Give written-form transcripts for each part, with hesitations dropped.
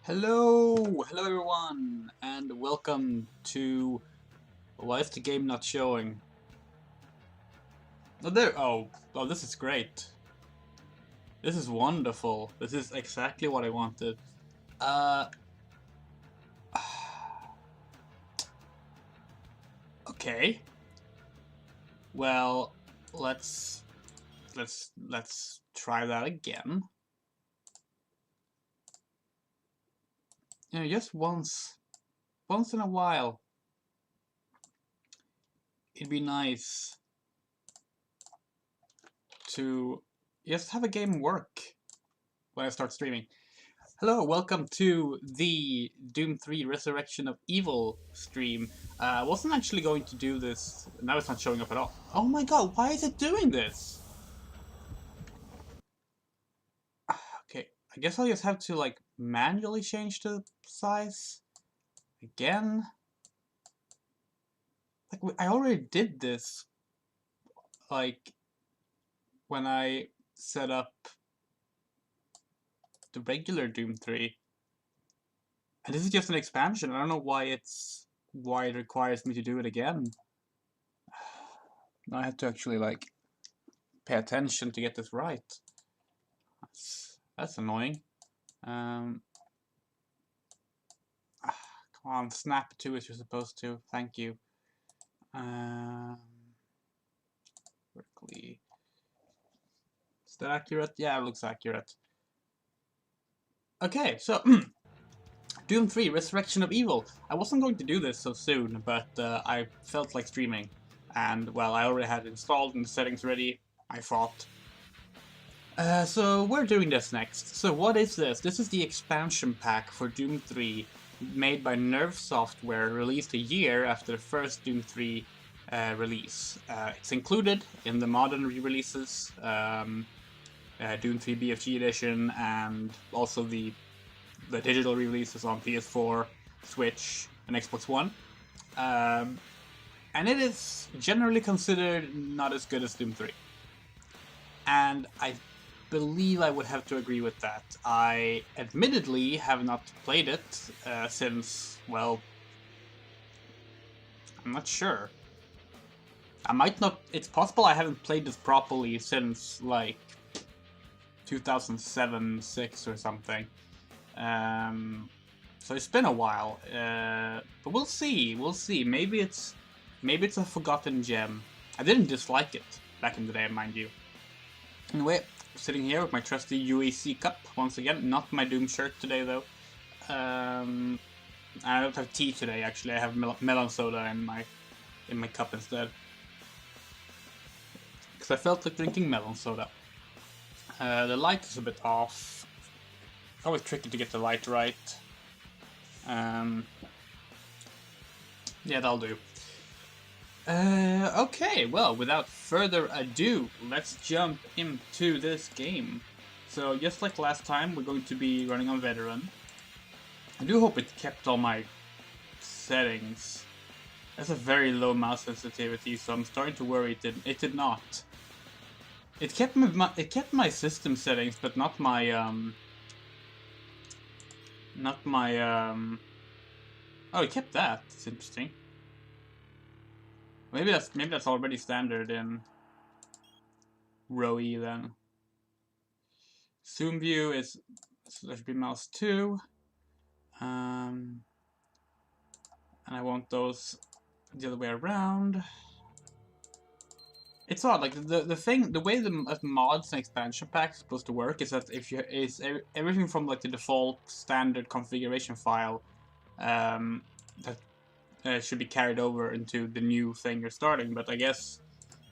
Hello everyone, and welcome to. Why is the game not showing? Oh, there. Oh, this is great. This is wonderful. This is exactly what I wanted. Uh, okay. Well, let's let's try that again. Just once in a while, it'd be nice to just have a game work when I start streaming. Hello, welcome to the Doom 3 Resurrection of Evil stream. I wasn't actually going to do this. Now it's not showing up at all. Oh my god, why is it doing this? Okay, I guess I'll just have to like manually change the size again. Like I already did this like when I set up the regular Doom 3. And this is just an expansion. I don't know why it requires me to do it again. I have to actually like pay attention to get this right. That's annoying. Um, come on, snap to as you're supposed to. Thank you. Quickly. Is that accurate? Yeah, it looks accurate. Okay, so Doom 3 Resurrection of Evil. I wasn't going to do this so soon, but I felt like streaming. And, well, I already had it installed and the settings ready, I thought. So we're doing this next. So what is this? This is the expansion pack for Doom 3, made by Nerve Software, released a year after the first Doom 3 release. It's included in the modern re-releases, Doom 3 BFG edition, and also the digital releases on PS4, Switch, and Xbox One. And it is generally considered not as good as Doom 3. And I believe I would have to agree with that. I admittedly have not played it since, well, I'm not sure. I might not. It's possible I haven't played this properly since like 2007, 6 or something. So it's been a while. But we'll see. We'll see. Maybe it's a forgotten gem. I didn't dislike it back in the day, mind you. Anyway, sitting here with my trusty UAC cup once again. Not my Doom shirt today though. I don't have tea today. Actually, I have melon soda in my cup instead. Because I felt like drinking melon soda. The light is a bit off. Always tricky to get the light right. Yeah, that'll do. Okay, well, without further ado, let's jump into this game. So, just like last time, we're going to be running on Veteran. I do hope it kept all my settings. That's a very low mouse sensitivity, so I'm starting to worry it did not. It kept my system settings, but not my oh, it kept that. It's interesting. Maybe that's already standard in row E then. Zoom view is /B mouse 2. And I want those the other way around. It's odd, like the way the mods and expansion packs are supposed to work is that everything from like the default standard configuration file that should be carried over into the new thing you're starting, but I guess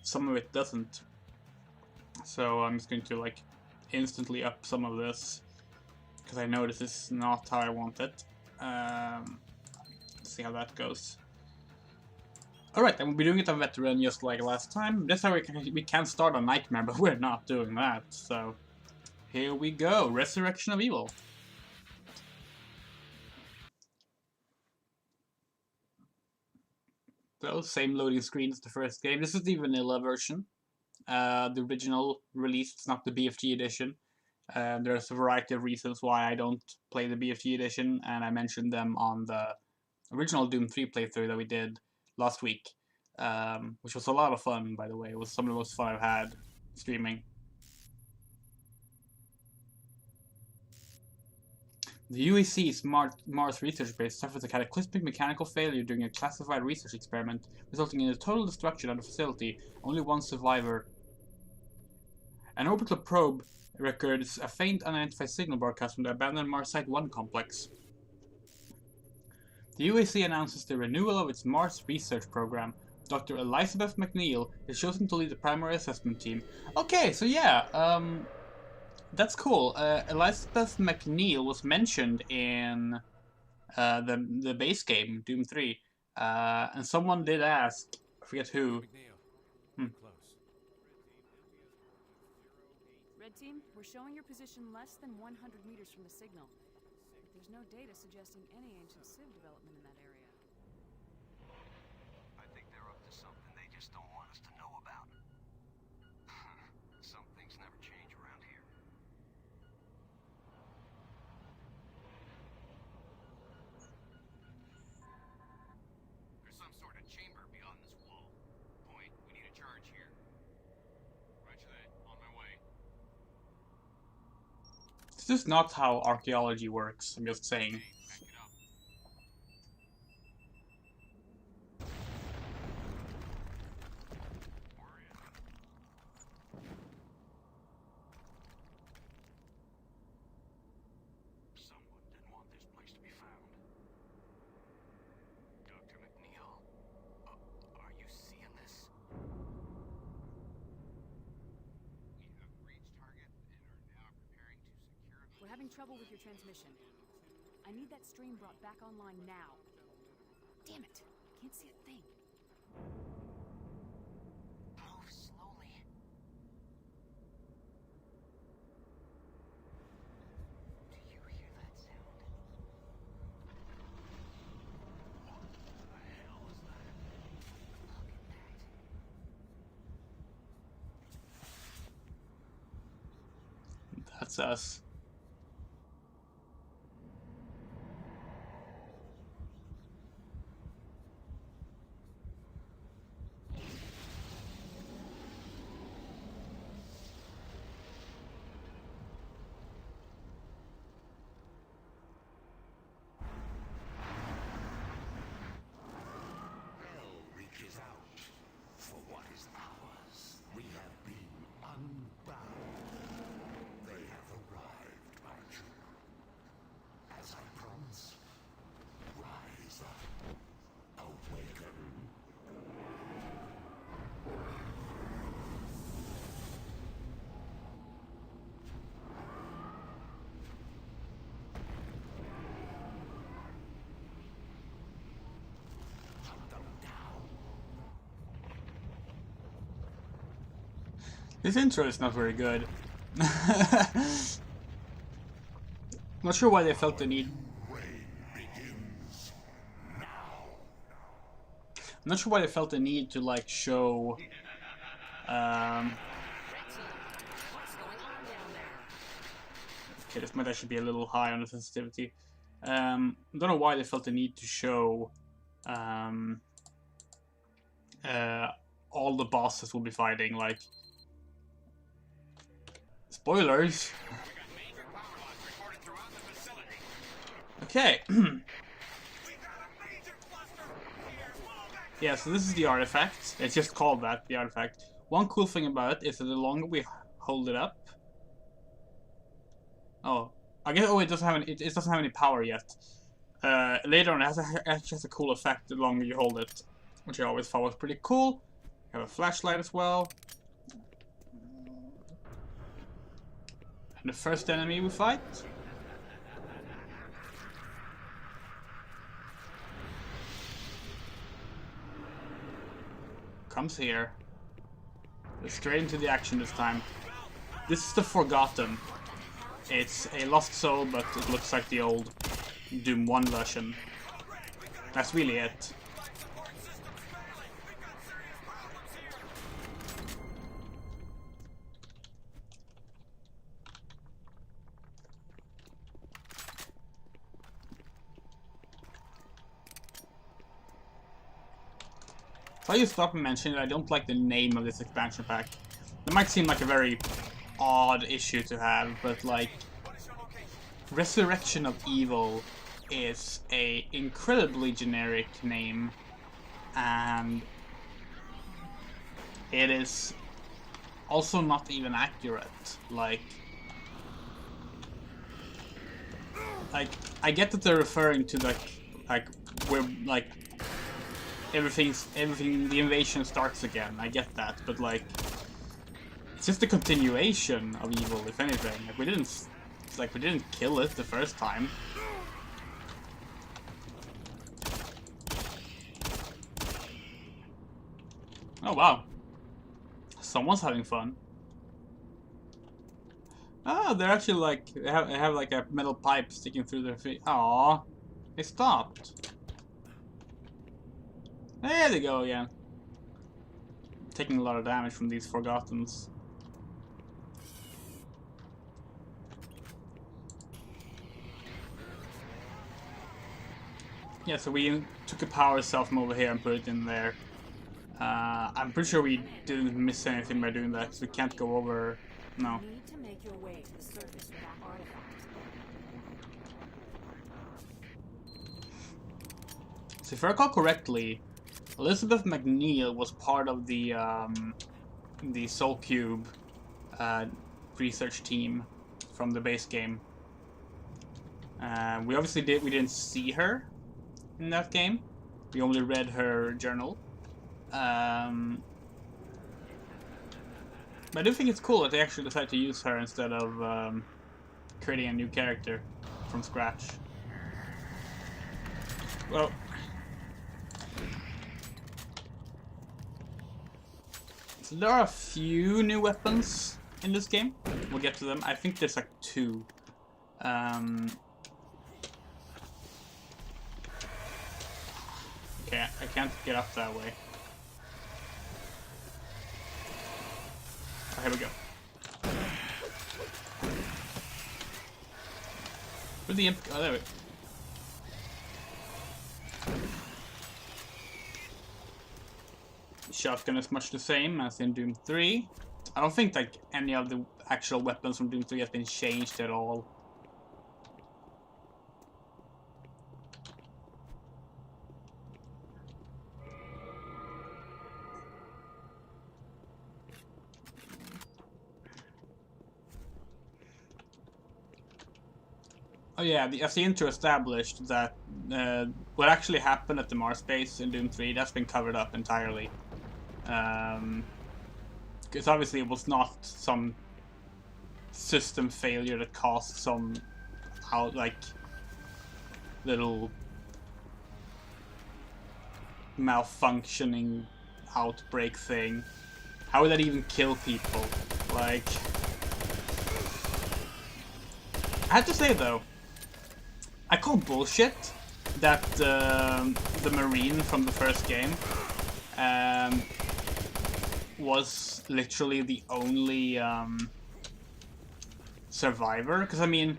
some of it doesn't. So I'm just going to like instantly up some of this because I know this is not how I want it. Let's see how that goes. Alright, and we'll be doing it on Veteran just like last time. This time we can start on Nightmare, but we're not doing that. So here we go, Resurrection of Evil. So, same loading screen as the first game. This is the vanilla version. The original release, it's not the BFG edition. There's a variety of reasons why I don't play the BFG edition, and I mentioned them on the original Doom 3 playthrough that we did last week, which was a lot of fun, by the way. It was some of the most fun I've had streaming. The UAC's Mars research base suffered a cataclysmic mechanical failure during a classified research experiment, resulting in a total destruction of the facility. Only one survivor. An orbital probe records a faint unidentified signal broadcast from the abandoned Mars Site 1 complex. The UAC announces the renewal of its Mars research program. Dr. Elizabeth McNeil is chosen to lead the primary assessment team. Okay, so yeah, that's cool. Elizabeth McNeil was mentioned in the base game, Doom 3. And someone did ask, I forget who. Red team, we're showing your position less than 100 meters from the signal. But there's no data suggesting any ancient civ development in that area. I think they're up to something they just don't want us to know about. Some things never change around here. There's some sort of chamber beyond this wall. Point, we need a charge here. Roger that. On my way. This is not how archaeology works, I'm just saying. Someone didn't want this place to be found. Dr. McNeil, are you seeing this? We have reached target and are now preparing to secure the... We're having trouble with your transmission. I need that stream brought back online now. Damn it! Can't see a thing. Move slowly. Do you hear that sound? What the hell is that? Look at that. That's us. Hell reaches out for what is ours. We have been unbound. They have arrived, my children. As I promised, rise up, awaken. Hunt them down. This intro is not very good. I'm not sure why they felt the need. Reign begins now. I'm not sure why they felt the need to like show. Okay, this might actually be a little high on the sensitivity. I don't know why they felt the need to show all the bosses we'll be fighting. Like, spoilers. Okay. Yeah, so this is the artifact. It's just called that, the artifact. One cool thing about it is that the longer we hold it up... Oh. I guess, it doesn't have any, it doesn't have any power yet. Later on, it actually has a cool effect the longer you hold it, which I always thought was pretty cool. You have a flashlight as well. And the first enemy we fight... comes here. We're straight into the action this time. This is the Forgotten. It's a lost soul, but it looks like the old Doom 1 version. That's really it. So I just stop and mention that I don't like the name of this expansion pack. It might seem like a very odd issue to have, but like, Resurrection of Evil is a incredibly generic name, and it is also not even accurate. Like I get that they're referring to like where like everything the invasion starts again. I get that, but like it's just a continuation of evil, if anything. Like we didn't kill it the first time. Oh wow, someone's having fun. Oh, they're actually like they have like a metal pipe sticking through their feet. Aww, they stopped. There they go again. Taking a lot of damage from these Forgottens. Yeah, so we took a power cell from over here and put it in there. I'm pretty sure we didn't miss anything by doing that, because we can't go over. No. You need to make your way to the surface with that artifact. So if I recall correctly, Elizabeth McNeil was part of the Soul Cube research team from the base game. We obviously didn't see her in that game. We only read her journal. But I do think it's cool that they actually decided to use her instead of creating a new character from scratch. Well, so there are a few new weapons in this game. We'll get to them. I think there's like 2. Okay, I can't get up that way. Oh, here we go. Where'd the imp? Oh, there we go. Shotgun is much the same as in Doom 3. I don't think like any of the actual weapons from Doom 3 has been changed at all. Oh yeah, as the intro established that what actually happened at the Mars base in Doom 3, that's been covered up entirely. Because obviously it was not some system failure that caused some little malfunctioning outbreak thing. How would that even kill people? Like, I have to say though, I call bullshit that the Marine from the first game was literally the only survivor. Because, I mean,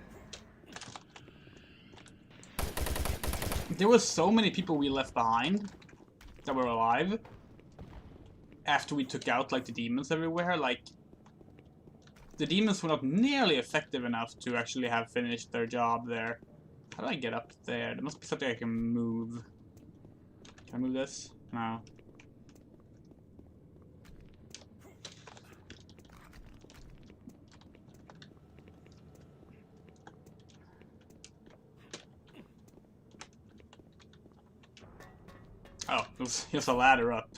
there was so many people we left behind that were alive after we took out, like, the demons everywhere. Like, the demons were not nearly effective enough to actually have finished their job there. How do I get up there? There must be something I can move. Can I move this? No. Oh, there's a ladder up.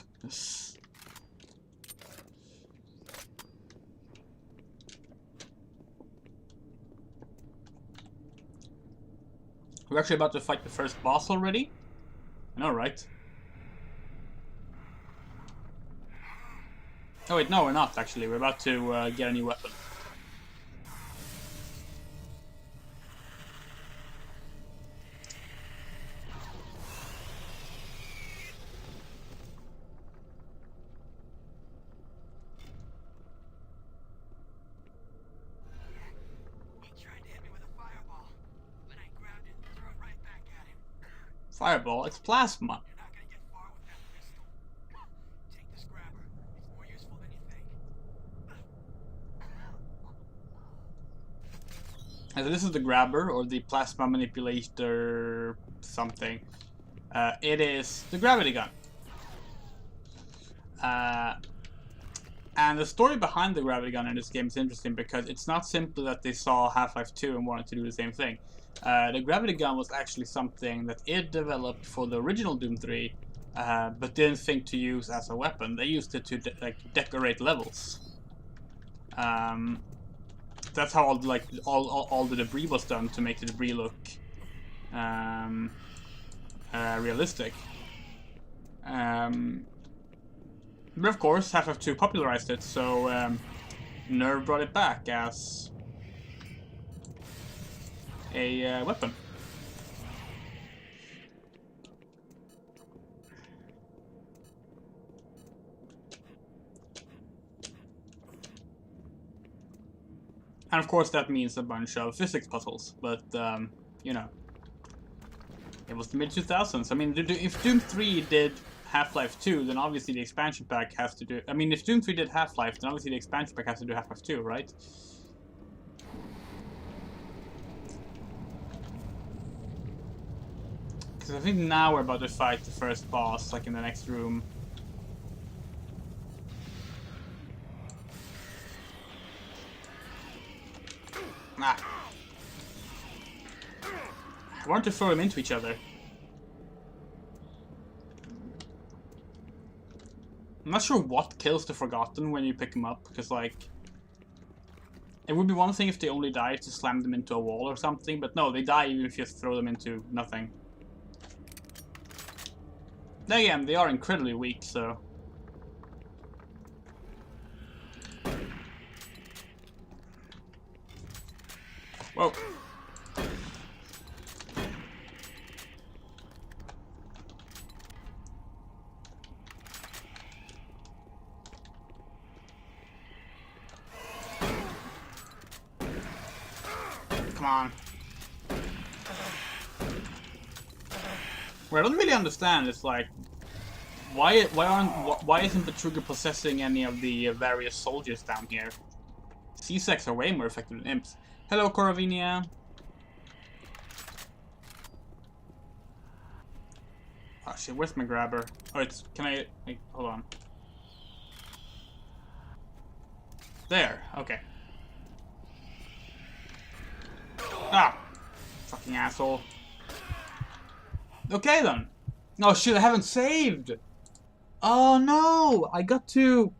We're actually about to fight the first boss already? I know, right? Oh wait, no, we're not actually. We're about to get a new weapon. Fireball? It's plasma. You're not gonna get far with that pistol. And so this is the grabber, or the plasma manipulator something. It is the gravity gun. And the story behind the gravity gun in this game is interesting because it's not simply that they saw Half-Life 2 and wanted to do the same thing. The gravity gun was actually something that it developed for the original Doom 3, but didn't think to use as a weapon. They used it to decorate levels. That's how all the debris was done, to make the debris look realistic. But of course, Half-Life 2 popularized it, so Nerve brought it back as a weapon. And of course that means a bunch of physics puzzles, but, you know. It was the mid-2000s. I mean, if Doom 3 did Half-Life 2, then obviously the expansion pack has to do... I mean, if Doom 3 did Half-Life, then obviously the expansion pack has to do Half-Life 2, right? Because I think now we're about to fight the first boss, like in the next room. Ah. I want to throw them into each other. I'm not sure what kills the Forgotten when you pick them up, because, like... It would be one thing if they only die to slam them into a wall or something, but no, they die even if you just throw them into nothing. Then again, they are incredibly weak, so... Whoa. Come on. What I don't really understand is, like, why isn't Betruger possessing any of the various soldiers down here? C-Secs are way more effective than imps. Hello, Coravinia. Oh shit, where's my grabber? Oh, it's... Can I... hold on. There, okay. Ah! Fucking asshole. Okay then. Oh shit, I haven't saved! Oh no! I got to,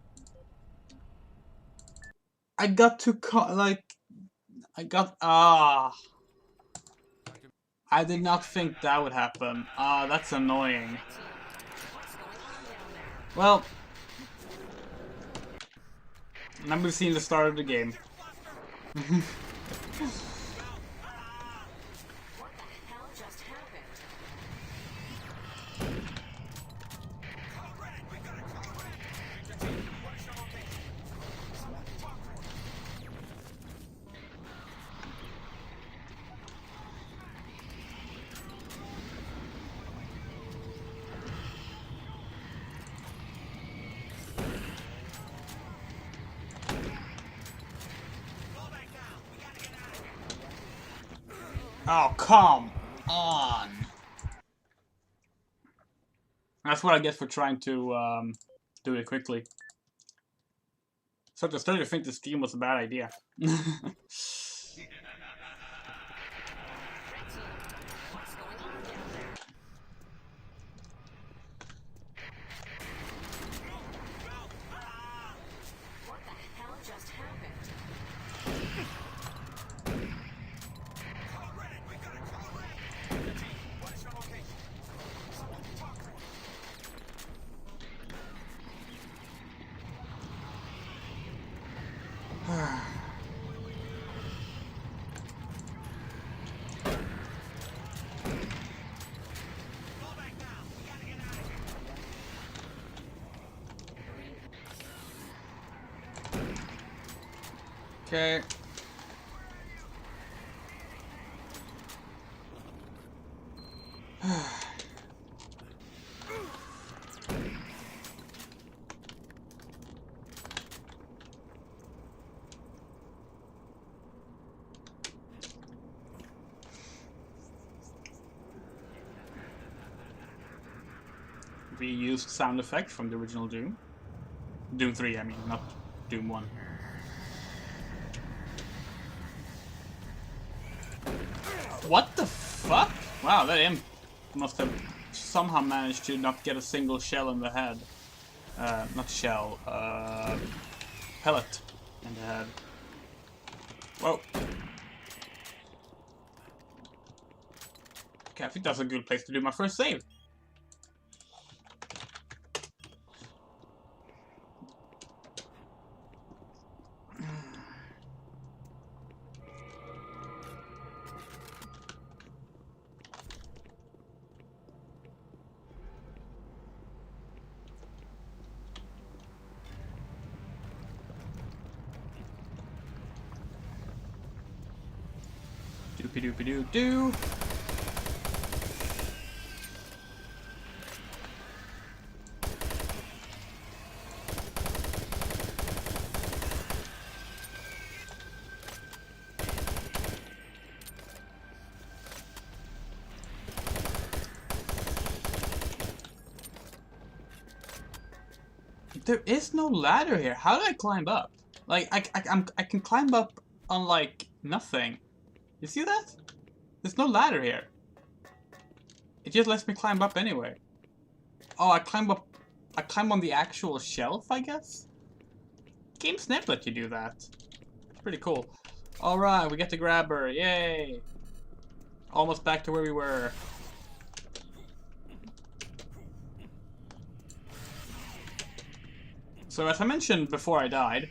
I did not think that would happen. Ah, that's annoying. Well, now we've seen the start of the game. Oh, come on. That's what I get for trying to do it quickly. So I started to think this game was a bad idea. Okay. reused sound effect from the original Doom. Doom 3, I mean, not Doom 1. What the fuck? Wow, that imp must have somehow managed to not get a single shell in the head. Not shell, pellet in the head. Whoa. Okay, I think that's a good place to do my first save. Doopy doopy doo doo. There is no ladder here. How do I climb up? Like, I can climb up on, like, nothing. You see that? There's no ladder here. It just lets me climb up anyway. Oh, I climb on the actual shelf, I guess? Games never let you do that. It's pretty cool. Alright, we get to grab her. Yay! Almost back to where we were. So as I mentioned before I died,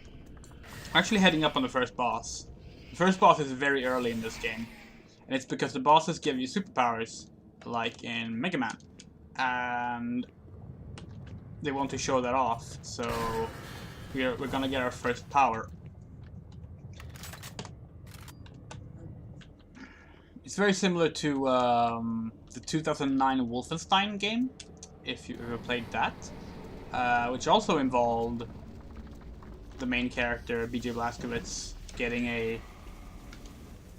I'm actually heading up on the first boss. The first boss is very early in this game. And it's because the bosses give you superpowers, like in Mega Man. And they want to show that off, so we're gonna get our first power. It's very similar to the 2009 Wolfenstein game, if you ever played that. Which also involved the main character, BJ Blazkowicz, getting a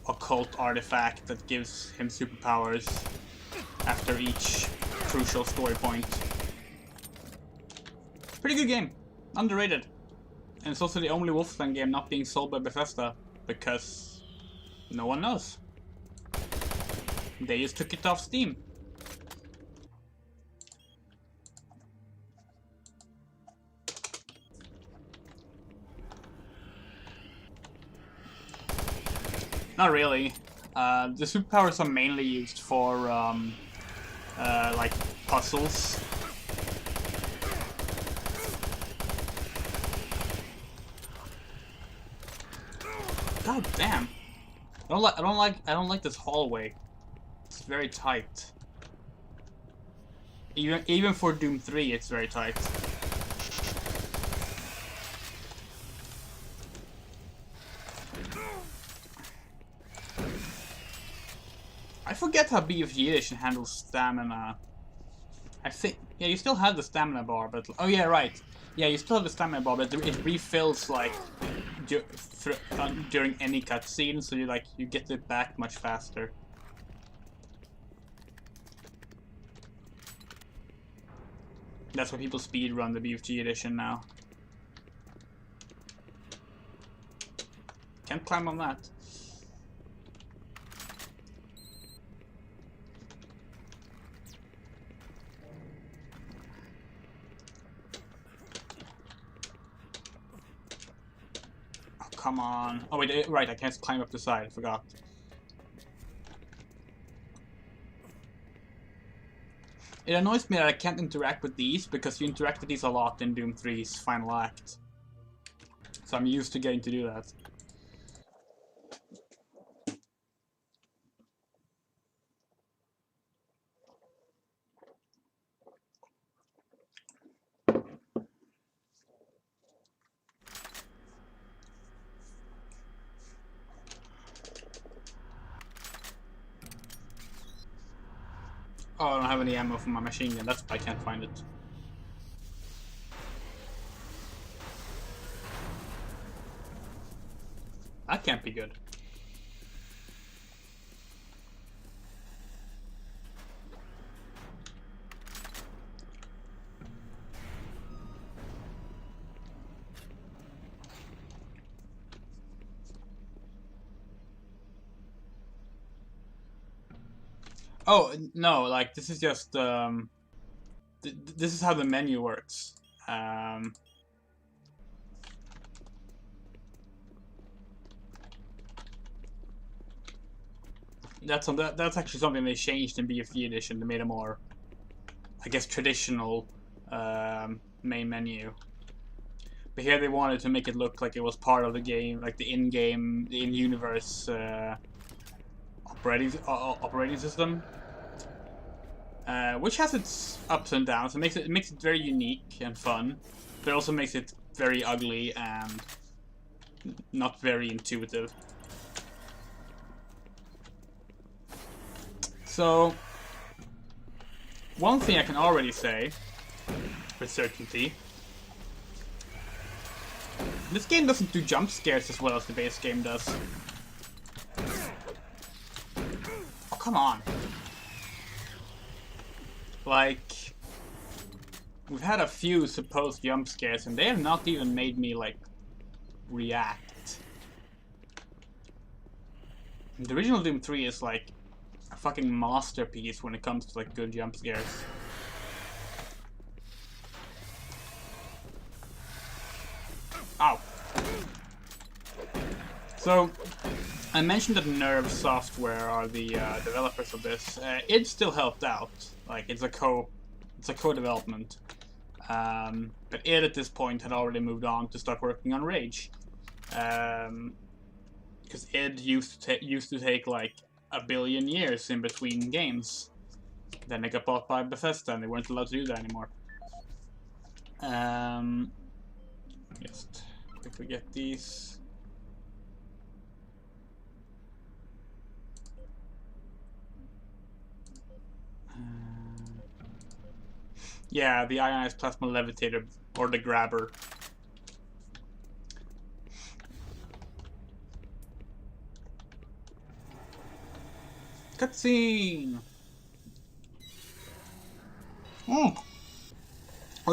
occult artifact that gives him superpowers after each crucial story point. Pretty good game. Underrated. And it's also the only Wolfenstein game not being sold by Bethesda, because no one knows. They just took it off Steam. Not really. The superpowers are mainly used for, like, puzzles. God damn! I don't like this hallway. It's very tight. Even for Doom 3, it's very tight. I forget how BFG Edition handles stamina. I think, yeah, you still have the stamina bar, but oh yeah, right. Yeah, you still have the stamina bar, but it refills like during any cutscene, so you get it back much faster. That's why people speedrun the BFG Edition now. Can't climb on that. Come on. Oh wait, right, I can't climb up the side, I forgot. It annoys me that I can't interact with these, because you interact with these a lot in Doom 3's final act. So I'm used to getting to do that. Oh, I don't have any ammo for my machine gun, that's why I can't find it. That can't be good. Oh, no, like, this is just, this is how the menu works. That's actually something they changed in BFG edition. They made a more, I guess, traditional main menu. But here they wanted to make it look like it was part of the game, like the in-game, the in-universe operating system, which has its ups and downs. It makes it very unique and fun, but it also makes it very ugly and not very intuitive. So, one thing I can already say with certainty: this game doesn't do jump scares as well as the base game does. Oh, come on. Like, we've had a few supposed jump scares and they have not even made me, like, react. The original Doom 3 is, like, a fucking masterpiece when it comes to, like, good jump scares. Ow. So, I mentioned that Nerve Software are the developers of this. It still helped out. Like, it's a co-development. But id at this point had already moved on to start working on Rage. Because id used to take like 1 billion years in between games. Then they got bought by Bethesda and they weren't allowed to do that anymore. Just if we get these. Yeah, the ionized plasma levitator, or the grabber. Cutscene! Oh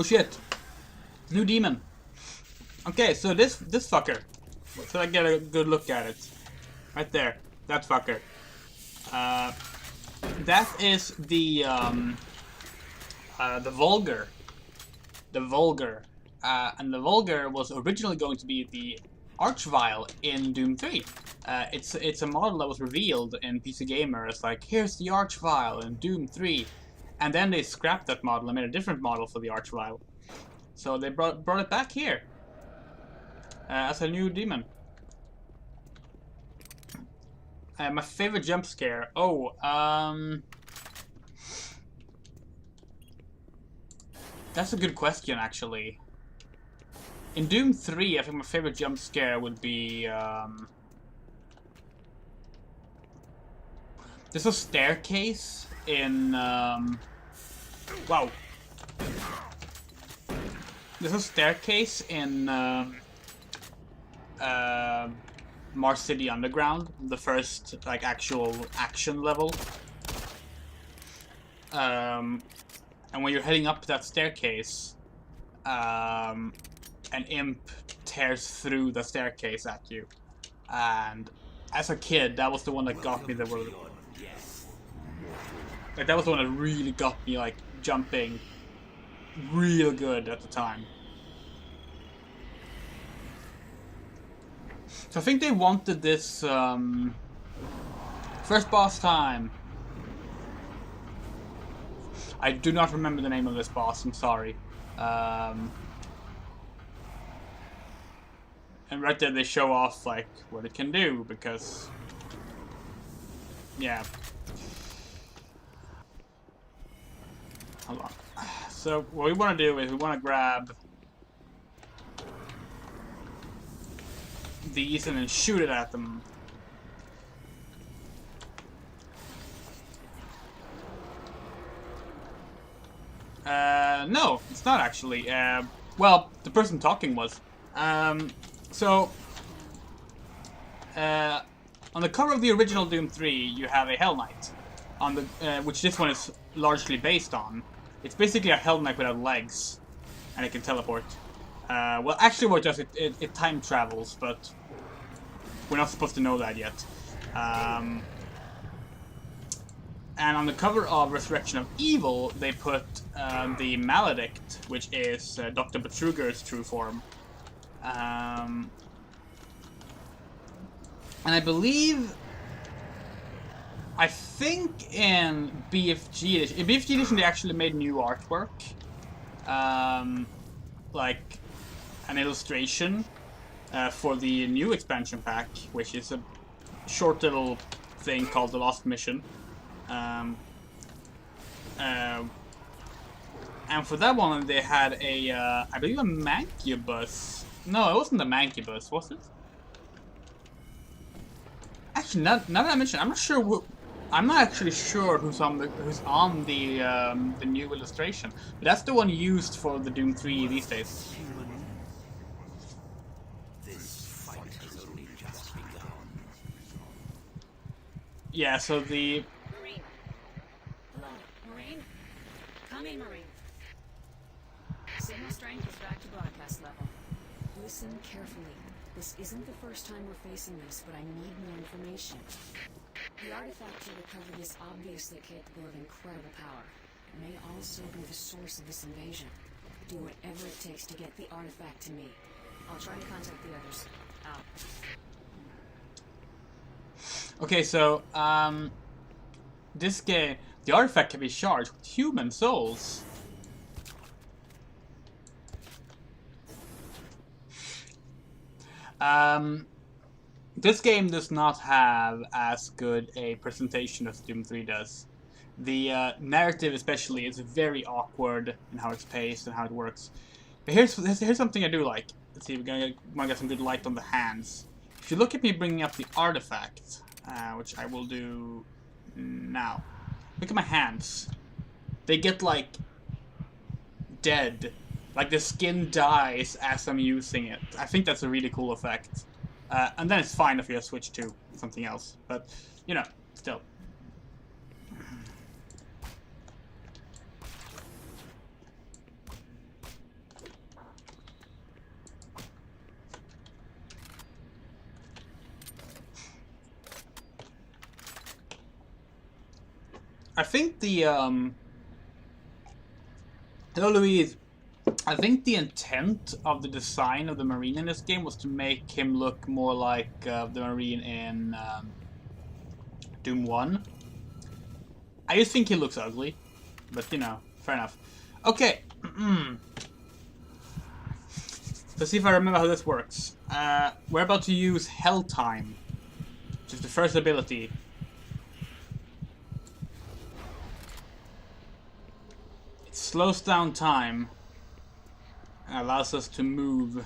shit! New demon! Okay, so this fucker. So I get a good look at it. Right there. That fucker. That is the Vulgar. The Vulgar. And the Vulgar was originally going to be the Archvile in Doom 3. It's a model that was revealed in PC Gamer as like, here's the Archvile in Doom 3. And then they scrapped that model and made a different model for the Archvile. So they brought it back here. As a new demon. My favorite jump scare. Oh, that's a good question, actually. In Doom 3, I think my favorite jump scare would be, there's a staircase in, wow. There's a staircase in, Mars City Underground, the first, like, actual action level. And when you're heading up that staircase, an imp tears through the staircase at you. And as a kid, that was the one that got me that was the one that really got me, like, jumping real good at the time. So I think they wanted this, first boss time. I do not remember the name of this boss, I'm sorry. And right there they show off, like, what it can do, because... yeah. Hold on. So, what we want to do is we want to grab these and then shoot it at them. No, it's not actually. Well, the person talking was. So, on the cover of the original Doom 3, you have a Hell Knight, on the which this one is largely based on. It's basically a Hell Knight without legs, and it can teleport. Well, actually, what it does, it time travels, but we're not supposed to know that yet. And on the cover of Resurrection of Evil, they put the Maledict, which is Dr. Betruger's true form. And I believe, I think in BFG edition they actually made new artwork, like an illustration for the new expansion pack, which is a short little thing called The Lost Mission. And for that one, they had a, I believe a Mancubus. No, it wasn't a Mancubus, was it? Actually, now that I mention, I'm not sure. I'm not actually sure who's on the new illustration. But that's the one used for the Doom 3 these days. This fight has only just begun. Yeah. So the. Marine. Hello, Marine. Come in, Marine. Signal strength is back to broadcast level. Listen carefully. This isn't the first time we're facing this, but I need more information. The artifact you recovered is obviously capable of incredible power. It may also be the source of this invasion. Do whatever it takes to get the artifact to me. I'll try to contact the others. Out. Okay, so this game, the artifact can be charged with human souls. This game does not have as good a presentation as Doom 3 does. The narrative especially is very awkward in how it's paced and how it works. But here's something I do like. Let's see, we're gonna get some good light on the hands. If you look at me bringing up the artifact, which I will do now. Look at my hands. They get like dead. Like the skin dies as I'm using it. I think that's a really cool effect. And then it's fine if you switch to something else. But, you know, still. I think the, hello, Louise. I think the intent of the design of the Marine in this game was to make him look more like the Marine in Doom 1. I just think he looks ugly, but you know, fair enough. Okay, let's see if I remember how this works. We're about to use Hell Time, which is the first ability. It slows down time. And allows us to move.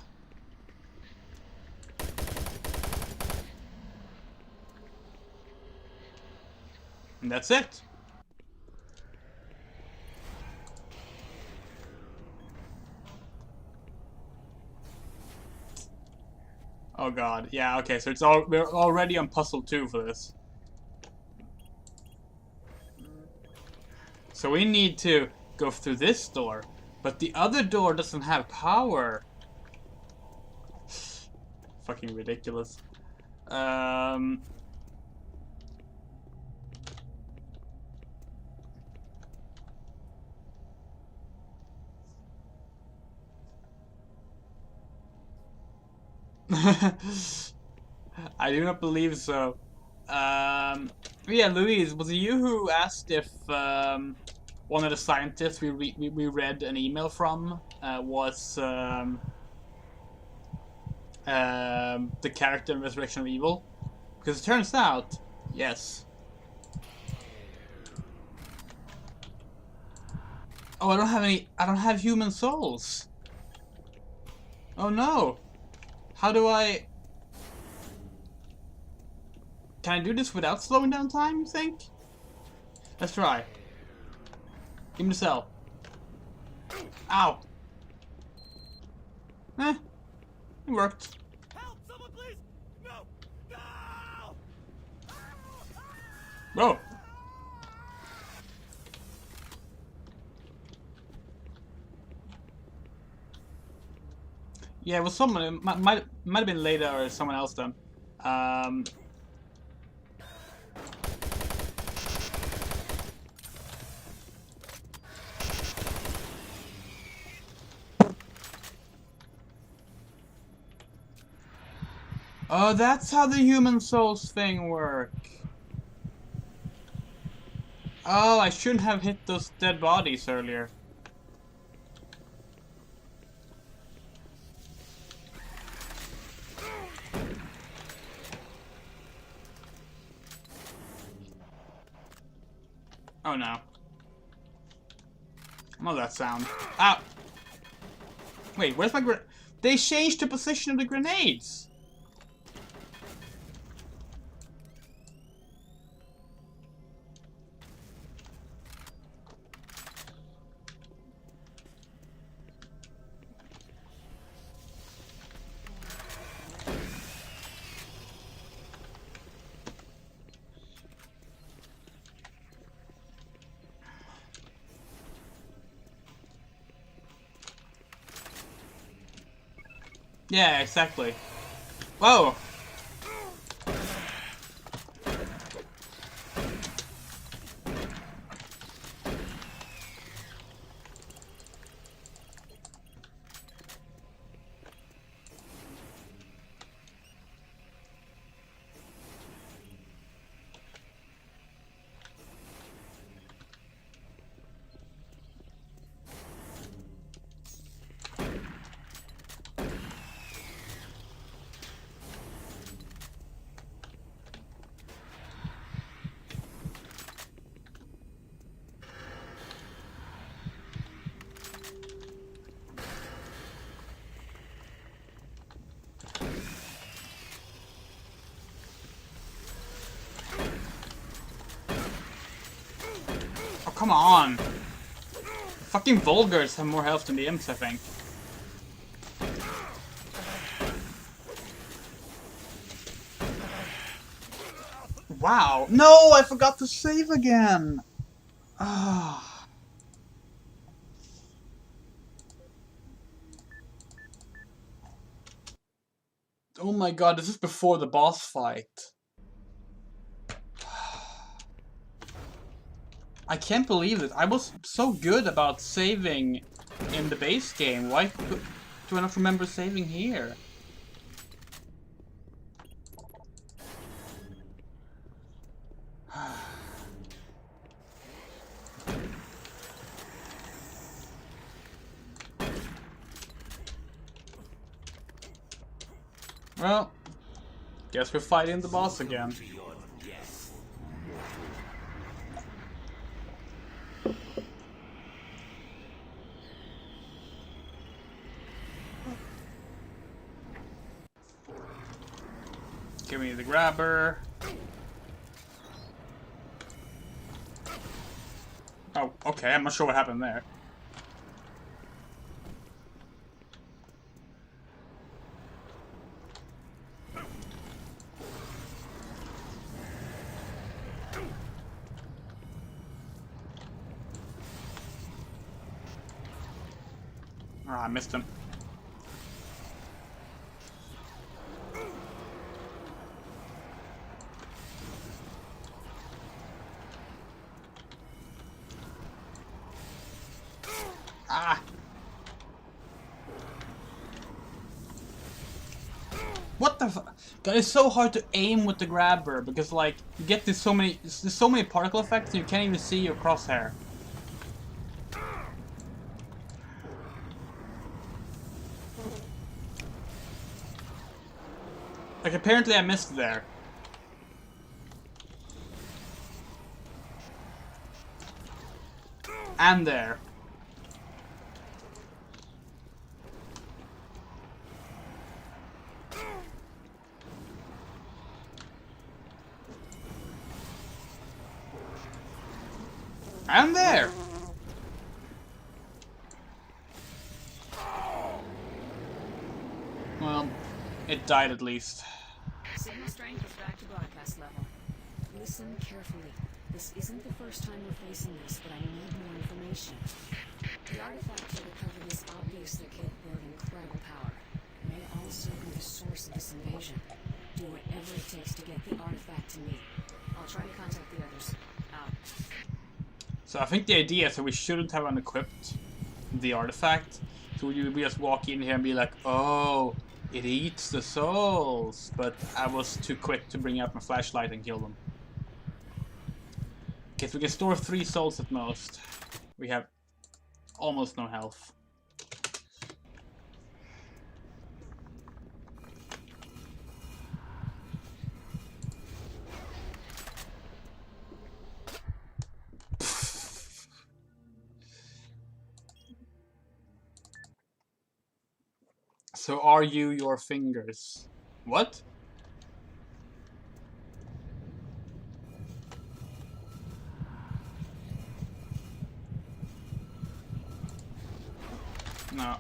And that's it. Oh god, yeah, okay, so we're already on puzzle 2 for this. So we need to go through this door. But the other door doesn't have power. Fucking ridiculous. I do not believe so. Yeah, Louise, was it you who asked if one of the scientists we read an email from was the character in Resurrection of Evil? Because it turns out, yes. Oh, I don't have human souls. Oh no. How do I... Can I do this without slowing down time, you think? Let's try. Give me the cell. Ow. Eh. It worked. Help! Someone please! No! No! Whoa. Yeah, it was someone. It might have been later or someone else then. Oh, that's how the human souls thing work. Oh, I shouldn't have hit those dead bodies earlier. Oh no. Not that sound. Ah! Wait, where's my They changed the position of the grenades! Yeah, exactly. Whoa! Oh, come on! Fucking Vulgars have more health than the imps, I think. Wow! No! I forgot to save again! Ah. Oh my god, this is before the boss fight. I can't believe it. I was so good about saving in the base game. Why do I not remember saving here? Well, guess we're fighting the boss again. To your death. Give me the grabber. Oh, okay, I'm not sure what happened there. Ah, I missed him. Ah! What the fuck? God, it's so hard to aim with the grabber because, like, you get there's so many particle effects and you can't even see your crosshair. Like, apparently I missed there. And there. And there! Well, it died at least. Signal strength is back to broadcast level. Listen carefully. This isn't the first time we're facing this, but I need more information. The artifact to recover this obviously capable of incredible power. It may also be the source of this invasion. Do whatever it takes to get the artifact to me. I'll try to contact the others. Out. So I think the idea is that we shouldn't have unequipped the artifact. So we just walk in here and be like, oh, It eats the souls, but I was too quick to bring out my flashlight and kill them. Okay, so we can store 3 souls at most. We have almost no health. So are you your fingers? What? No.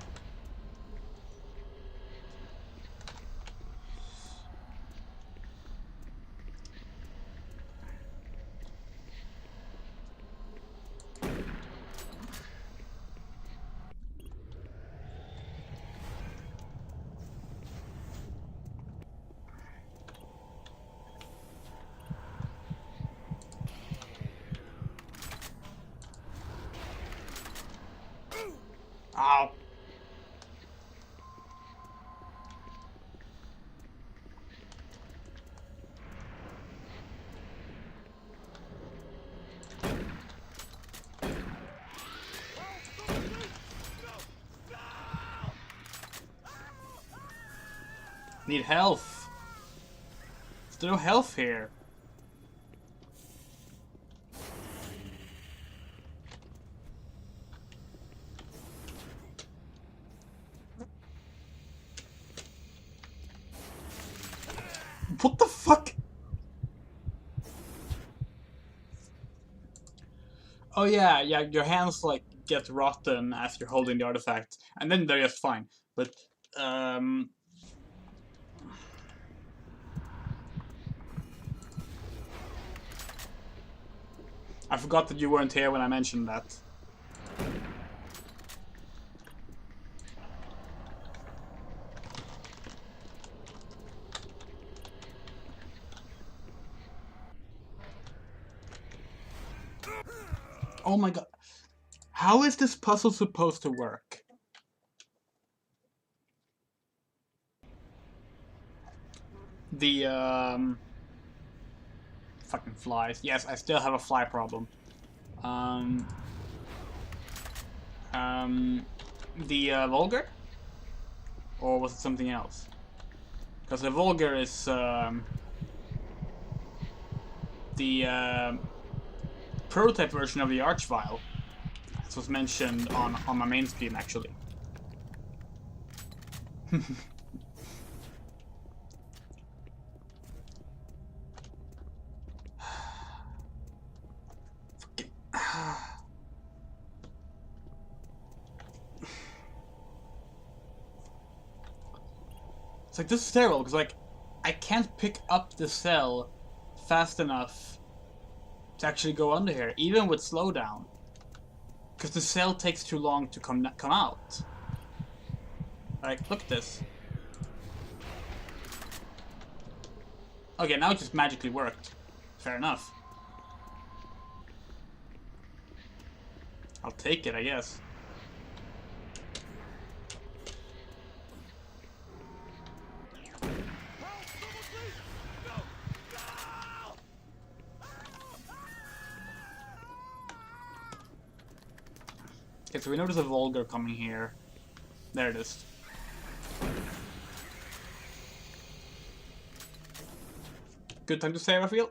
Ow. Need health. There's no health here. What the fuck? Oh yeah, your hands like get rotten as you're holding the artifact, and then they're just fine. But um I forgot that you weren't here when I mentioned that. Oh my god. How is this puzzle supposed to work? The fucking flies. Yes, I still have a fly problem. Um the vulgar? Or was it something else? Because the vulgar is the prototype version of the Archvile. This was mentioned on my main screen, actually. It's like, this is terrible, because, like, I can't pick up the cell fast enough to actually go under here, even with slowdown. Because the cell takes too long to come out. Like, look at this. Okay, now it just magically worked. Fair enough. I'll take it, I guess. Okay, so we know there's a vulgar coming here. There it is. Good time to save, I feel.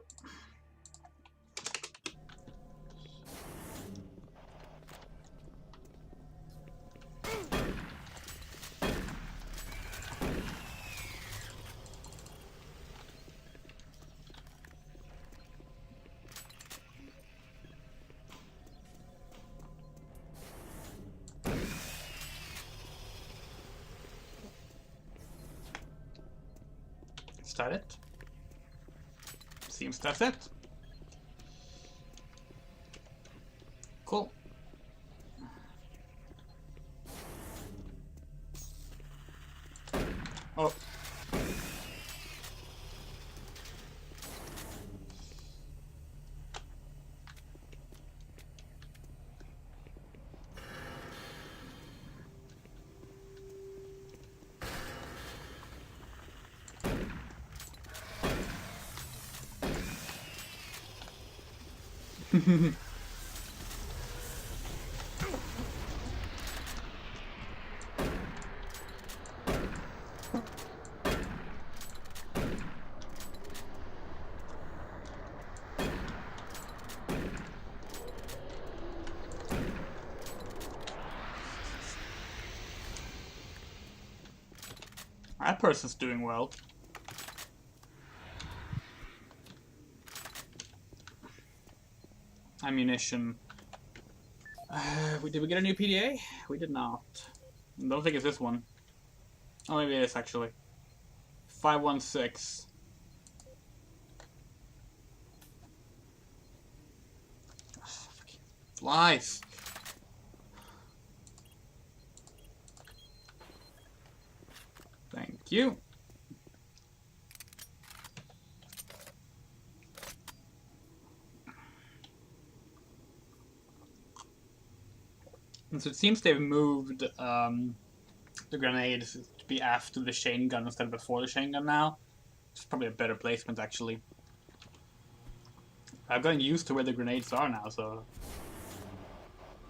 Is that it? Seems that's it. Cool. Oh. That person's doing well. Ammunition. Did we get a new PDA? We did not. I don't think it's this one. Oh, maybe it is actually. 516. Flies. Thank you. And so it seems they've moved the grenades to be after the chain gun instead of before the chain gun now. It's probably a better placement actually. I've gotten used to where the grenades are now, so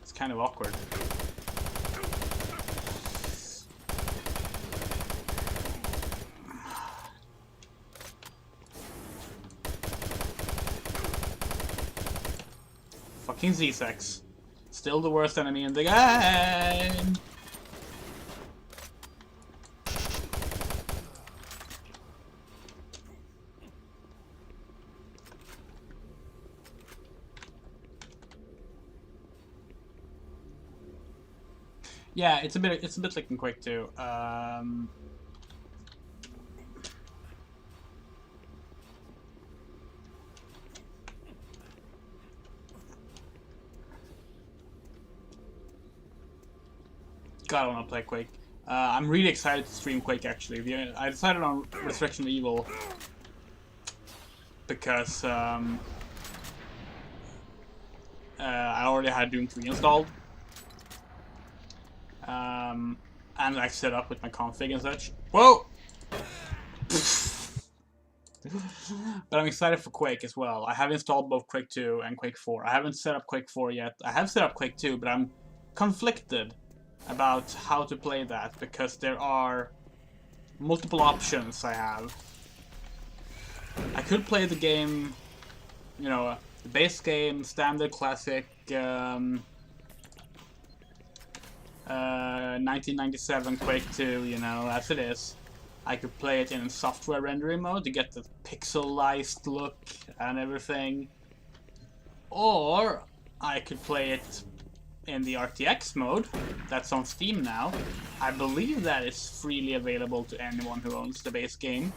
it's kind of awkward. Fucking Z-Sex. Still the worst enemy in the game! Yeah, it's a bit like in Quake 2. God, I want to play Quake. I'm really excited to stream Quake actually. I decided on Resurrection of Evil because I already had Doom 3 installed. And I set up with my config and such. Whoa! But I'm excited for Quake as well. I have installed both Quake 2 and Quake 4. I haven't set up Quake 4 yet. I have set up Quake 2, but I'm conflicted about how to play that because there are multiple options I have. I could play the game, you know, the base game, standard, classic, 1997 Quake 2, you know, as it is. I could play it in software rendering mode to get the pixelized look and everything. Or I could play it in the RTX mode. That's on Steam now. I believe that is freely available to anyone who owns the base game.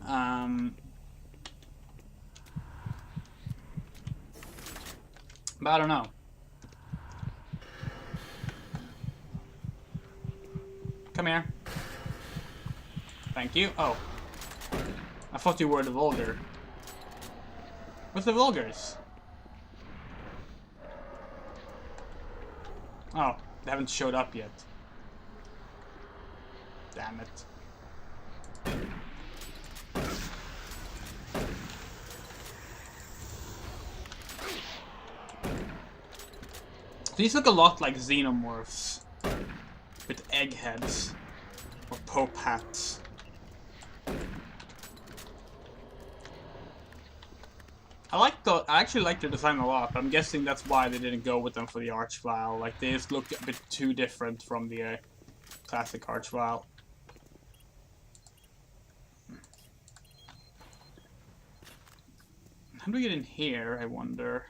But I don't know. Come here. Thank you. Oh. I thought you were the Vulgar. What's the Vulgars? Oh, they haven't showed up yet. Damn it. These look a lot like xenomorphs. With egg heads. Or pope hats. I actually like their design a lot, but I'm guessing that's why they didn't go with them for the arch file. Like, they just look a bit too different from the classic arch file. How do we get in here, I wonder?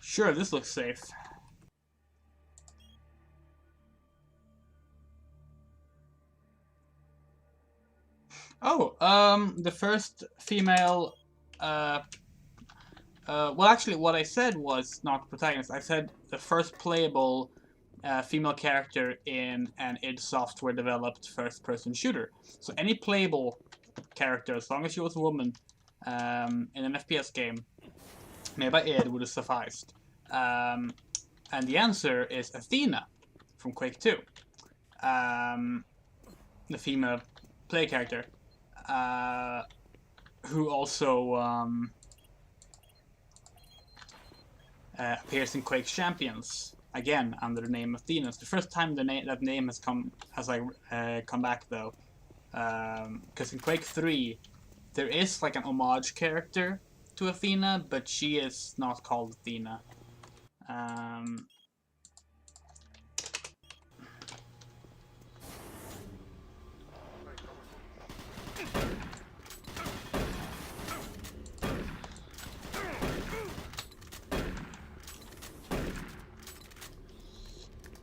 Sure, this looks safe. Oh, the first female, well, actually, what I said was not protagonist. I said the first playable female character in an id Software developed first-person shooter. So any playable character, as long as she was a woman, in an FPS game made by id would have sufficed. And the answer is Athena from Quake 2. The female play character, who also appears in Quake Champions again under the name of Athena. It's the first time that name has come back though, because in Quake 3 there is like an homage character to Athena, but she is not called Athena.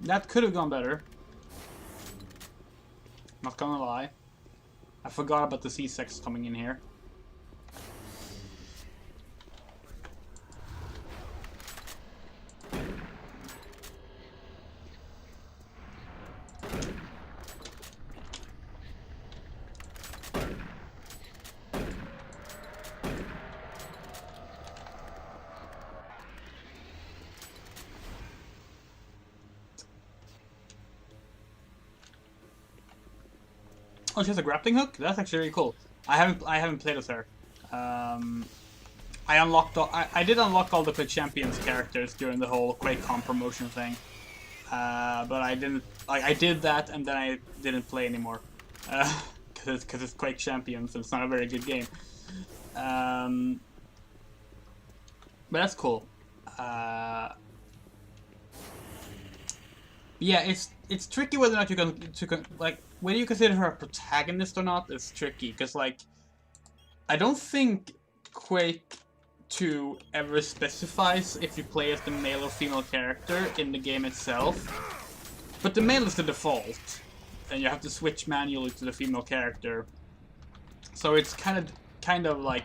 That could have gone better. Not gonna lie. I forgot about the C6 coming in here. Oh, she has a grappling hook? That's actually really cool. I haven't played as her. I did unlock all the Quake Champions characters during the whole QuakeCon promotion thing. But I didn't, like, I did that and then I didn't play anymore. Cause it's Quake Champions and it's not a very good game. But that's cool. Yeah, it's tricky whether or not you can like, whether you consider her a protagonist or not is tricky, because like, I don't think Quake 2 ever specifies if you play as the male or female character in the game itself, but the male is the default, and you have to switch manually to the female character. So it's kind of like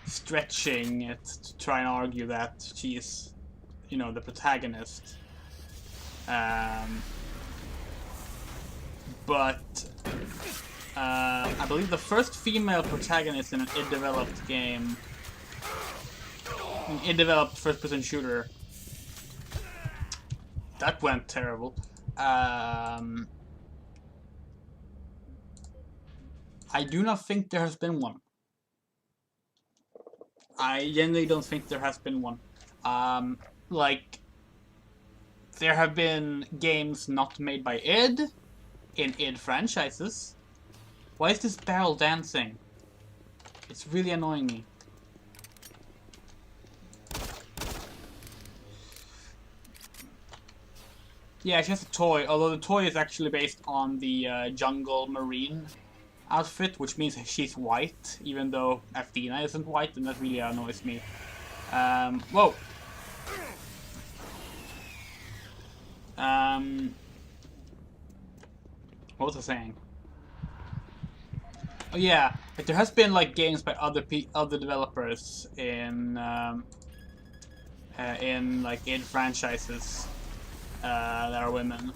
stretching it to try and argue that she's, you know, the protagonist. But I believe the first female protagonist in an id-developed game, an id-developed first-person shooter, that went terrible. I do not think there has been one. I genuinely don't think there has been one. Like, there have been games not made by id in id franchises. Why is this barrel dancing? It's really annoying me. Yeah, she has a toy, although the toy is actually based on the jungle marine outfit, which means she's white, even though Athena isn't white, and that really annoys me. Whoa! What was I saying? Oh yeah, like there has been like games by other developers in like id franchises that are women.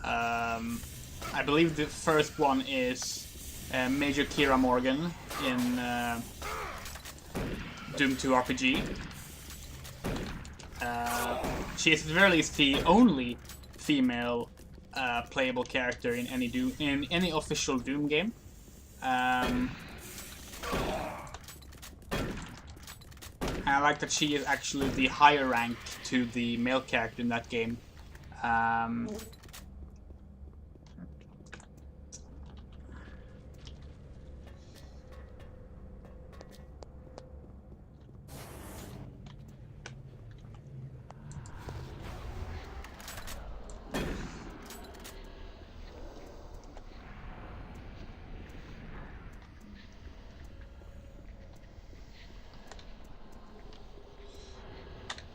I believe the first one is Major Kira Morgan in Doom 2 RPG. She is at the very least the only female playable character in any official Doom game. And I like that she is actually the higher rank to the male character in that game.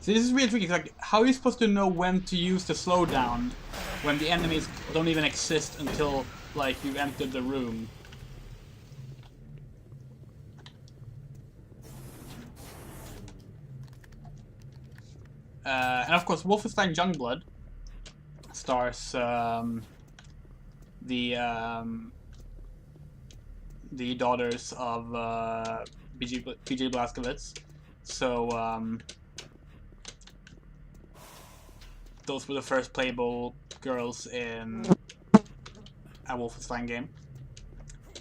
So this is really tricky. Like, how are you supposed to know when to use the slowdown when the enemies don't even exist until like you've entered the room? And of course, Wolfenstein Youngblood stars the daughters of PJ Blazkowicz. So those were the first playable girls in a Wolfenstein game.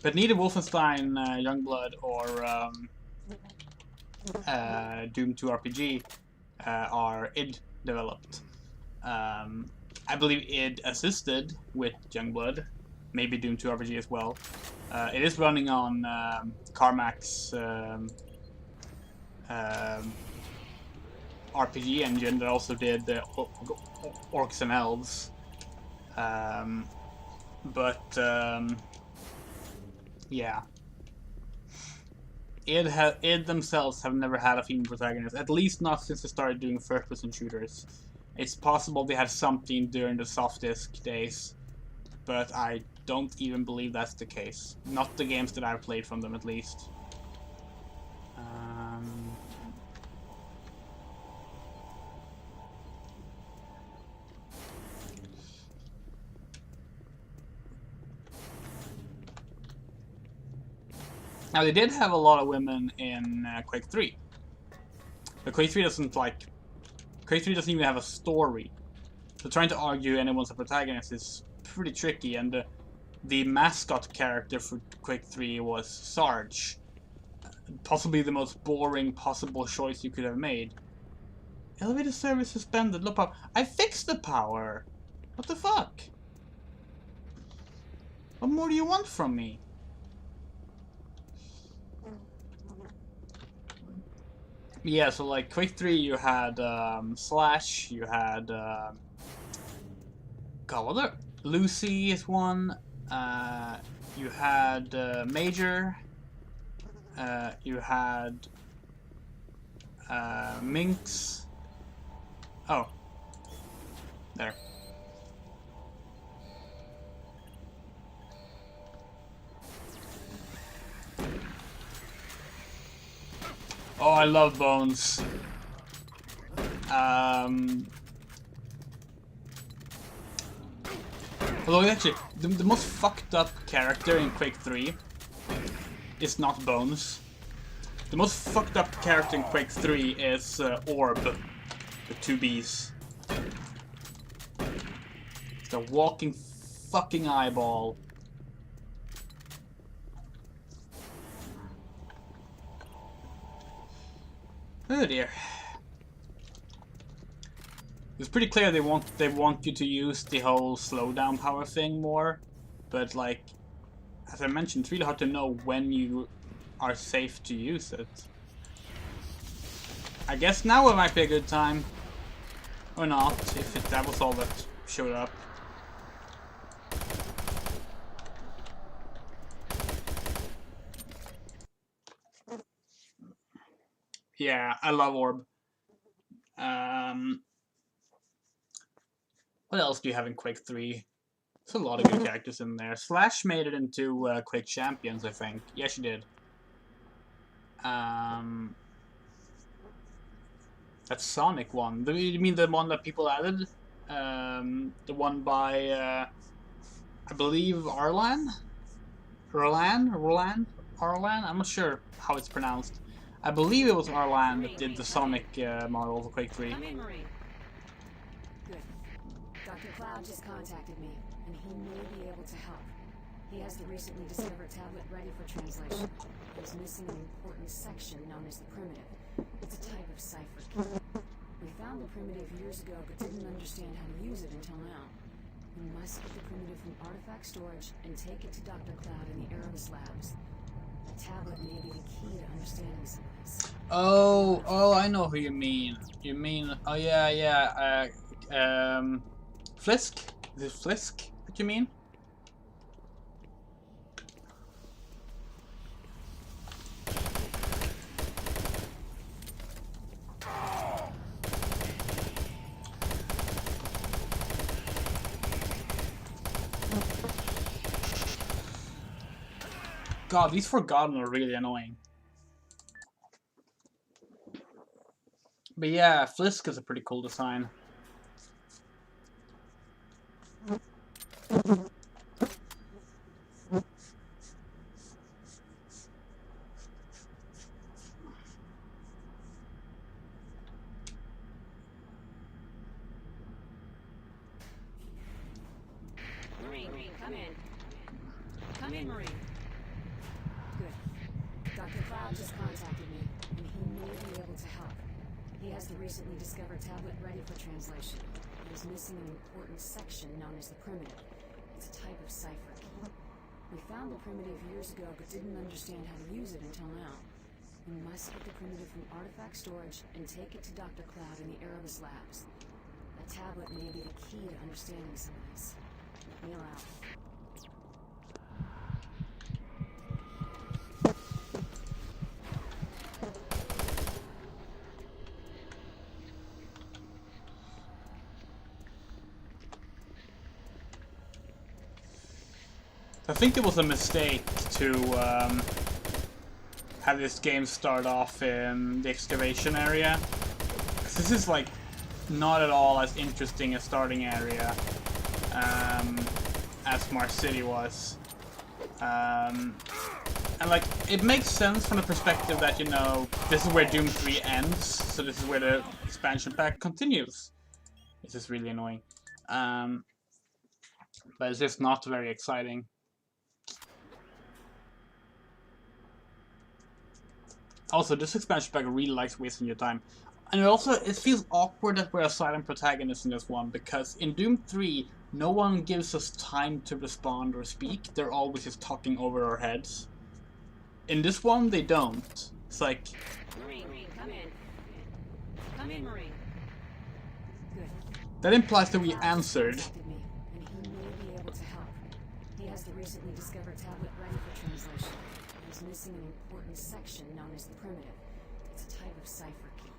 But neither Wolfenstein Youngblood or Doom 2 RPG are id developed. I believe id assisted with Youngblood, maybe Doom 2 RPG as well. It is running on Carmack's RPG engine that also did Orcs and Elves. Yeah. id themselves have never had a female protagonist, at least not since they started doing first-person shooters. It's possible they had something during the soft disk days, but I don't even believe that's the case. Not the games that I've played from them, at least. Now, they did have a lot of women in Quake 3. But Quake 3 doesn't even have a story. So trying to argue anyone's a protagonist is pretty tricky, and the mascot character for Quake 3 was Sarge. Possibly the most boring possible choice you could have made. Elevator service suspended, low power. I fixed the power! What the fuck? What more do you want from me? Yeah, so like Quake 3 you had Slash, you had God, what other? Lucy is one, you had Major, you had Minx. Oh. There. Oh, I love Bones. Although actually, the most fucked up character in Quake 3 is not Bones. The most fucked up character in Quake 3 is Orb, the 2 Bs. It's a walking fucking eyeball. Oh dear. It's pretty clear they want you to use the whole slowdown power thing more, but like, as I mentioned, it's really hard to know when you are safe to use it. I guess now it might be a good time. Or not, if that was all that showed up. Yeah, I love Orb. What else do you have in Quake 3? There's a lot of good characters in there. Slash made it into Quake Champions, I think. Yeah, she did. That Sonic one. You mean the one that people added? The one by, I believe, Arlan? Roland? Arlan? I'm not sure how it's pronounced. I believe it was Arlan that did the Sonic model for Quake 3. Come in, Marie. Good. Dr. Cloud just contacted me, and he may be able to help. He has the recently discovered tablet ready for translation. It's missing an important section known as the primitive. It's a type of cipher key. We found the primitive years ago, but didn't understand how to use it until now. We must get the primitive from artifact storage and take it to Dr. Cloud in the Erebus labs. The tablet may be the key to understanding some of this. Oh, I know who you mean. You mean, oh yeah, Flisk? Is it Flisk that you mean? God, these Forgotten are really annoying. But yeah, Flisk is a pretty cool design. Dr. Cloud just contacted me, and he may be able to help. He has the recently discovered tablet ready for translation. It is missing an important section known as the primitive. It's a type of cipher key. We found the primitive years ago, but didn't understand how to use it until now. We must get the primitive from artifact storage and take it to Dr. Cloud in the Erebus labs. A tablet may be the key to understanding some of this. Kneel out. I think it was a mistake to have this game start off in the excavation area. 'Cause this is like not at all as interesting a starting area as Mars City was. And like, it makes sense from the perspective that, you know, this is where Doom 3 ends, so this is where the expansion pack continues. This is really annoying. But it's just not very exciting. Also, this expansion pack really likes wasting your time. And it feels awkward that we're a silent protagonist in this one, because in Doom 3, no one gives us time to respond or speak. They're always just talking over our heads. In this one, they don't. It's like... Marine, come in. Come in, Marine. Good. That implies that we answered. Contacted me, and he may be able to help. He has the recently discovered tablet ready for translation. He's missing an important section known as the primitive. It's a type of cipher key.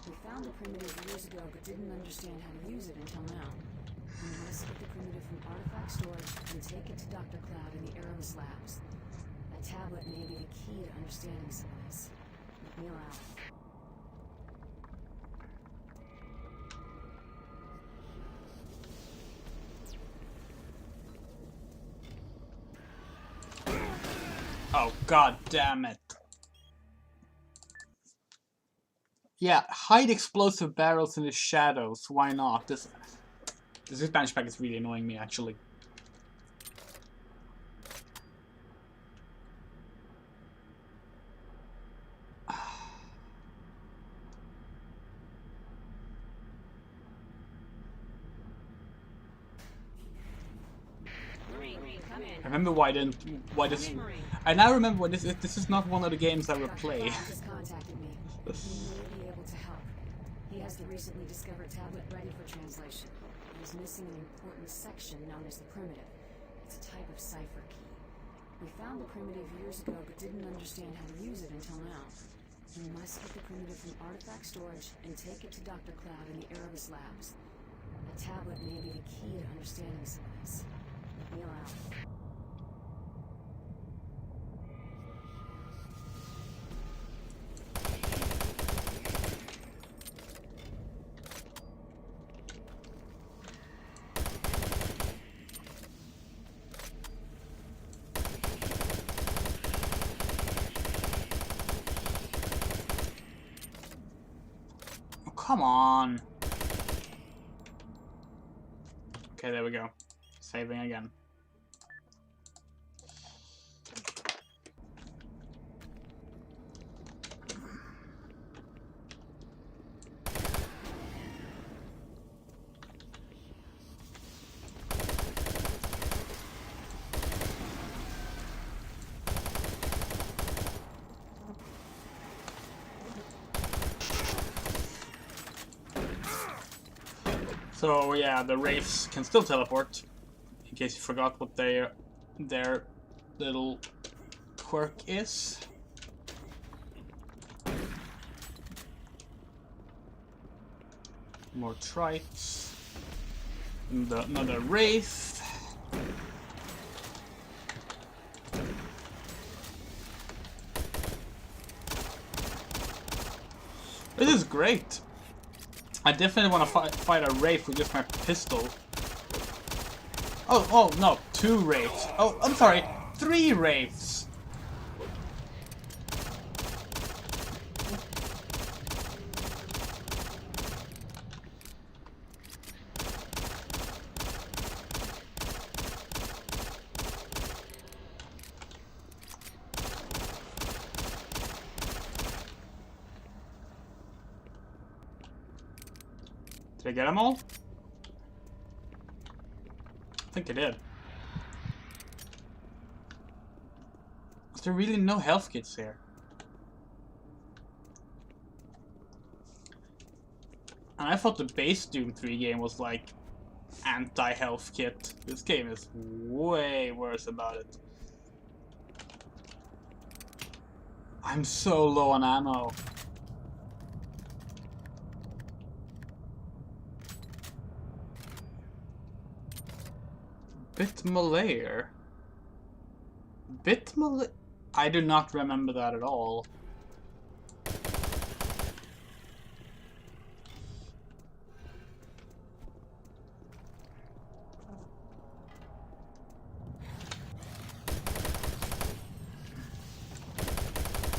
We found the primitive years ago, but didn't understand how to use it until now. We must get the primitive from artifact storage and take it to Dr. Cloud in the Erebus labs. A tablet may be the key to understanding some of this. Kneel out. Oh, god damn it. Yeah, hide explosive barrels in the shadows. Why not? This expansion pack is really annoying me, actually. Marine, come in. I remember why this. I now remember why this is not one of the games I would play. Just contacted me. He may be able to help. He has the recently discovered tablet ready for translation. He's missing an important section known as the primitive. It's a type of cipher key. We found the primitive years ago, but didn't understand how to use it until now. We must get the primitive from artifact storage and take it to Dr. Cloud in the Erebus labs. A tablet may be the key to understanding some of this. Kneel out. Oh, come on. Okay, there we go. Saving again. So yeah, the wraiths can still teleport. In case you forgot what their little quirk is. More trites. Another wraith. This is great. I definitely want to fight a wraith with just my pistol. Oh no, 2 wraiths. Oh, I'm sorry, 3 wraiths. Did I get them all? I think I did. Is there really no health kits here? And I thought the base Doom 3 game was like anti-health kit. This game is way worse about it. I'm so low on ammo. Bitmalayer? Bitmalayer? I do not remember that at all.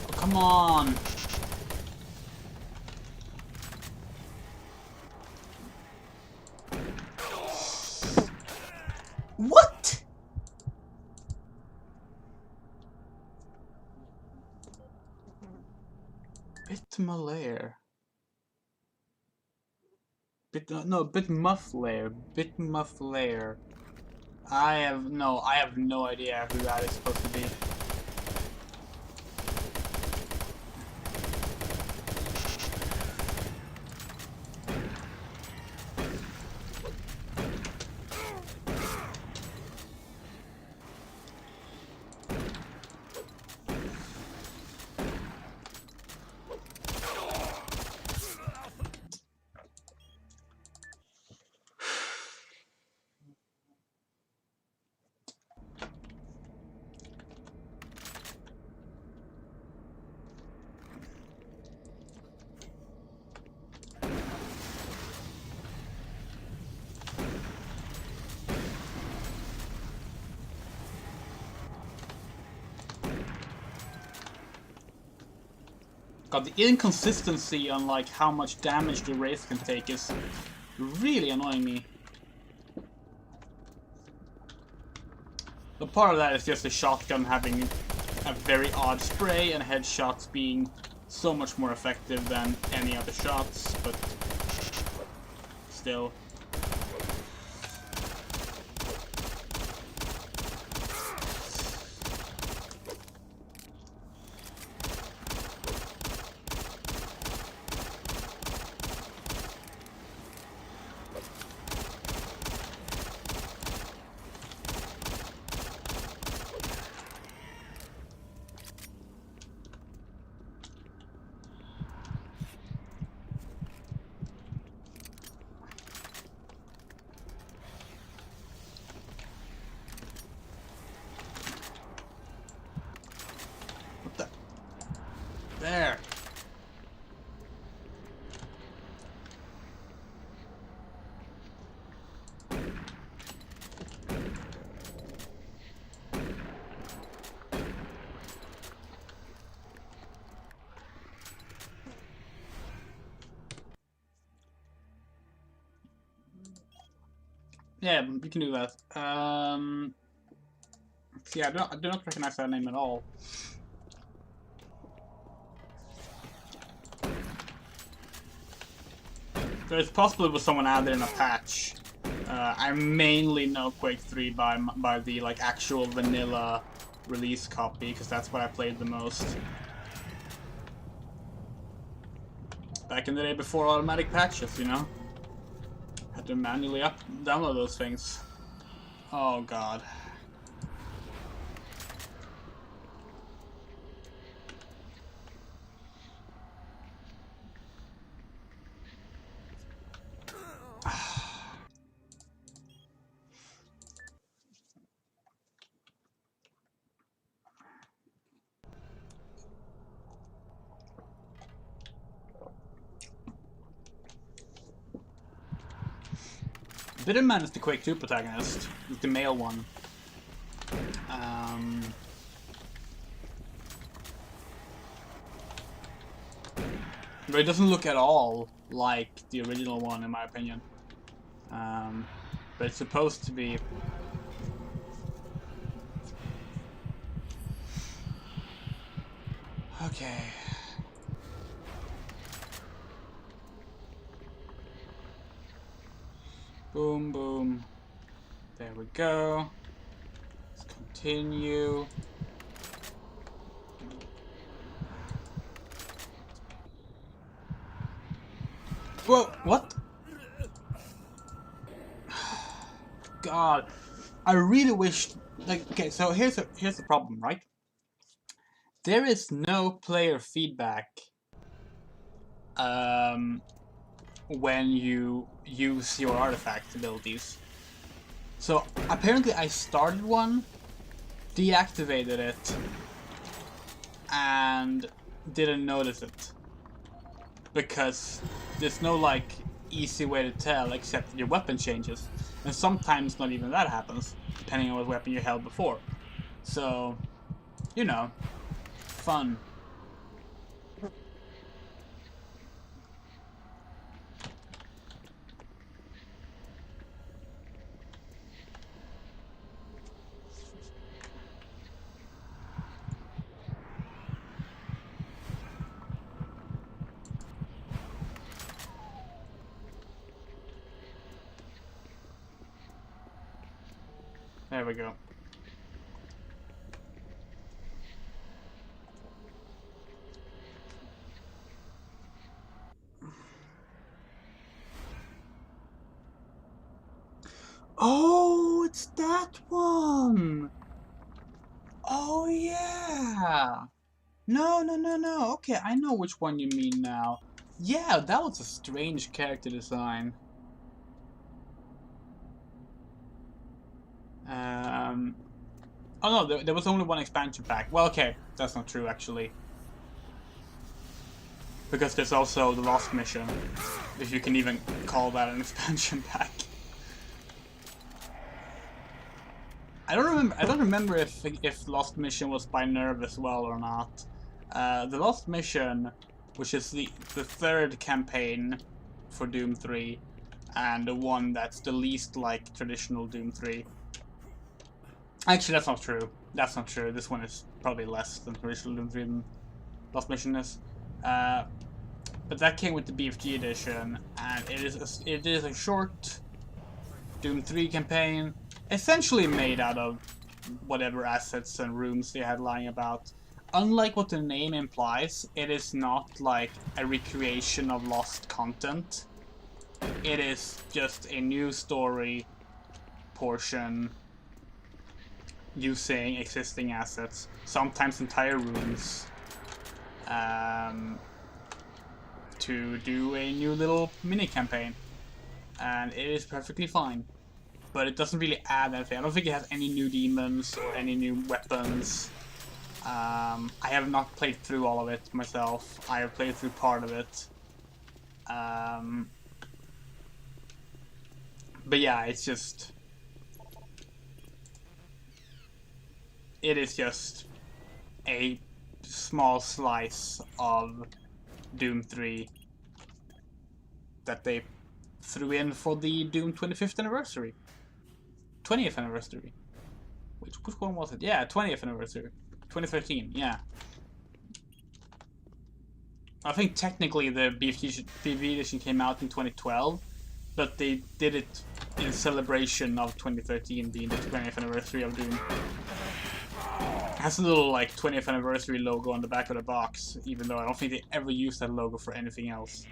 Oh, come on! What? Bitmalayer. Bitmufflayer. Bitmufflayer. I have no idea who that is supposed to be. God, the inconsistency on like how much damage the Wraith can take is really annoying me. But part of that is just the shotgun having a very odd spray and headshots being so much more effective than any other shots, but still. There. Yeah, we can do that. Yeah, I do not recognize that name at all. So it's possible it was someone added in a patch. I mainly know Quake 3 by the like actual vanilla release copy, because that's what I played the most. Back in the day before automatic patches, you know? Had to manually download those things. Oh god. Bitterman is the Quake 2 protagonist. He's the male one. But it doesn't look at all like the original one, in my opinion. But it's supposed to be. Okay. Boom, boom. There we go. Let's continue. Whoa, what? God, I really wish. Like, okay, so here's the problem, right? There is no player feedback when you use your artifact abilities. So apparently I started one, deactivated it, and didn't notice it. Because there's no like easy way to tell except your weapon changes. And sometimes not even that happens, depending on what weapon you held before. So, you know, fun. There we go. Oh, it's that one! Oh, yeah! No, no, no, no. Okay, I know which one you mean now. Yeah, that was a strange character design. Oh no, there was only one expansion pack. Well, okay, that's not true actually. Because there's also the Lost Mission, if you can even call that an expansion pack. I don't remember if Lost Mission was by Nerve as well or not. The Lost Mission, which is the third campaign for Doom 3, and the one that's the least like traditional Doom 3. Actually, that's not true. That's not true. This one is probably less than traditional Doom 3 than Lost Mission is. But that came with the BFG edition, and it is a short Doom 3 campaign, essentially made out of whatever assets and rooms they had lying about. Unlike what the name implies, it is not like a recreation of lost content. It is just a new story portion using existing assets, sometimes entire rooms, to do a new little mini campaign. And it is perfectly fine. But it doesn't really add anything. I don't think it has any new demons or any new weapons. I have not played through all of it myself. I have played through part of it. But yeah, it's just... It is just a small slice of Doom 3 that they threw in for the Doom 25th anniversary. 20th anniversary. Which one was it? Yeah, 20th anniversary. 2013, yeah. I think technically the BFG edition came out in 2012, but they did it in celebration of 2013 being the 20th anniversary of Doom. It has a little like 20th anniversary logo on the back of the box, even though I don't think they ever used that logo for anything else.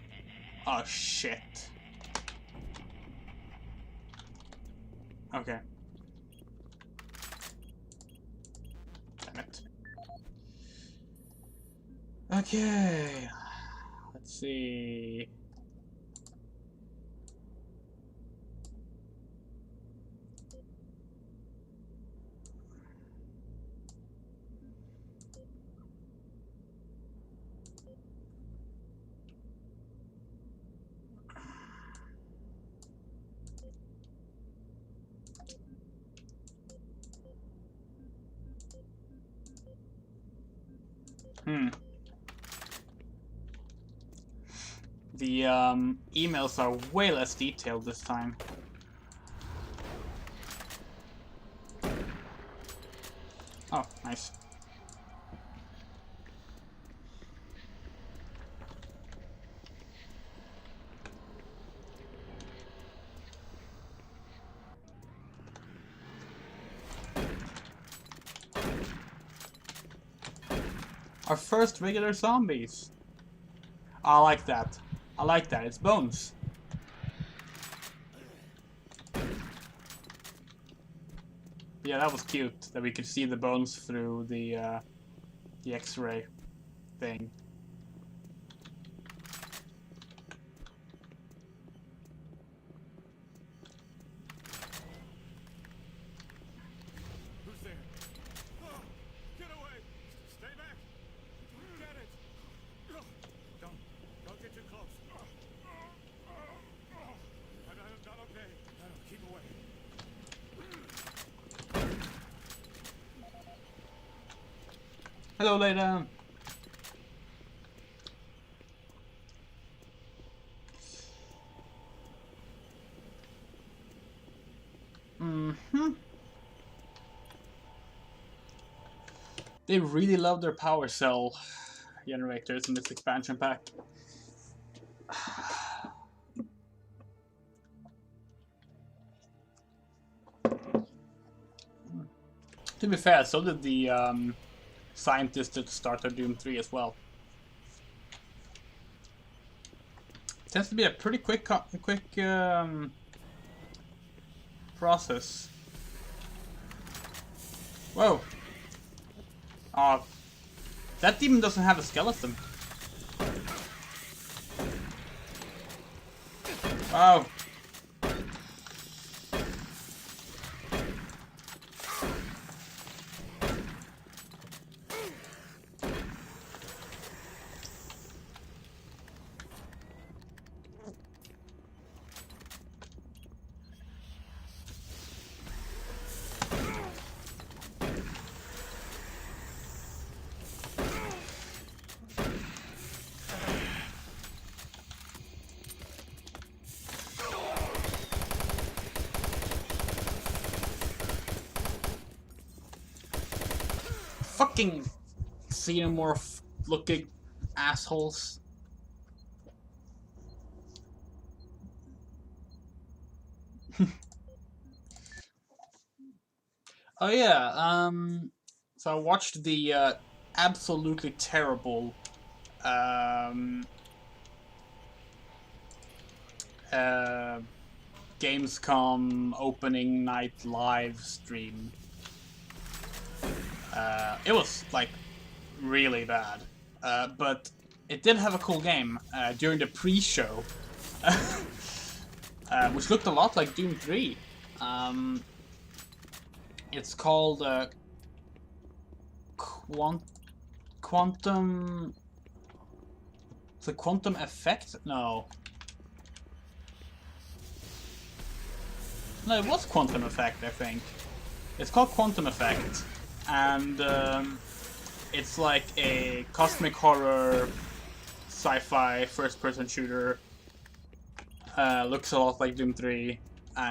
Oh shit. Okay. Damn it. Okay. Let's see. The emails are way less detailed this time. Oh, nice. Our first regular zombies. I like that. I like that. It's bones. Yeah, that was cute. That we could see the bones through the X-ray thing. Who's there? Oh, get away! Stay back! Get it! Don't get too close. I'm not okay. No, keep away. Hello, lady. They really love their power cell generators in this expansion pack. To be fair, so did the scientists that started Doom 3 as well. Tends to be a pretty quick process. Whoa. That demon doesn't have a skeleton. Wow. Fucking xenomorph looking assholes. Oh yeah, so I watched the absolutely terrible Gamescom opening night live stream. It was like really bad, but it did have a cool game during the pre-show, which looked a lot like Doom 3. It's called Quantum. The Quantum Effect? No. No, it was Quantum Effect, I think. It's called Quantum Effect, and it's like a cosmic horror sci-fi first-person shooter. Looks a lot like Doom 3.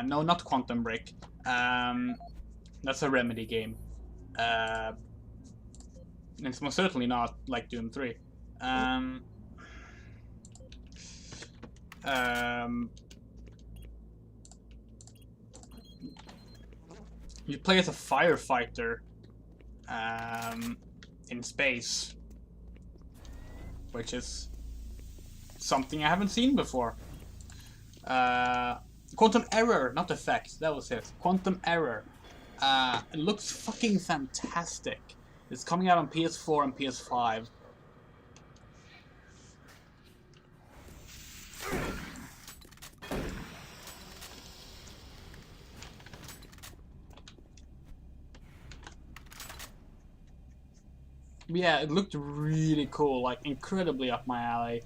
No, not Quantum Break. That's a Remedy game. It's most certainly not like Doom 3. You play as a firefighter in space, which is something I haven't seen before. Quantum Error, not Effect, that was it. Quantum Error. It looks fucking fantastic. It's coming out on PS4 and PS5. Yeah, it looked really cool, like incredibly up my alley.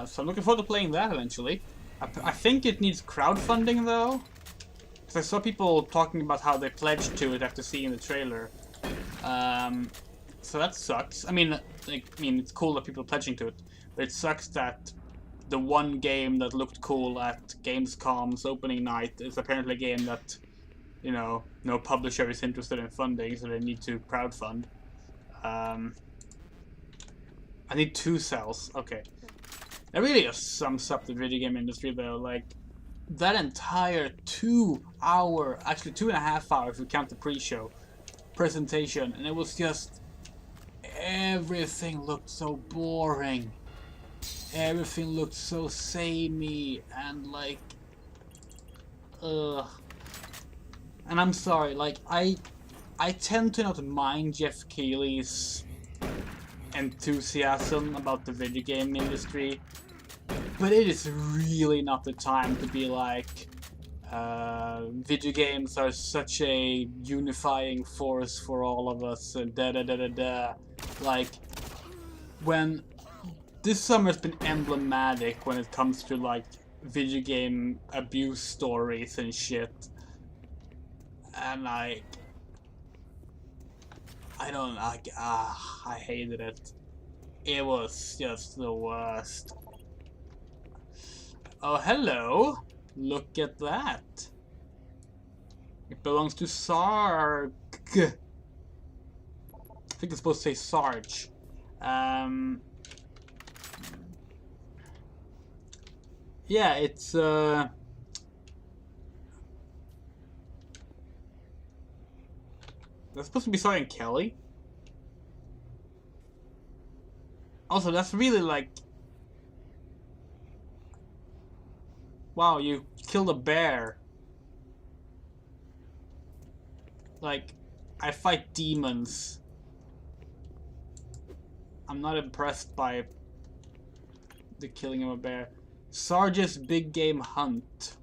So I'm looking forward to playing that eventually. I think it needs crowdfunding though, because I saw people talking about how they pledged to it after seeing the trailer. So that sucks. I mean, it's cool that people are pledging to it, but it sucks that the one game that looked cool at Gamescom's opening night is apparently a game that, you know, no publisher is interested in funding, so they need to crowdfund. I I need 2 cells. Okay. That really just sums up the video game industry though. Like, that entire 2 hour, actually 2.5 hours if we count the pre-show presentation, and it was just, everything looked so boring. Everything looked so samey and like, ugh. And I'm sorry, like, I tend to not mind Jeff Keighley's enthusiasm about the video game industry, but it is really not the time to be like, video games are such a unifying force for all of us, and da da da da da. Like, when this summer's been emblematic when it comes to like video game abuse stories and shit, and like, I hated it. It was just the worst. Oh, hello! Look at that. It belongs to Sarg. I think it's supposed to say Sarge. Yeah, it's that's supposed to be Sergeant Kelly. Also, that's really like, wow, you killed a bear. Like, I fight demons. I'm not impressed by the killing of a bear. Sarge's Big Game Hunt.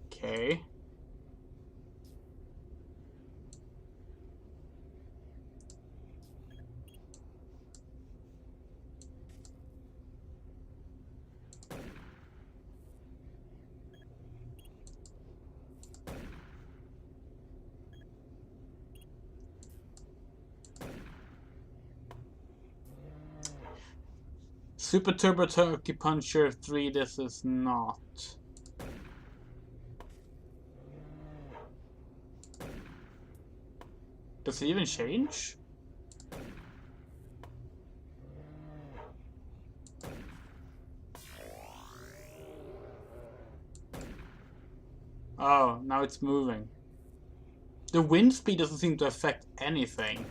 Okay. Super Turbo Turkey Puncher 3, this is not. Does it even change? Oh, now it's moving. The wind speed doesn't seem to affect anything.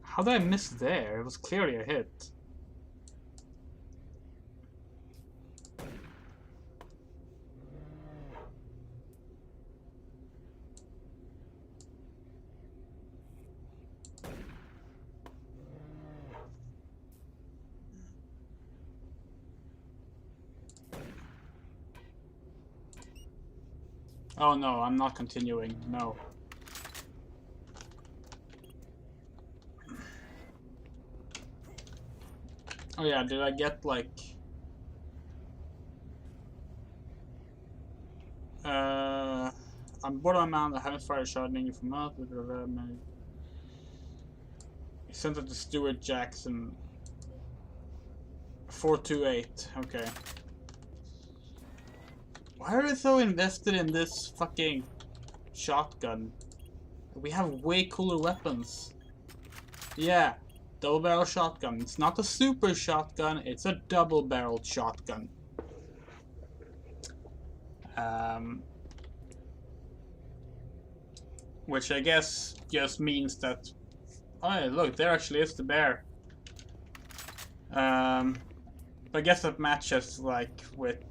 How did I miss there? It was clearly a hit. Oh no, I'm not continuing. No. Oh yeah, did I get like... I'm bored of my man, I haven't fired a shot at you from out. He sent it to Stuart Jackson. 428, okay. Why are they so invested in this fucking shotgun? We have way cooler weapons. Yeah, double barrel shotgun. It's not a super shotgun, it's a double barreled shotgun. Which I guess just means that, oh yeah, look, there actually is the bear. But I guess that matches like with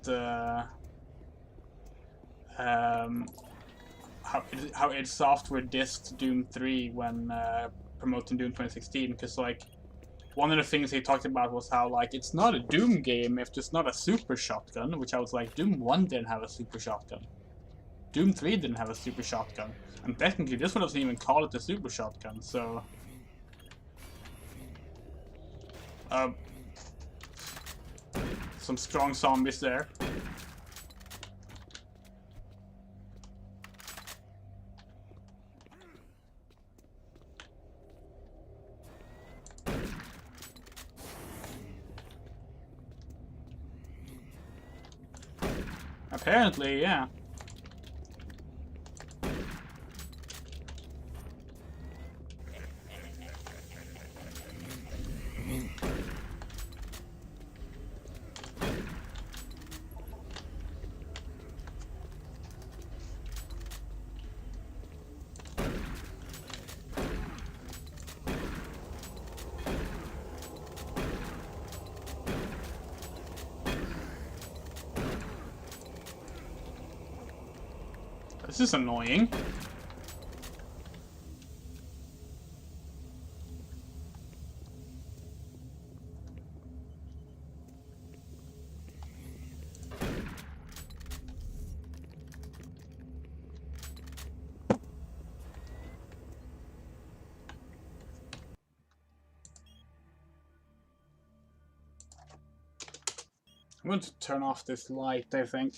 how id Software dissed Doom 3 when promoting Doom 2016, because like one of the things he talked about was how like it's not a Doom game if there's not a super shotgun, which I was like, Doom 1 didn't have a super shotgun. Doom 3 didn't have a super shotgun. And technically this one doesn't even call it a super shotgun, so... some strong zombies there. Apparently, yeah. This is annoying. I'm going to turn off this light, I think.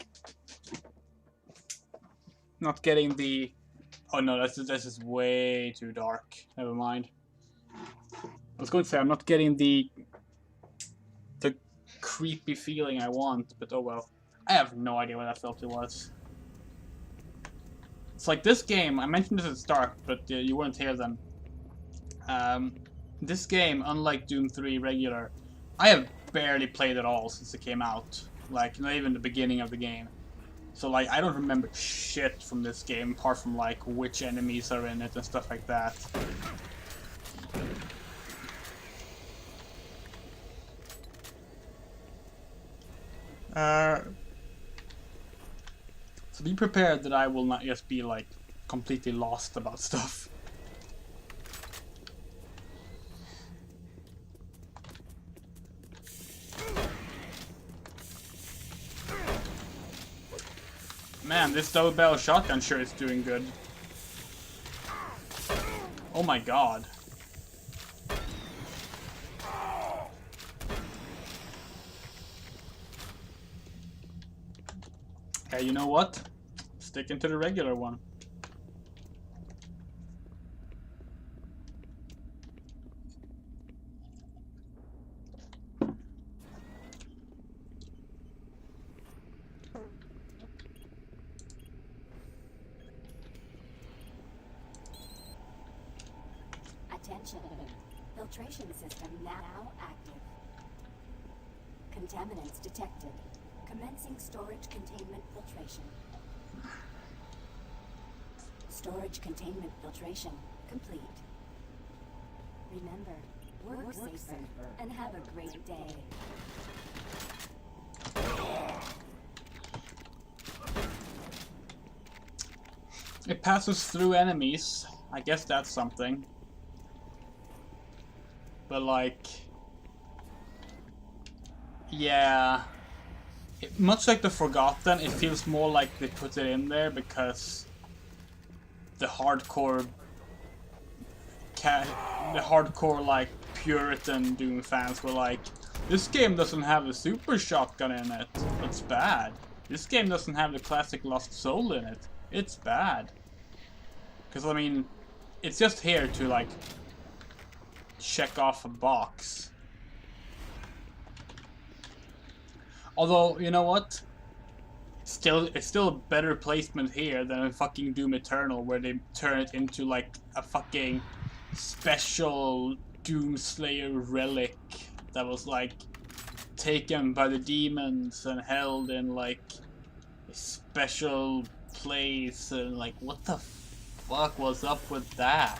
Not getting the... Oh no, this is way too dark. Never mind. I was going to say I'm not getting the creepy feeling I want, but oh well. I have no idea what that filter was. It's like this game, I mentioned this at the start, but you weren't here then. This game, unlike Doom 3 regular, I have barely played at all since it came out. Like, not even the beginning of the game. So, like, I don't remember shit from this game, apart from, like, which enemies are in it and stuff like that. So be prepared that I will not just be, like, completely lost about stuff. Man, this double barrel shotgun sure is doing good. Oh my god. Okay, you know what? Sticking to the regular one. Attention. Filtration system now active. Contaminants detected. Commencing storage containment filtration. Storage containment filtration complete. Remember, work safer and have a great day. It passes through enemies. I guess that's something. But like... yeah... much like the Forgotten, it feels more like they put it in there because the hardcore like Puritan Doom fans were like, this game doesn't have a super shotgun in it, it's bad. This game doesn't have the classic Lost Soul in it, it's bad. Because I mean, it's just here to like check off a box. Although, you know what? It's still a better placement here than a fucking Doom Eternal, where they turn it into like a fucking special Doomslayer relic that was like taken by the demons and held in like a special place, and like what the fuck was up with that?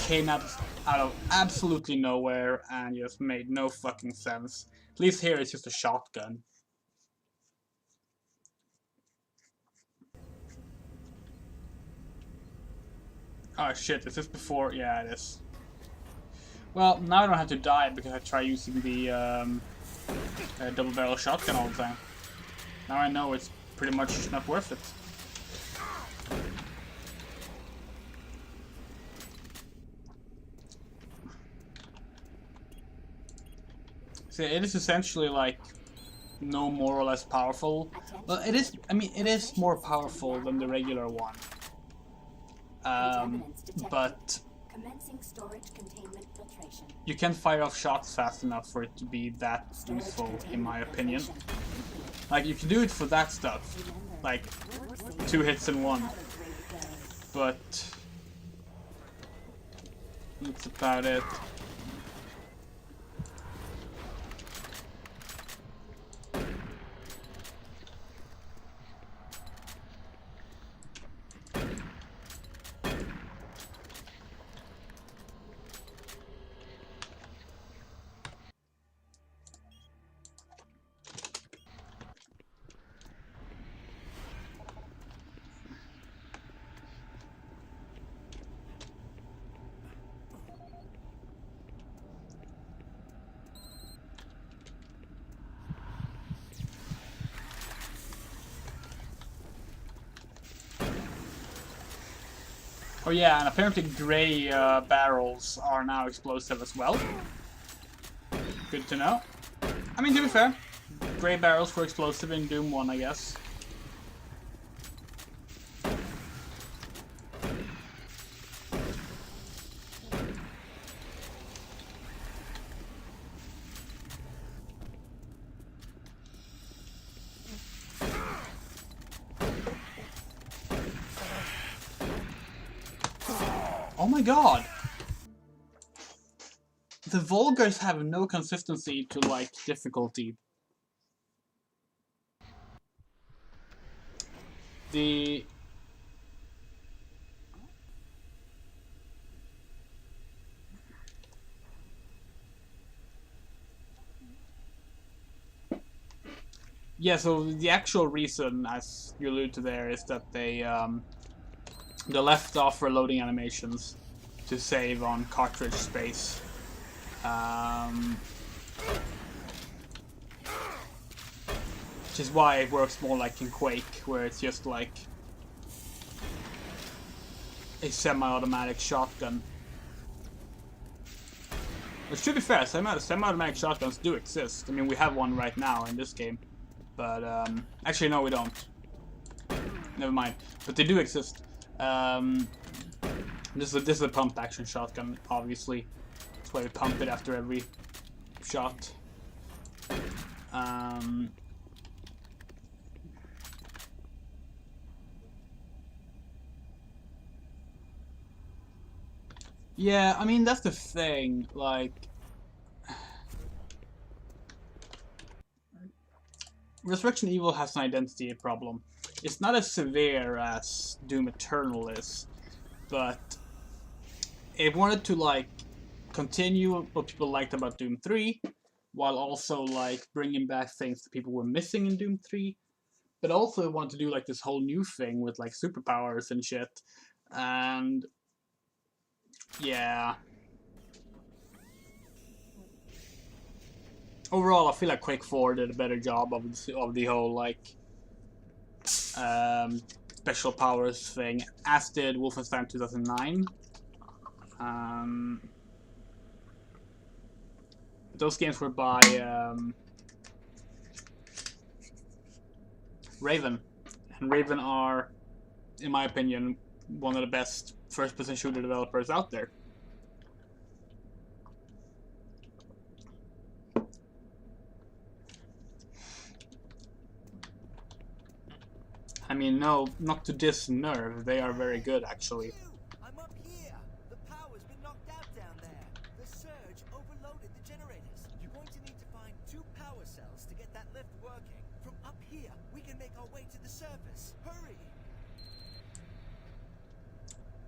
Came out of absolutely nowhere and just made no fucking sense. At least here it's just a shotgun. Oh shit, is this before? Yeah, it is. Well, now I don't have to die because I try using the double barrel shotgun all the time. Now I know it's pretty much not worth it. So it is essentially like no more or less powerful. Well, it is. I mean, it is more powerful than the regular one. But Commencing storage containment filtration. You can't fire off shots fast enough for it to be that Storage useful, in containment my opinion. filtration. Like, you can do it for that stuff, like 2 hits in one, but that's about it. Oh yeah, and apparently gray barrels are now explosive as well. Good to know. I mean, to be fair, gray barrels were explosive in Doom 1, I guess. Oh my god! The Vulgars have no consistency to, like, difficulty. The... Yeah, so the actual reason, as you allude to there, is that they left off reloading animations to save on cartridge space. Which is why it works more like in Quake, where it's just like a semi-automatic shotgun. Which, to be fair, semi-automatic shotguns do exist. I mean, we have one right now in this game. But, actually, no, we don't. Never mind. But they do exist. This is a pump-action shotgun, obviously. That's why we pump it after every shot. Yeah, I mean, that's the thing, like... Resurrection Evil has an identity problem. It's not as severe as Doom Eternal is, but it wanted to, like, continue what people liked about Doom 3, while also, like, bringing back things that people were missing in Doom 3, but also wanted to do, like, this whole new thing with, like, superpowers and shit, and... yeah... Overall, I feel like Quake 4 did a better job of the whole, like, special powers thing, as did Wolfenstein 2009. Those games were by Raven, and Raven are, in my opinion, one of the best first-person shooter developers out there. I mean, no, not to diss Nerve, they are very good, actually. I'm up here. The power's been knocked out down there. The surge overloaded the generators. You're going to need to find 2 power cells to get that lift working. From up here, we can make our way to the surface. Hurry!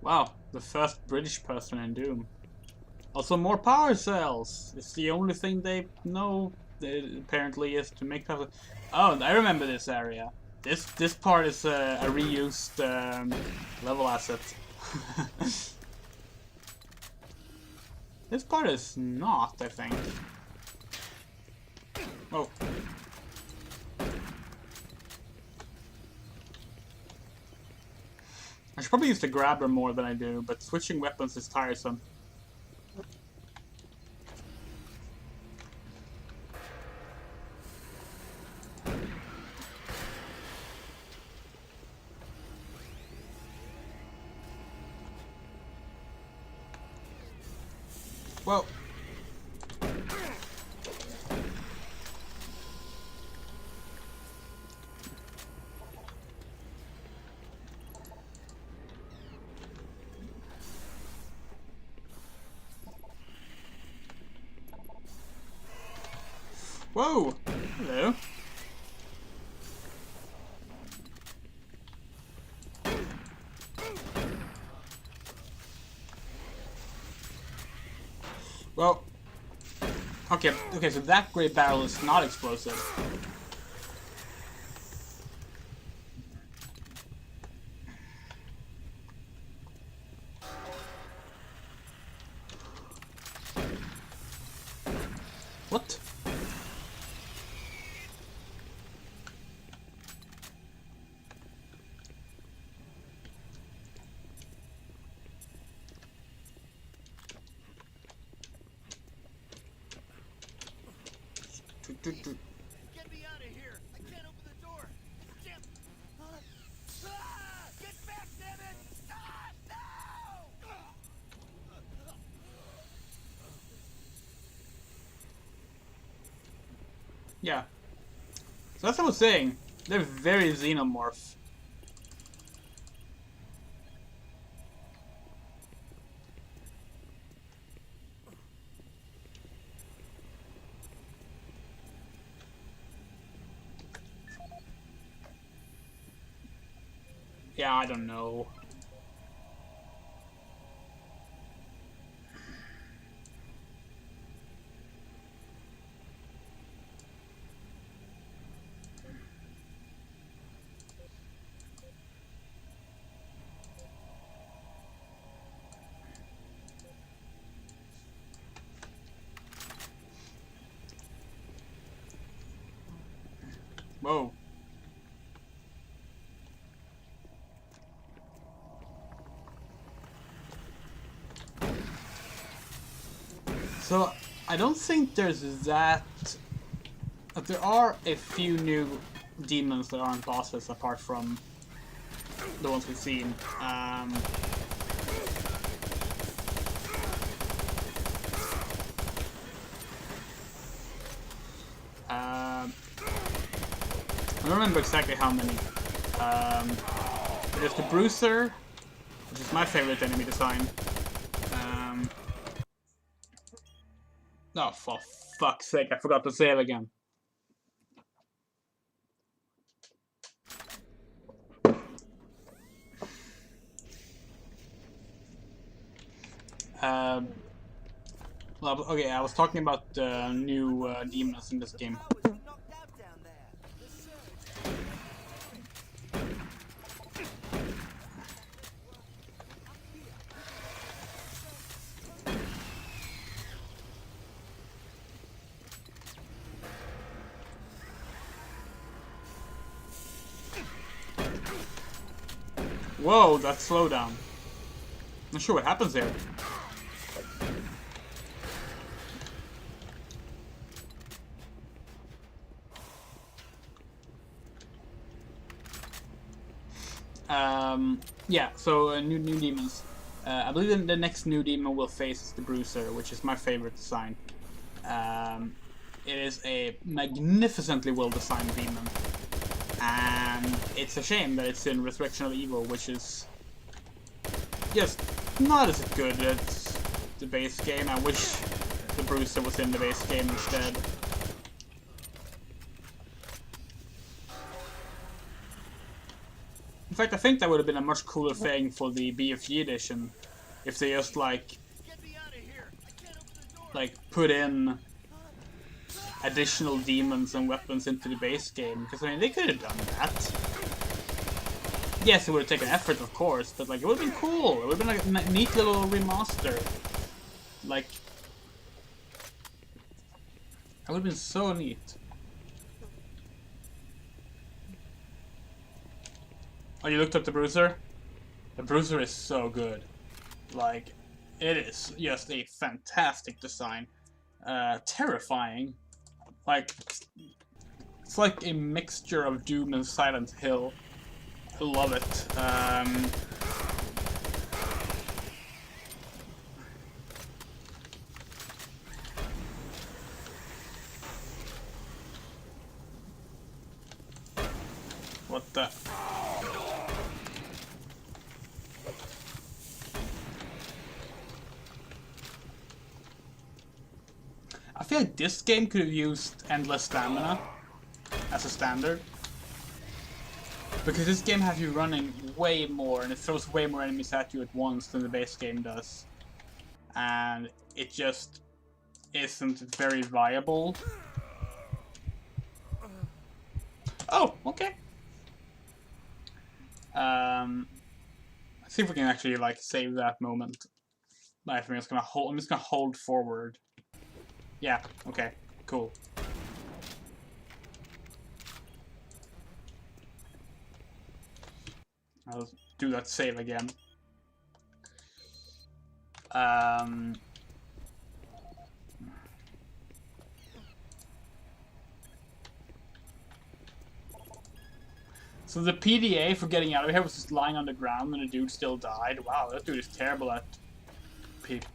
Wow, the first British person in Doom. Also, more power cells! It's the only thing they know, apparently, is to make power. Oh, I remember this area. This part is a reused level asset. This part is not, I think. Oh. I should probably use the grabber more than I do, but switching weapons is tiresome. Well. Whoa! Hello. Well, okay, so that great barrel is not explosive. What? Get me out of here! I can't open the door! Damn! Get back, damn it! Ah, no! Yeah. So that's what I was saying. They're very xenomorph. Yeah, I don't know. Whoa. So, I don't think there's that... There are a few new demons that aren't bosses apart from the ones we've seen. I don't remember exactly how many. There's the Bruiser, which is my favorite enemy design. Oh, for fuck's sake, I forgot to save again. Well, okay, I was talking about new demons in this game. Powers been knocked out down there. The surge. Whoa, that slowdown. Not sure what happens there. Yeah, so new demons. I believe the next new demon we'll face is the Bruiser, which is my favorite design. It is a magnificently well-designed demon. And it's a shame that it's in Resurrection of Evil, which is just not as good as the base game. I wish the Bruiser was in the base game instead. In fact, I think that would have been a much cooler thing for the BFG edition if they just like put in additional demons and weapons into the base game, because I mean they could have done that. Yes, it would have taken effort, of course, but like it would have been cool. It would have been like a neat little remaster. Like, it would have been so neat. Oh, you looked up the Bruiser? The Bruiser is so good. Like, it is just a fantastic design. Terrifying. Like, it's like a mixture of Doom and Silent Hill. I love it. feel like this game could have used endless stamina as a standard. Because this game has you running way more, and it throws way more enemies at you at once than the base game does. And it just isn't very viable. Oh, okay. Let's see if we can actually like save that moment. I think I'm just gonna hold forward. Yeah, okay, cool. I'll do that save again. So the PDA for getting out of here was just lying on the ground and the dude still died. Wow, that dude is terrible at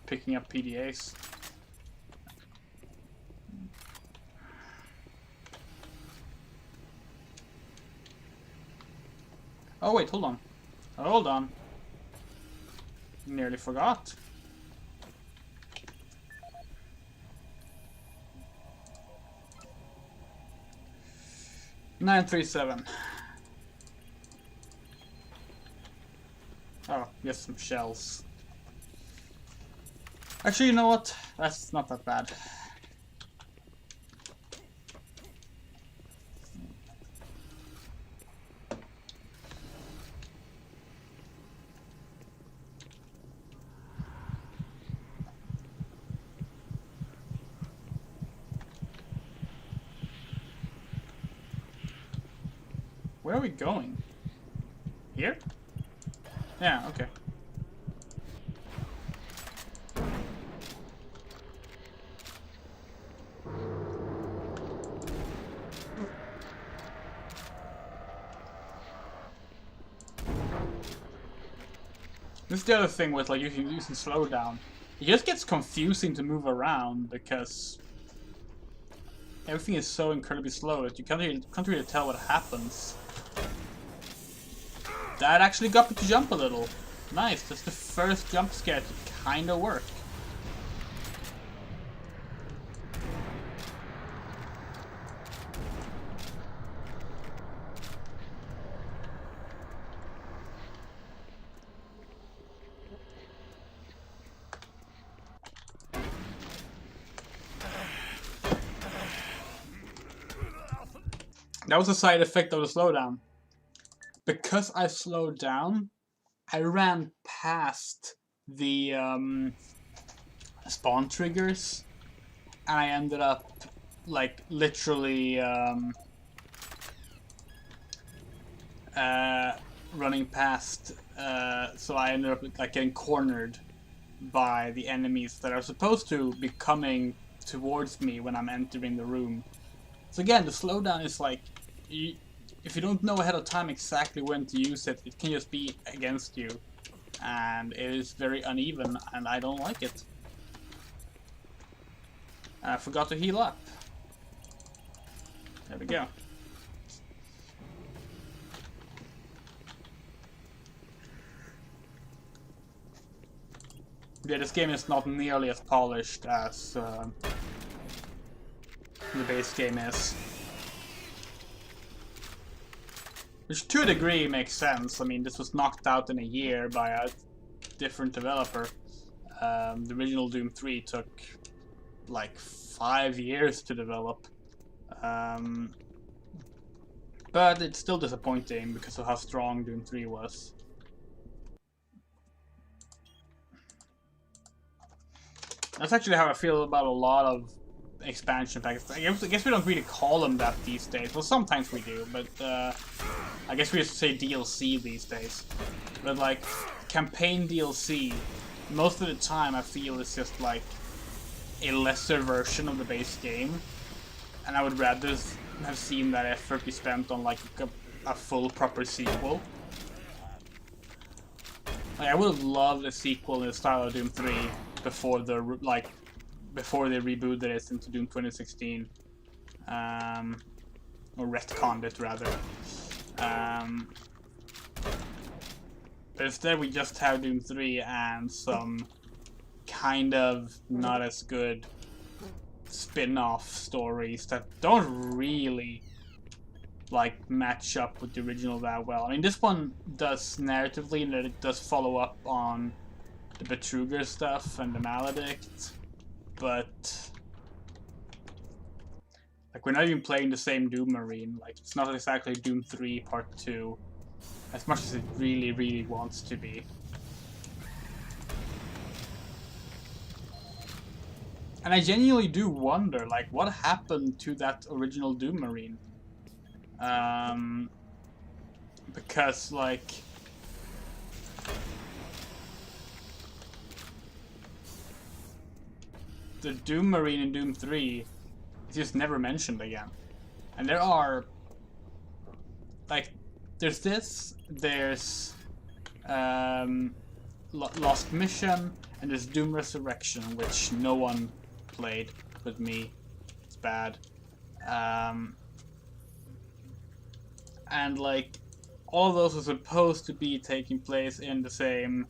picking up PDAs. Oh wait, hold on. Hold on. Nearly forgot. $937. Oh, yes, some shells. Actually, you know what? That's not that bad. Where are we going? Here? Yeah, okay. This is the other thing with like using slowdown. It just gets confusing to move around because everything is so incredibly slow that you can't really tell what happens. That actually got me to jump a little. Nice, that's the first jump scare to kinda work. That was a side effect of the slowdown. Because I slowed down, I ran past the spawn triggers, and I ended up like literally running past. So I ended up like getting cornered by the enemies that are supposed to be coming towards me when I'm entering the room. So again, the slowdown is like, if you don't know ahead of time exactly when to use it, it can just be against you. And it is very uneven, and I don't like it. And I forgot to heal up. There we go. Yeah, this game is not nearly as polished as the base game is. Which to a degree makes sense. I mean, this was knocked out in a year by a different developer. The original Doom 3 took like 5 years to develop. But it's still disappointing because of how strong Doom 3 was. That's actually how I feel about a lot of expansion packs. I guess we don't really call them that these days. Well, sometimes we do, but I guess we just say DLC these days. But like, campaign DLC, most of the time I feel it's just like a lesser version of the base game. And I would rather have seen that effort be spent on like a full proper sequel. Like, I would have loved a sequel in the style of Doom 3 before they rebooted it into Doom 2016, or retconned it rather. But instead we just have Doom 3 and some kind of not as good spin-off stories that don't really like match up with the original that well. I mean, this one does narratively, and that it does follow up on the Betruger stuff and the Maledict, but like we're not even playing the same Doom Marine. Like it's not exactly Doom 3 Part 2, as much as it really, really wants to be. And I genuinely do wonder, like, what happened to that original Doom Marine? Because, like, the Doom Marine in Doom 3 is just never mentioned again. And there are, like, there's this, there's Lost Mission, and there's Doom Resurrection, which no one played with me. It's bad. And like all of those are supposed to be taking place in the same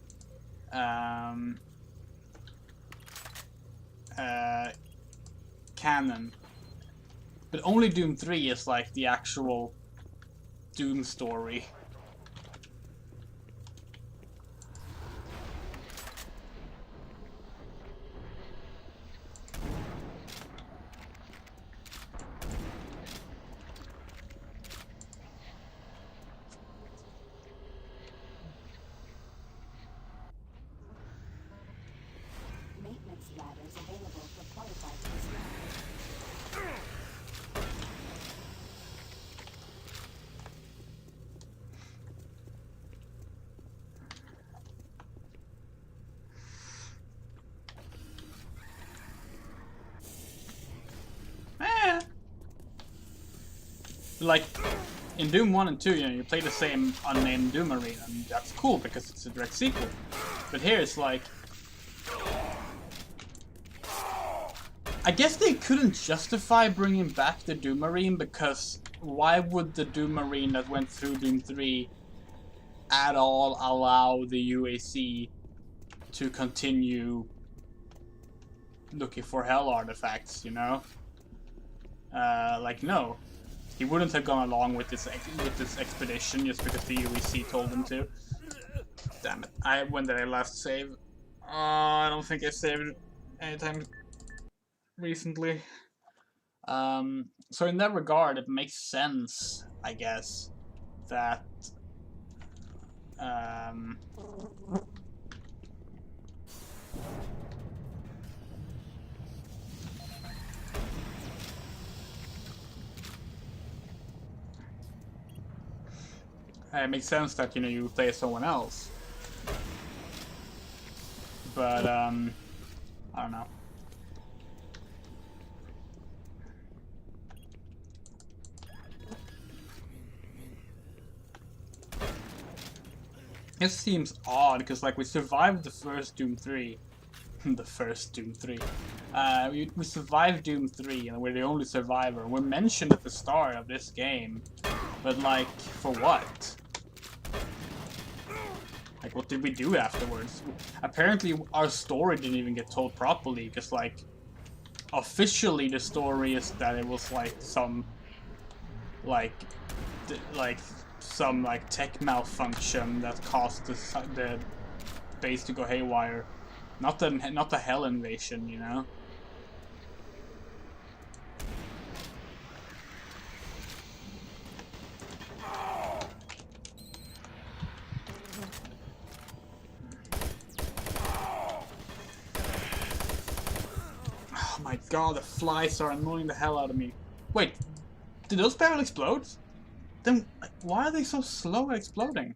canon, but only Doom 3 is like the actual Doom story. Maintenance ladders available for qualified personnel. Like in Doom 1 and 2, you know, you play the same unnamed Doom Marine, and that's cool because it's a direct sequel. But here it's like, I guess they couldn't justify bringing back the Doom Marine, because why would the Doom Marine that went through Doom 3 at all allow the UAC to continue looking for Hell artifacts, you know? Like, no. He wouldn't have gone along with this expedition just because the UEC told him to. Damn it. When did I last save? I don't think I saved anytime recently. So in that regard, it makes sense, I guess, that it makes sense that, you know, you play someone else. But I don't know. It seems odd because, like, we survived the first Doom 3. The first Doom 3. We survived Doom 3 and we're the only survivor. We're mentioned at the start of this game. But, like, for what? Like, what did we do afterwards? Apparently, our story didn't even get told properly, because, like, officially the story is that it was, like, some tech malfunction that caused the base to go haywire. Not the Hell invasion, you know? Oh my god, the flies are annoying the hell out of me. Wait, did those barrel explode? Then why are they so slow at exploding?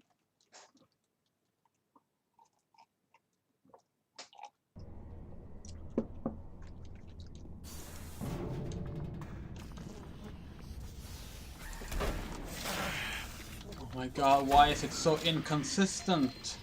Oh my god, why is it so inconsistent?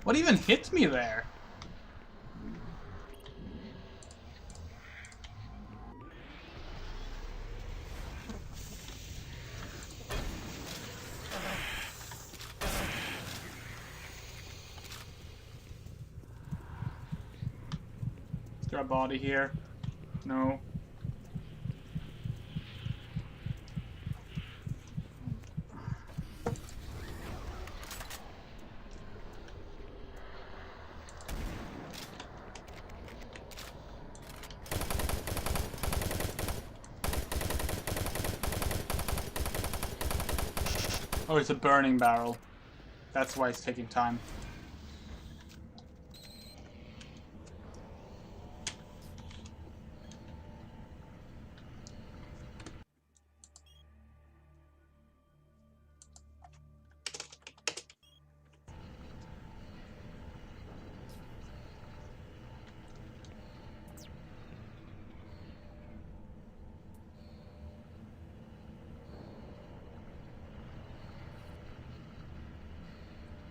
What even hit me there? Is there a body here? No. Oh, it's a burning barrel. That's why it's taking time.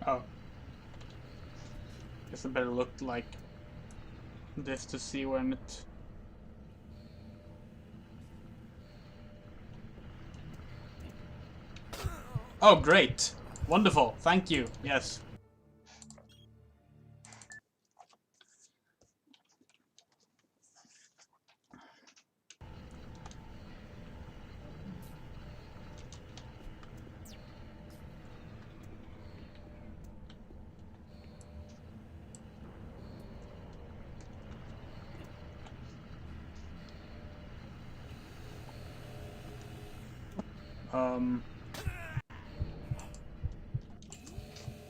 Oh. Guess I better look like this to see when it... Oh, great. Wonderful. Thank you. Yes.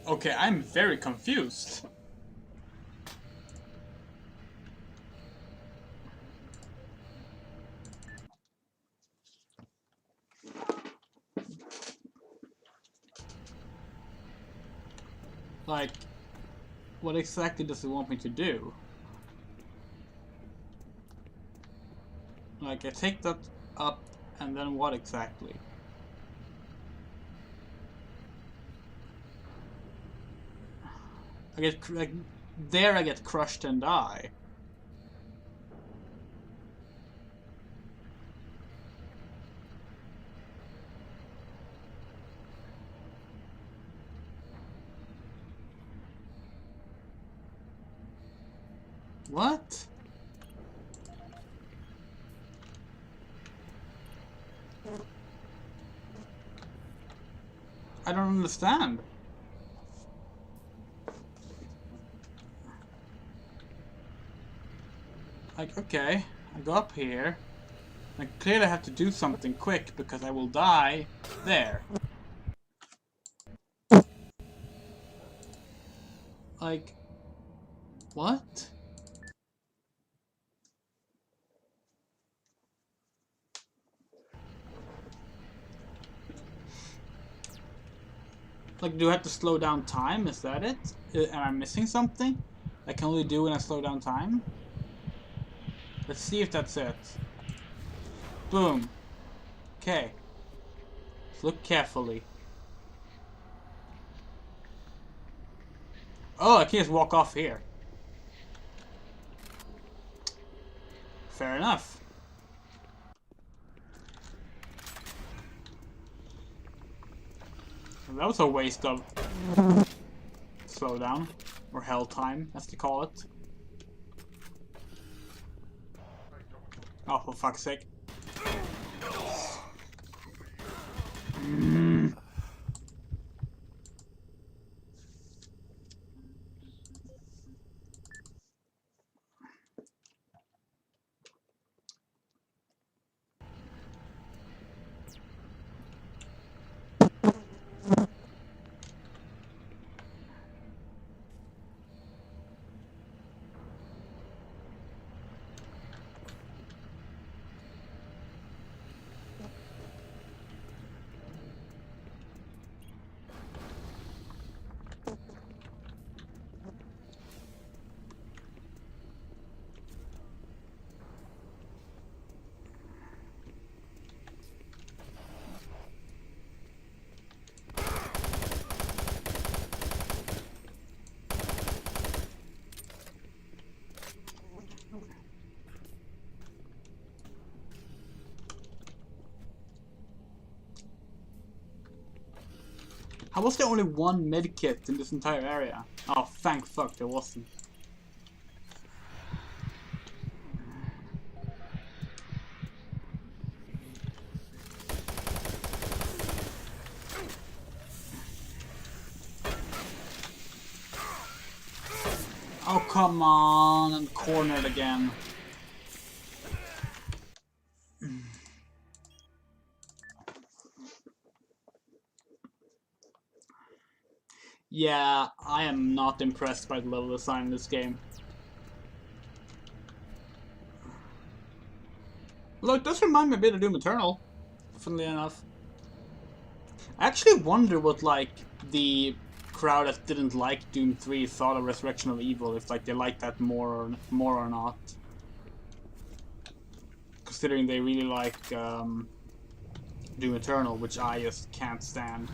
Okay, I'm very confused. Like, what exactly does it want me to do? Like, I take that up, and then what exactly? I get, like, there I get crushed and die. What? I don't understand. Like, okay, I go up here. I clearly have to do something quick because I will die there. Like, what? Like, do I have to slow down time? Is that it? Am I missing something? I can only do when I slow down time? Let's see if that's it. Boom. Okay. Let's look carefully. Oh, I can just walk off here. Fair enough. That was a waste of slowdown, or hell time, as they call it. Oh, for fuck's sake. How was there only one medkit in this entire area? Oh, thank fuck there wasn't. Oh, come on, I'm cornered again. Yeah, I am not impressed by the level design in this game. Look, it does remind me a bit of Doom Eternal, funnily enough. I actually wonder what, like, the crowd that didn't like Doom 3 thought of Resurrection of Evil, if, like, they liked that more or not. Considering they really like, Doom Eternal, which I just can't stand.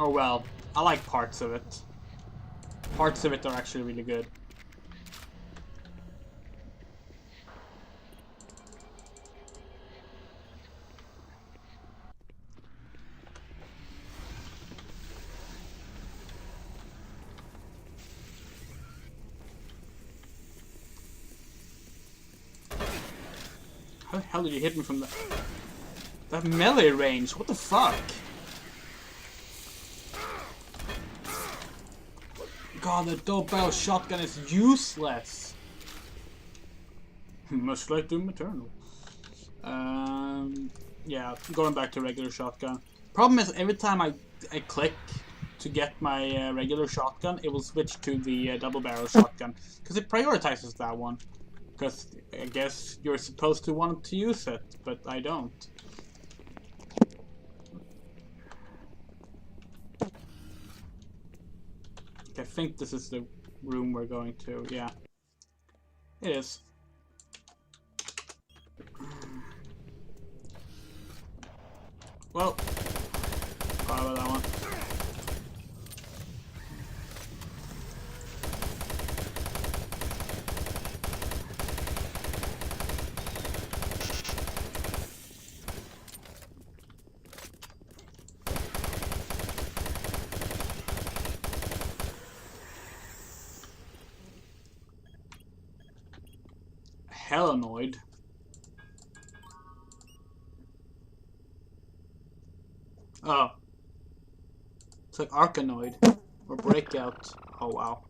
Oh well, I like parts of it. Parts of it are actually really good. How the hell did you hit me from that melee range? What the fuck? God, the dope barrel shotgun is useless. Much like Doom Eternal. Yeah, going back to regular shotgun. Problem is, every time I click to get my regular shotgun, it will switch to the double barrel shotgun because it prioritizes that one. Because I guess you're supposed to want to use it, but I don't. I think this is the room we're going to. Yeah, it is. Well, forgot about that one. Helenoid. Oh. It's like Arkanoid. Or Breakout. Oh wow.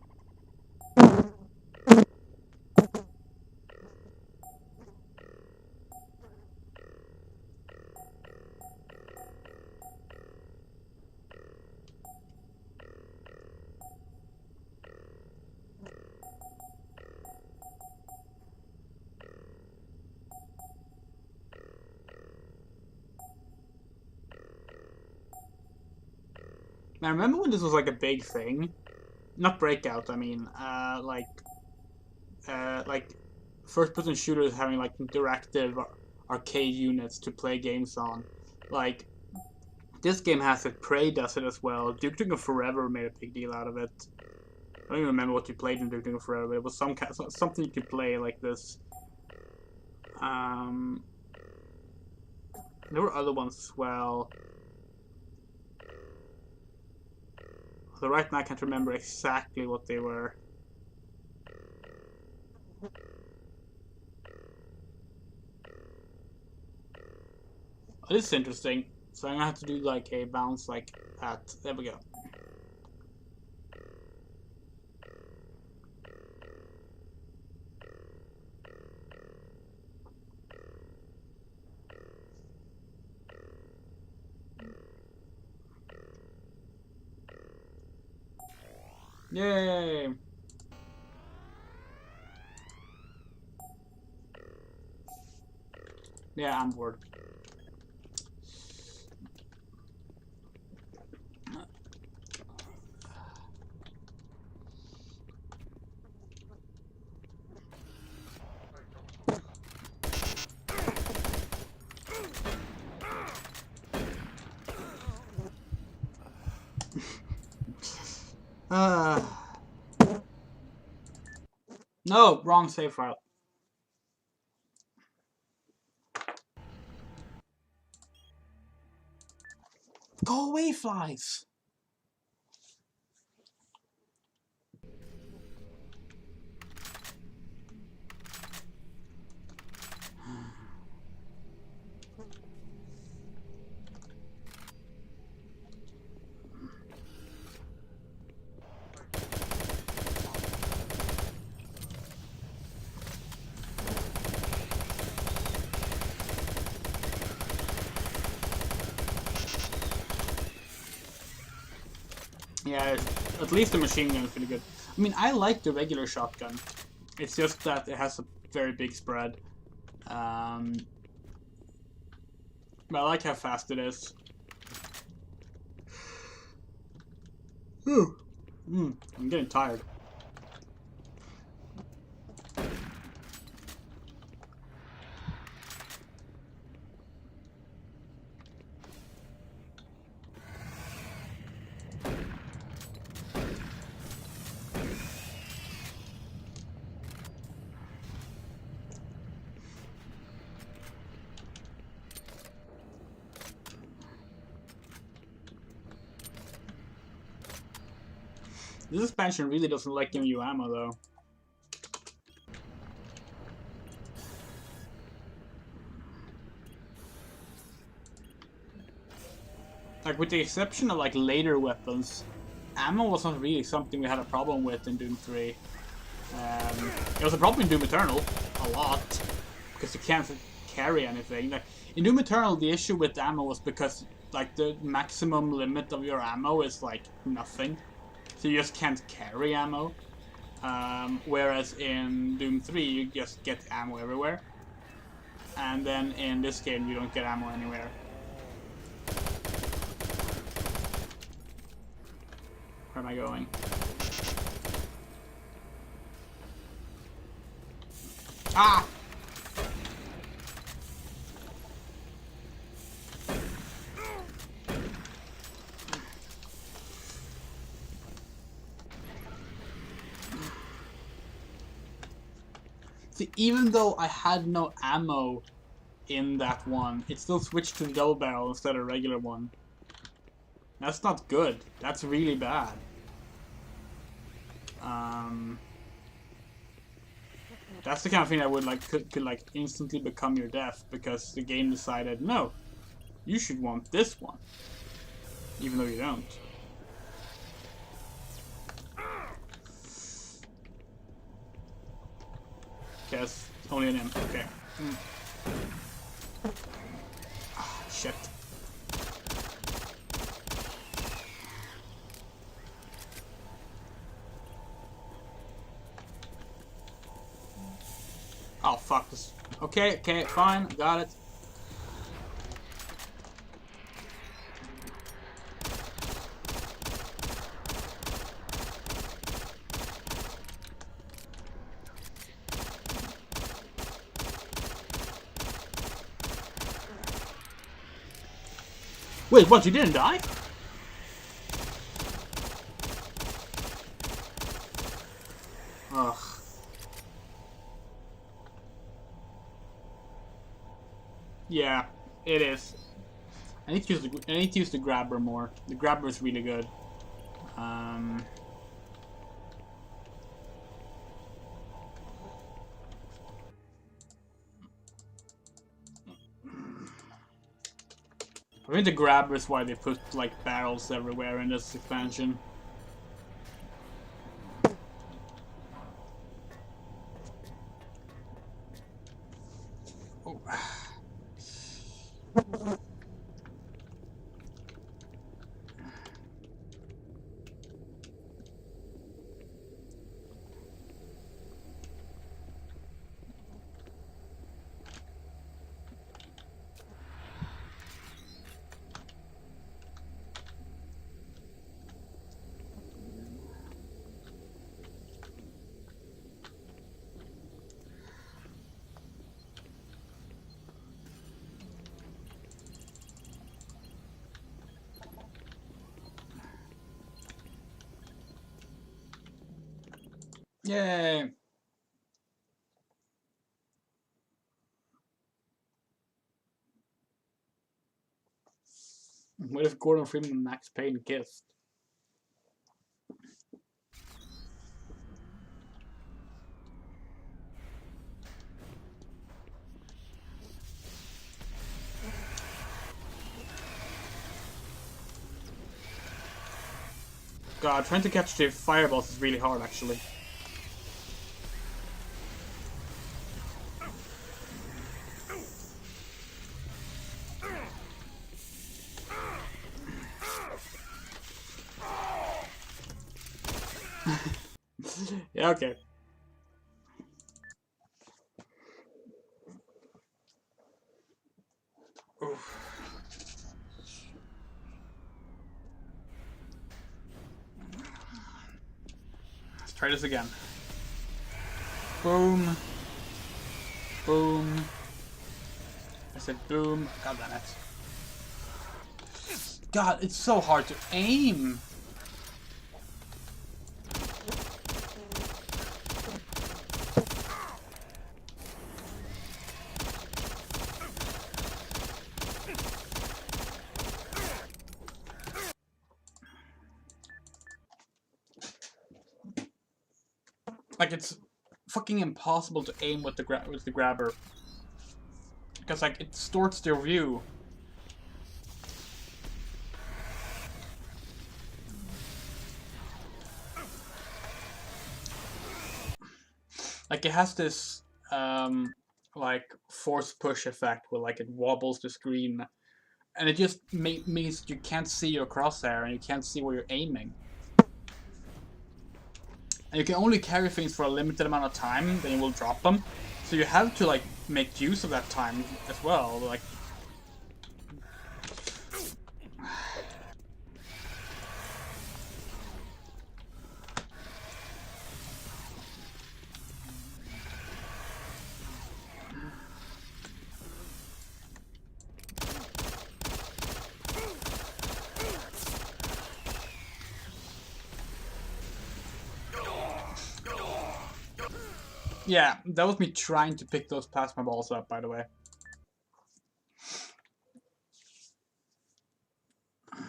Now remember when this was like a big thing? Not Breakout, I mean, like first-person shooters having like interactive arcade units to play games on. Like, this game has it, Prey does it as well. Duke Nukem Forever made a big deal out of it. I don't even remember what you played in Duke Nukem Forever, but it was something you could play like this. There were other ones as well. So right now I can't remember exactly what they were. Oh, this is interesting. So I'm gonna have to do like a bounce like that. There we go. Yay! Yeah, I'm bored. No, wrong save file. Go away, flies! Yeah, at least the machine gun is pretty good. I mean, I like the regular shotgun. It's just that it has a very big spread. But I like how fast it is. I'm getting tired. This expansion really doesn't like giving you ammo, though. Like, with the exception of, like, later weapons, ammo was not really something we had a problem with in Doom 3. It was a problem in Doom Eternal, a lot, because you can't carry anything. Like, in Doom Eternal, the issue with ammo was because, like, the maximum limit of your ammo is, like, nothing. So you just can't carry ammo. Whereas in Doom 3, you just get ammo everywhere. And then in this game, you don't get ammo anywhere. Where am I going? Ah! See, even though I had no ammo in that one, it still switched to the double barrel instead of regular one. That's not good. That's really bad. That's the kind of thing that would like could like instantly become your death because the game decided no, you should want this one, even though you don't. Guess only an M. Okay. Ah, shit. Oh fuck this. Okay, okay, fine, got it. Wait, what? You didn't die? Ugh. Yeah, it is. I need to use the grabber more. The grabber is really good. I think the grabber is why they put like barrels everywhere in this expansion. Oh. Yay! What if Gordon Freeman and Max Payne kissed? God, trying to catch the fireballs is really hard, actually. Yeah, okay. Oof. Let's try this again. Boom. Boom. I said boom. God damn it. God, it's so hard to aim. Like, it's fucking impossible to aim with the grabber, because like it distorts their view. Like, it has this like force push effect where like it wobbles the screen, and it just means you can't see your crosshair and you can't see where you're aiming. And you can only carry things for a limited amount of time, then you will drop them. So you have to like make use of that time as well. Like, yeah, that was me trying to pick those plasma balls up, by the way. In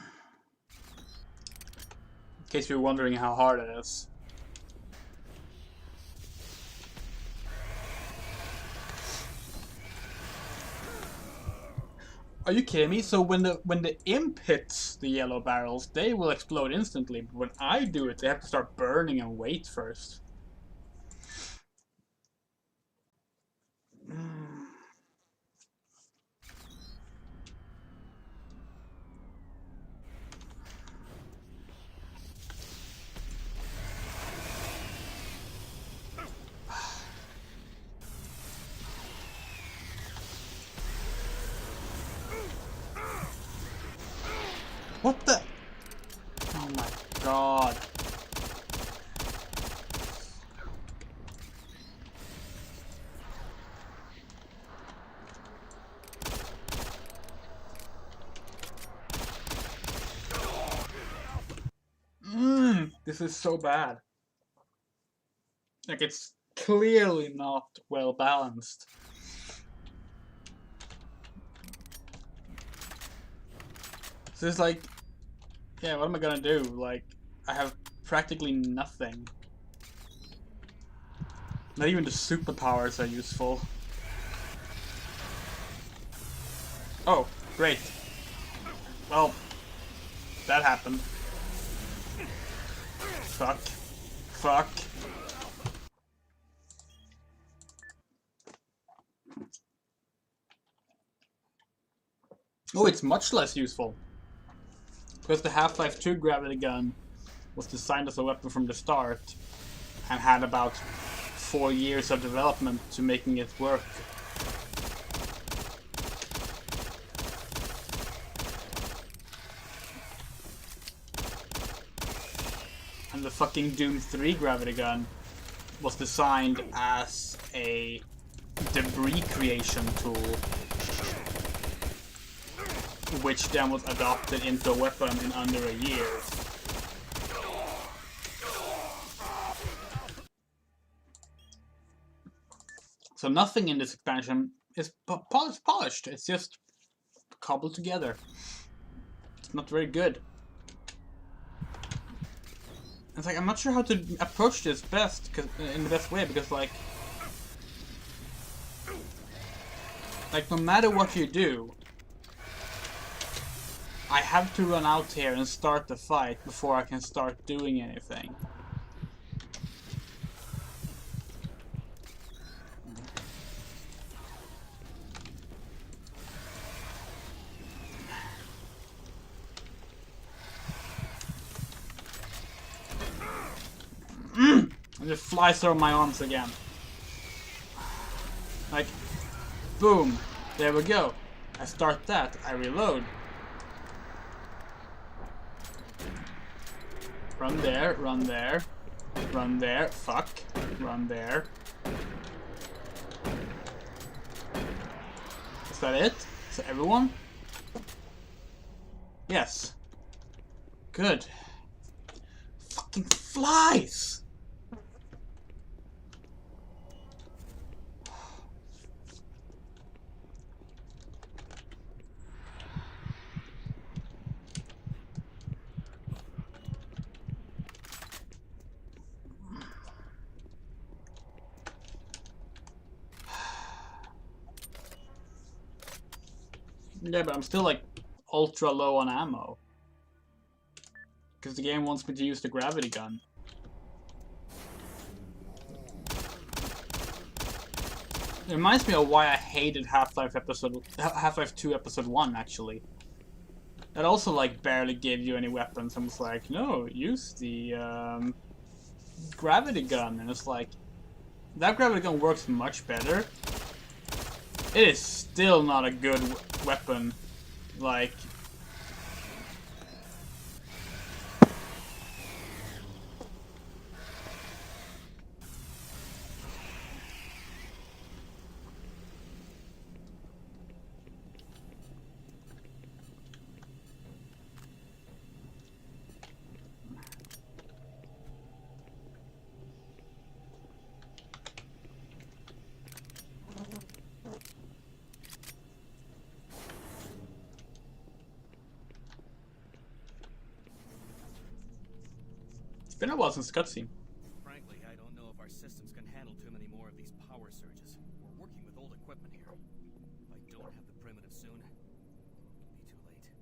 case you're wondering how hard it is. Are you kidding me? So when the imp hits the yellow barrels, they will explode instantly. But when I do it, they have to start burning and wait first. What the? Oh my god. This is so bad. Like, it's clearly not well balanced. So it's like, yeah, what am I gonna do? Like, I have practically nothing. Not even the superpowers are useful. Oh, great. Well, that happened. Fuck. Fuck. Oh, it's much less useful. Because the Half-Life 2 gravity gun was designed as a weapon from the start and had about 4 years of development to making it work. And the fucking Doom 3 gravity gun was designed as a debris creation tool, which then was adopted into a weapon in under a year. So nothing in this expansion is polished. It's just cobbled together. It's not very good. It's like, I'm not sure how to approach this in the best way, because like no matter what you do, I have to run out here and start the fight before I can start doing anything. It just flies through my arms again. Like, boom. There we go. I start that. I reload. Run there, run there. Run there. Fuck. Run there. Is that it? Is that everyone? Yes. Good. Fucking flies! Yeah, but I'm still like ultra low on ammo. Because the game wants me to use the gravity gun. It reminds me of why I hated Half-Life 2 Episode 1, actually. That also like barely gave you any weapons. I was like, no, use the gravity gun. And it's like, that gravity gun works much better. It is still not a good weapon. Like, it's been a while since the cutscene. Frankly, I don't know if our systems can handle too many more of these power surges. We're working with old equipment here. If I don't have the primitive soon, it'll be too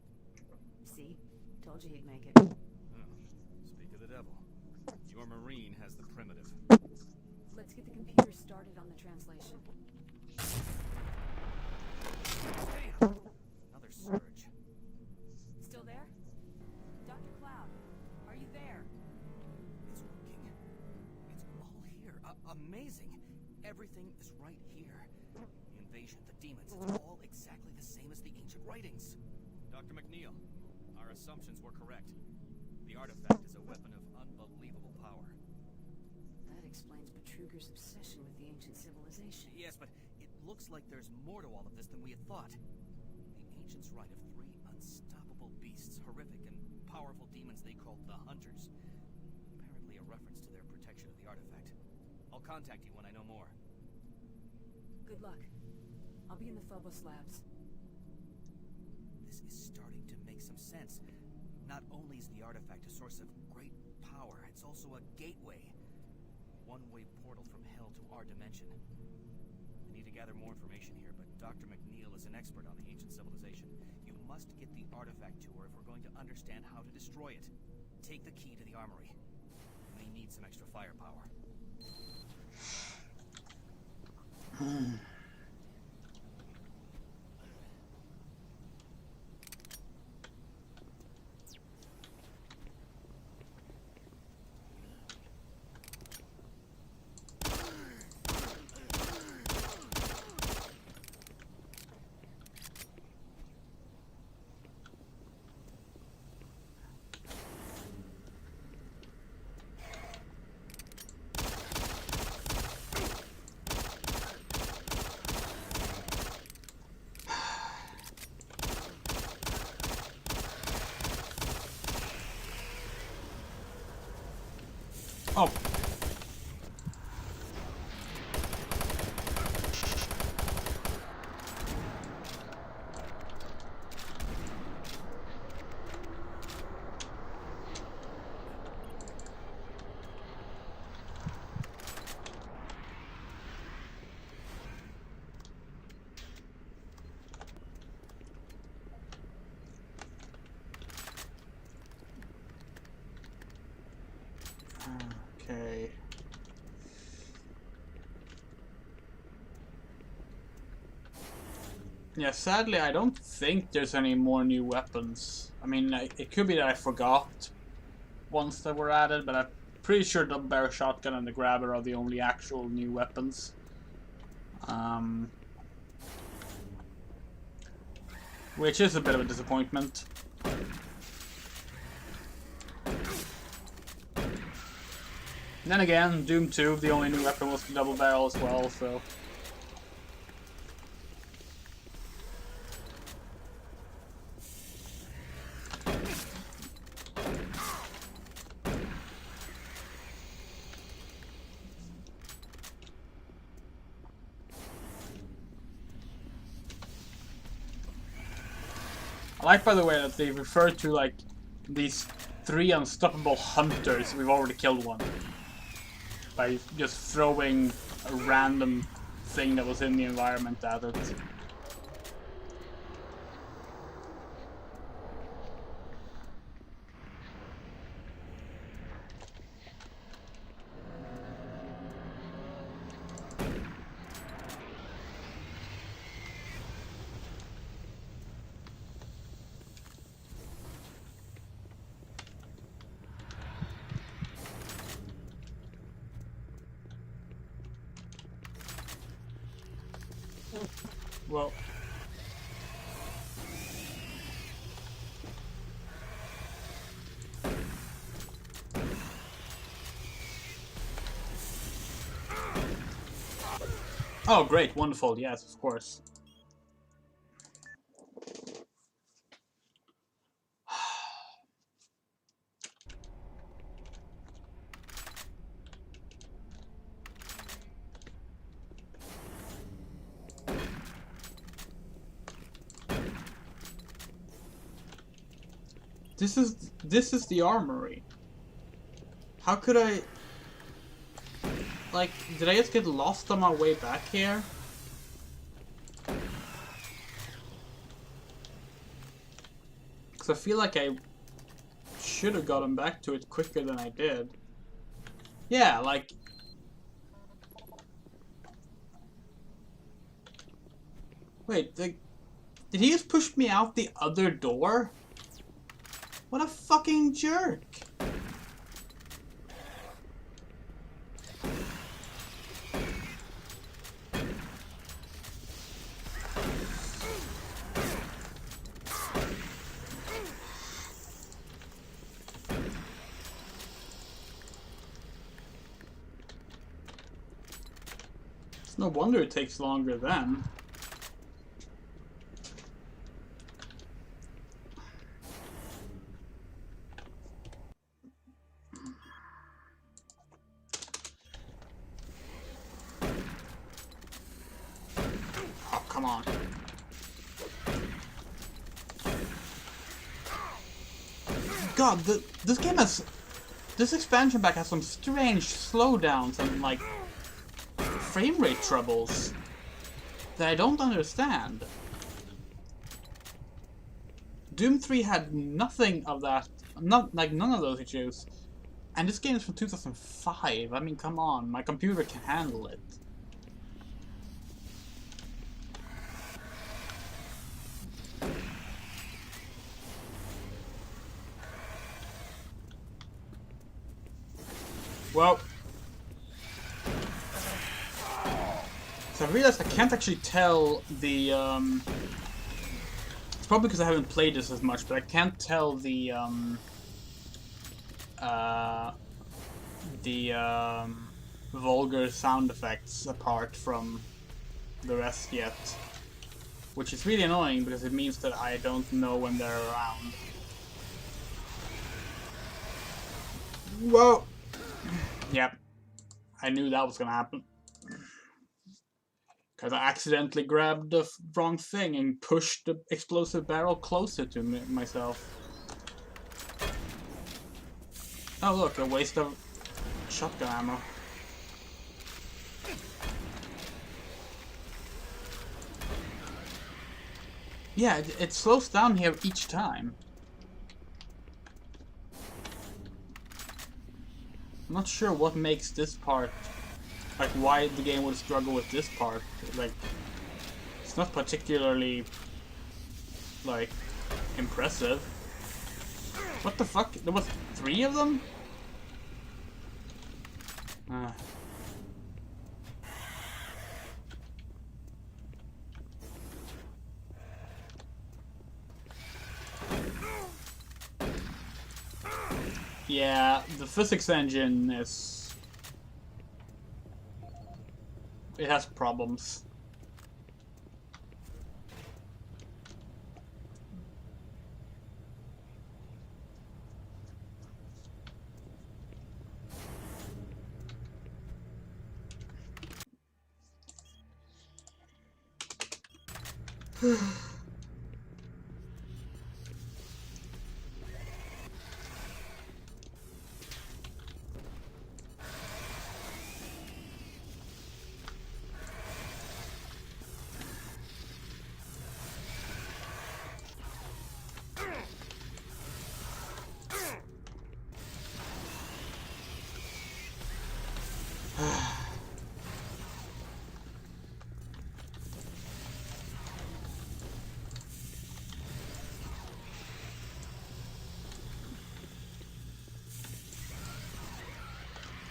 late. See? Told you he'd make it. Oh, speak of the devil. Your Marine has the primitive. Let's get the computer started on the translation. Damn! Another surge. Still there? Dr. Cloud, are you there? It's working. It's all here. Amazing. Everything is right here. The invasion, the demons, it's all exactly the same as the ancient writings. Dr. McNeil, our assumptions were correct. The artifact is a weapon of unbelievable power. That explains Betruger's obsession with the ancient civilization. Yes, but it looks like there's more to all of this than we had thought. The ancients write of 3 unstoppable beasts, horrific and powerful demons they called the Hunters. Apparently a reference to their protection of the artifact. I'll contact you when I know more. Good luck. I'll be in the Phobos labs. This is starting to make some sense. Not only is the artifact a source of great power, it's also a gateway. One-way portal from hell to our dimension. I need to gather more information here, but Dr. McNeil is an expert on the ancient civilization. You must get the artifact to her if we're going to understand how to destroy it. Take the key to the armory. We may need some extra firepower. Oh. Okay. Yeah, sadly, I don't think there's any more new weapons. I mean, it could be that I forgot ones that were added, but I'm pretty sure the double barrel shotgun and the grabber are the only actual new weapons. Which is a bit of a disappointment. Then again, Doom 2, the only new weapon was the double barrel as well, so... I like, by the way, that they refer to, like, these 3 unstoppable hunters. We've already killed one. By just throwing a random thing that was in the environment at it. Well... Oh, great, wonderful, yes, of course. This is the armory. How could I... Like, did I just get lost on my way back here? Because I feel like I should have gotten back to it quicker than I did. Yeah, like... Wait, did he just push me out the other door? What a fucking jerk! It's no wonder it takes longer then. Oh, come on. God, this game has... This expansion pack has some strange slowdowns and, like, frame rate troubles that I don't understand. Doom 3 had nothing of that, none of those issues. And this game is from 2005. I mean, come on, my computer can handle it. Well, so I realized I can't actually tell the, it's probably because I haven't played this as much, but I can't tell the vulgar sound effects apart from the rest yet. Which is really annoying because it means that I don't know when they're around. Whoa! Yep. I knew that was gonna happen. Because I accidentally grabbed the wrong thing and pushed the explosive barrel closer to myself. Oh look, a waste of shotgun ammo. Yeah, it slows down here each time. I'm not sure what makes this part, like why the game would struggle with this part. Like, it's not particularly, like, impressive. What the fuck? There was 3 of them? Ah. Yeah, the physics engine is... it has problems.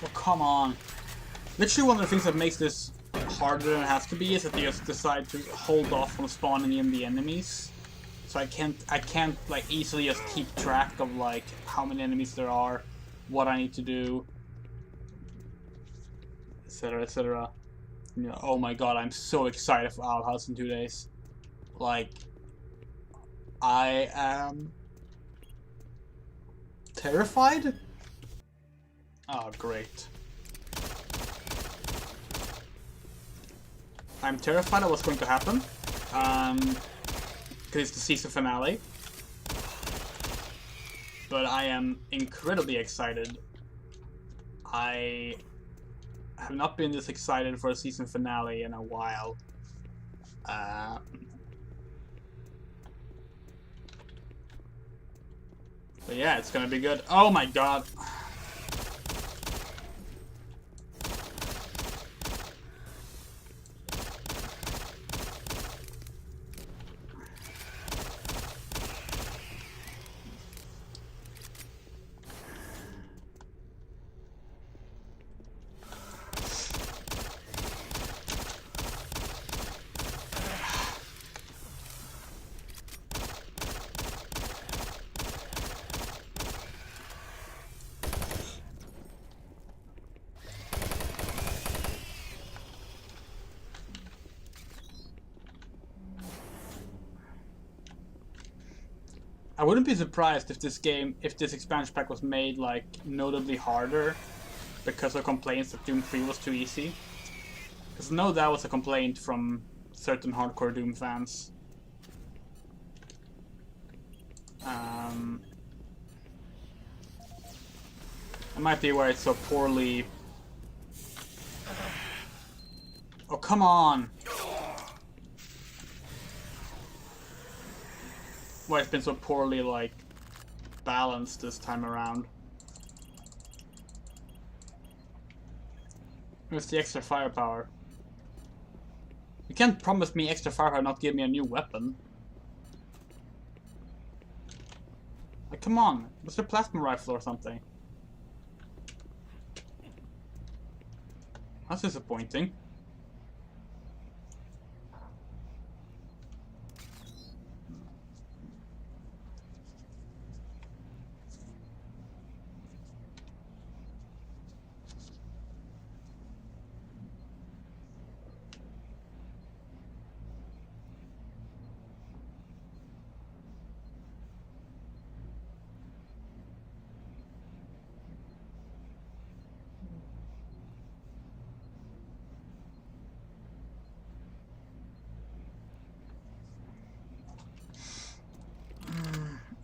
Well, come on. Literally one of the things that makes this harder than it has to be is that you just decide to hold off from spawning in the enemies. So I can't like easily just keep track of like how many enemies there are, what I need to do, etc, etc. You know, oh my god, I'm so excited for Owl House in 2 days. Like, I am terrified? Oh, great. I'm terrified of what's going to happen. Because it's the season finale. But I am incredibly excited. I have not been this excited for a season finale in a while. But yeah, it's gonna be good. Oh my god. I wouldn't be surprised if this expansion pack was made like notably harder because of complaints that Doom 3 was too easy. Because I know that was a complaint from certain hardcore Doom fans. It might be where it's so poorly... Oh, come on! Why it's been so poorly, like, balanced this time around. Where's the extra firepower? You can't promise me extra firepower and not give me a new weapon. Like, come on. What's a plasma rifle or something? That's disappointing.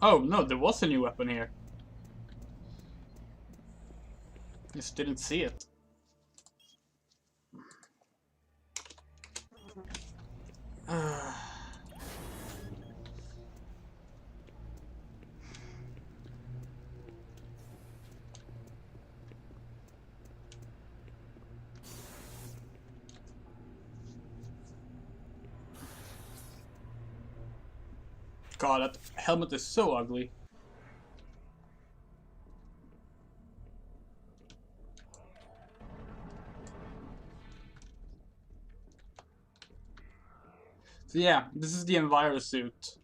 Oh, no, there was a new weapon here. Just didn't see it. God, that helmet is so ugly. So yeah, this is the Enviro suit.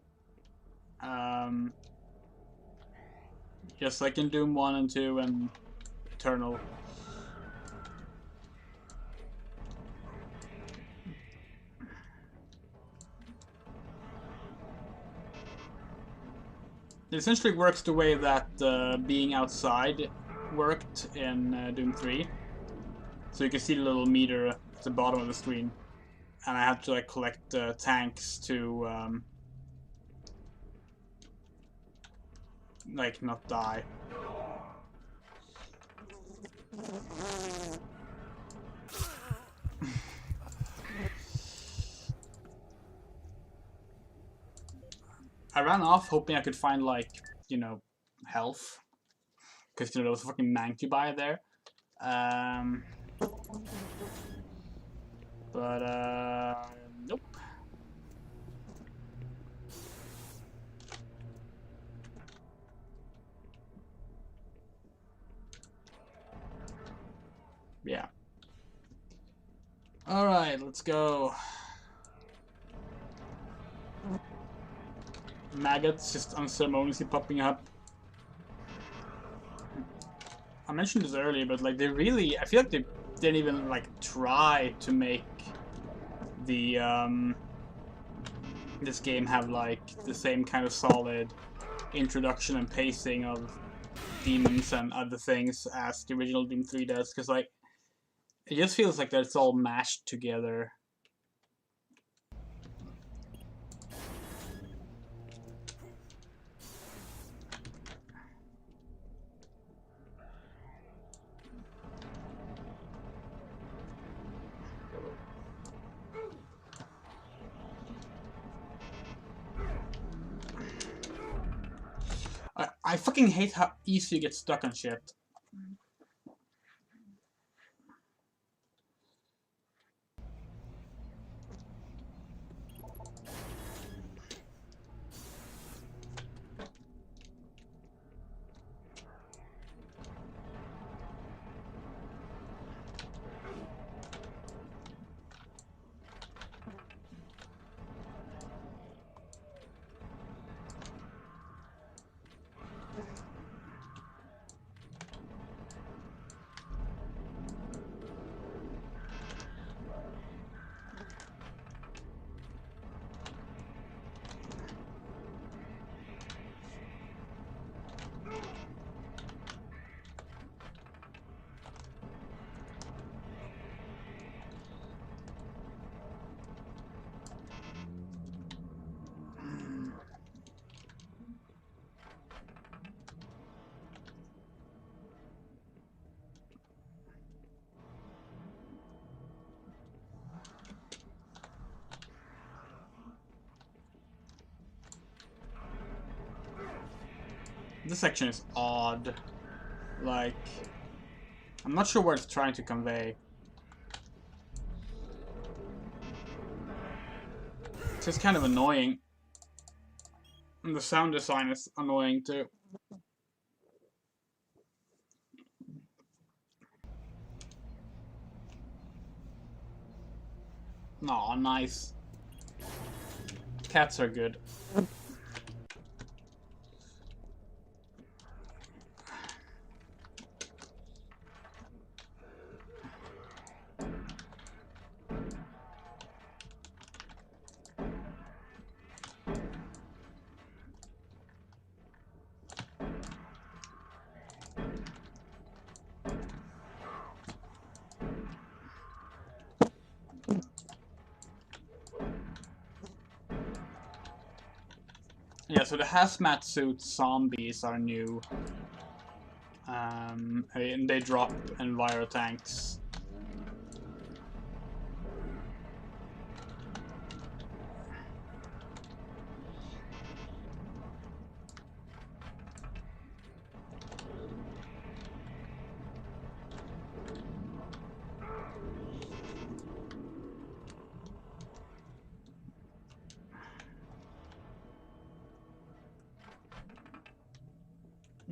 Just like in Doom 1 and 2 and Eternal. It essentially works the way that being outside worked in Doom 3. So you can see the little meter at the bottom of the screen. And I had to like collect tanks to like not die. I ran off hoping I could find like, you know, health. Because, you know, there was a fucking Mancubi there. But, nope. Yeah. Alright, let's go. Maggots just unceremoniously popping up. I mentioned this earlier, but like they really, I feel like they didn't even like try to make the this game have like the same kind of solid introduction and pacing of demons and other things as the original Doom 3 does, because like it just feels like that it's all mashed together. I fucking hate how easy you get stuck on shit. This section is odd. Like, I'm not sure what it's trying to convey. It's just kind of annoying. And the sound design is annoying too. Aw, nice. Cats are good. Yeah, so the hazmat suit zombies are new. And they drop Enviro tanks.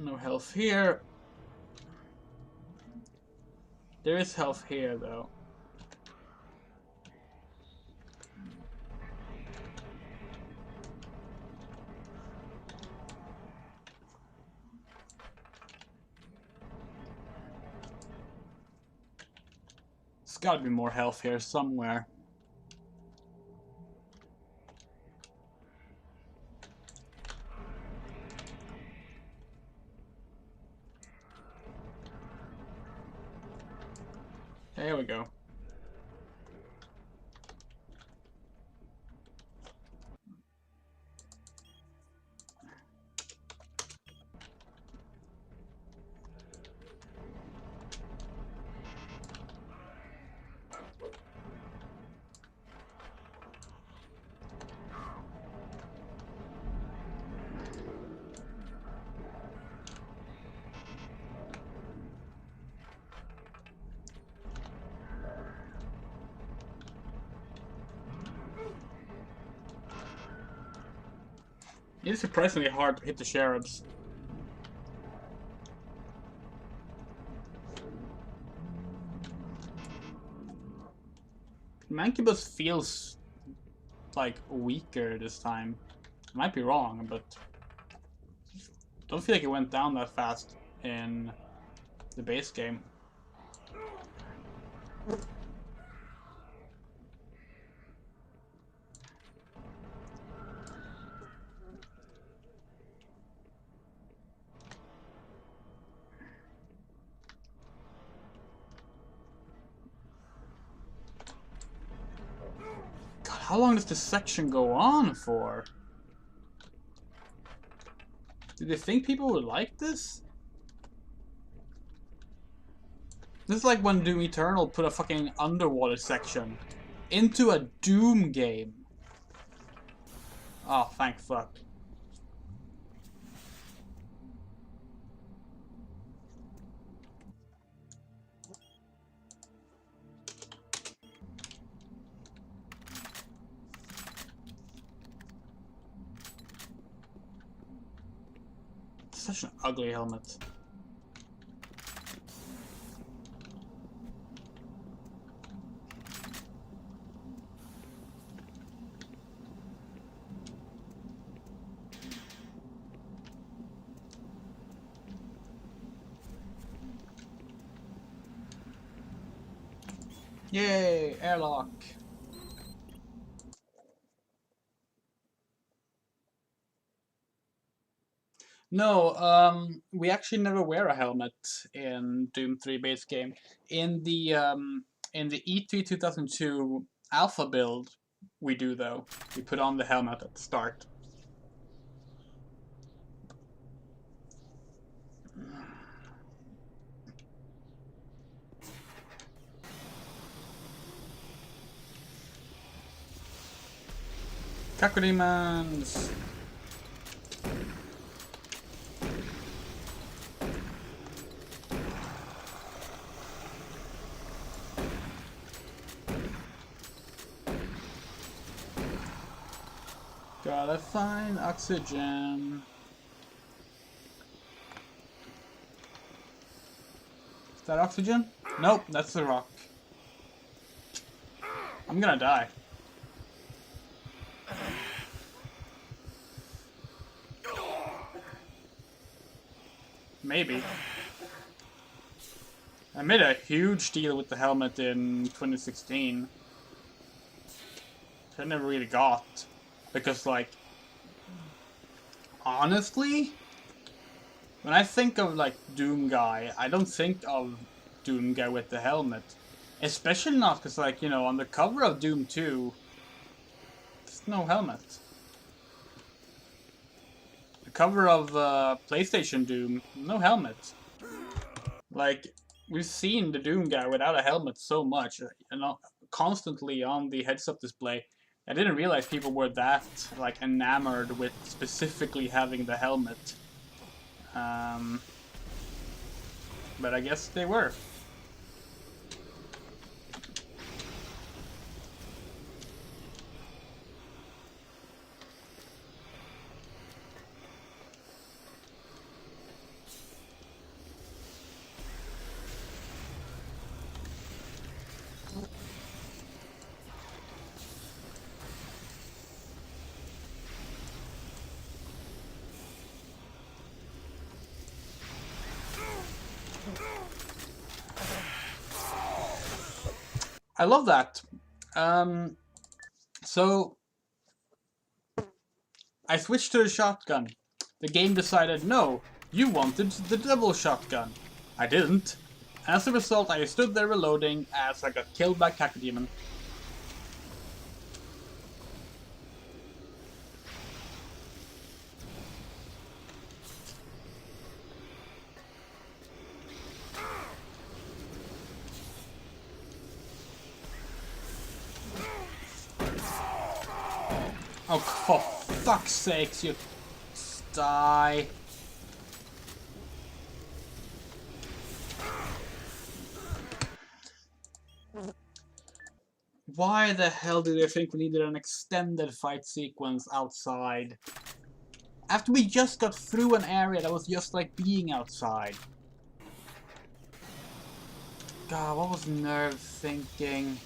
No health here. There is health here, though. There's gotta be more health here somewhere. There we go. It is surprisingly hard to hit the cherubs. Mancubus feels like weaker this time. I might be wrong, but don't feel like it went down that fast in the base game. God, how long does this section go on for? Do they think people would like this? This is like when Doom Eternal put a fucking underwater section into a Doom game. Oh, thank fuck. Such an ugly helmet. Yay, airlock. No, we actually never wear a helmet in Doom 3 base game. In the E3 2002 alpha build, we do though. We put on the helmet at the start. Cacodemons! Gotta find oxygen. Is that oxygen? Nope, that's the rock. I'm gonna die. Maybe. I made a huge deal with the helmet in 2016. I never really got. Because, like, honestly, when I think of, like, Doom Guy, I don't think of Doom Guy with the helmet. Especially not because, like, you know, on the cover of Doom 2, there's no helmet. The cover of PlayStation Doom, no helmet. Like, we've seen the Doom Guy without a helmet so much, and constantly on the heads-up display. I didn't realize people were that, like, enamored with specifically having the helmet. But I guess they were. I love that. So I switched to the shotgun. The game decided, no, you wanted the double shotgun. I didn't. As a result, I stood there reloading as I got killed by Cacodemon. Oh, for fuck's sakes, you die. Why the hell did they think we needed an extended fight sequence outside? After we just got through an area that was just like being outside. God, what was Nerve thinking?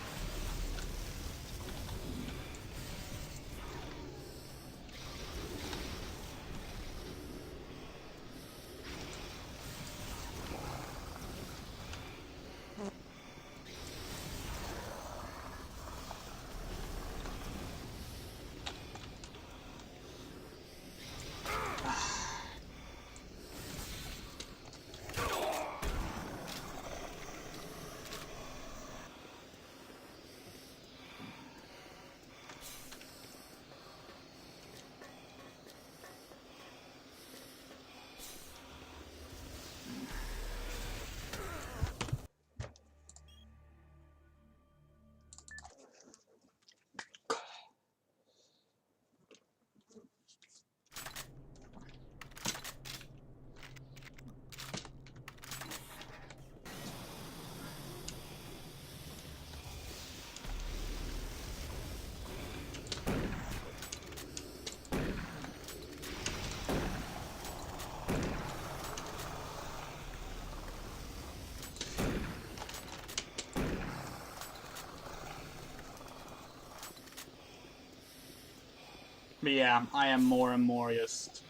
But yeah, I am more and more just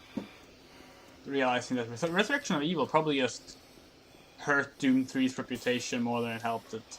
realizing that Resurrection of Evil probably just hurt Doom 3's reputation more than it helped it.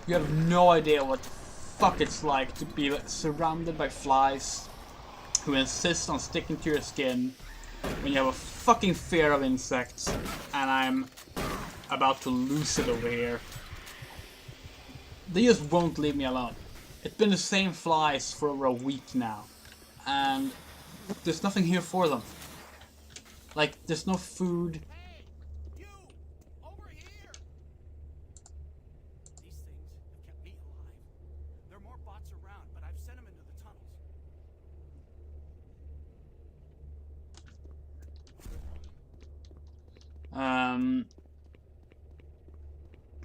You have no idea what the fuck it's like to be surrounded by flies who insist on sticking to your skin when you have a fucking fear of insects, and I'm about to lose it over here. They just won't leave me alone. It's been the same flies for over a week now, and there's nothing here for them. Like, there's no food. Hey! You! Over here! These things have kept me alive. There are more bots around, but I've sent them into the tunnels.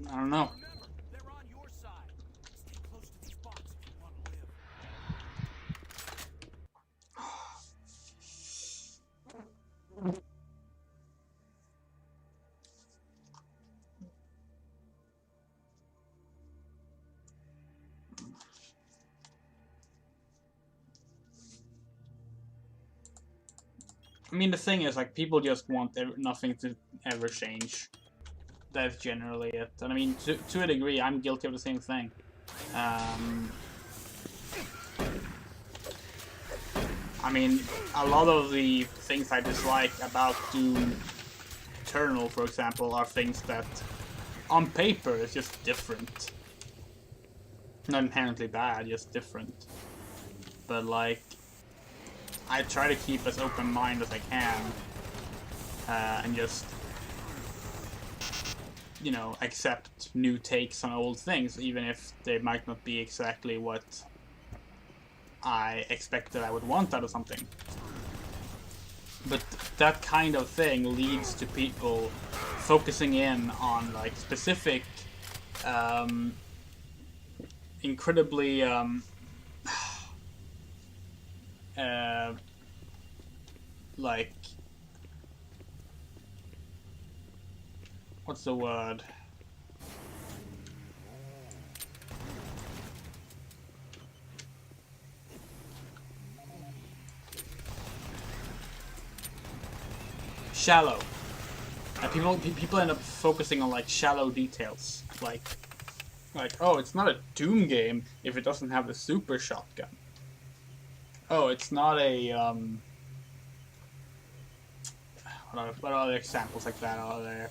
I don't know. Remember, they're on your side. Stay close to these bots if you want to live. I mean, the thing is, like, people just want nothing to ever change. That's generally it. And I mean, to a degree, I'm guilty of the same thing. I mean, a lot of the things I dislike about Doom Eternal, for example, are things that, on paper, is just different. Not inherently bad, just different. But, like, I try to keep as open mind as I can, and just, you know, accept new takes on old things, even if they might not be exactly what I expected I would want out of something. But that kind of thing leads to people focusing in on, like, specific, incredibly, like, what's the word? Shallow. People end up focusing on like shallow details, like oh, it's not a Doom game if it doesn't have the super shotgun. Oh, it's not a what other examples like that are there?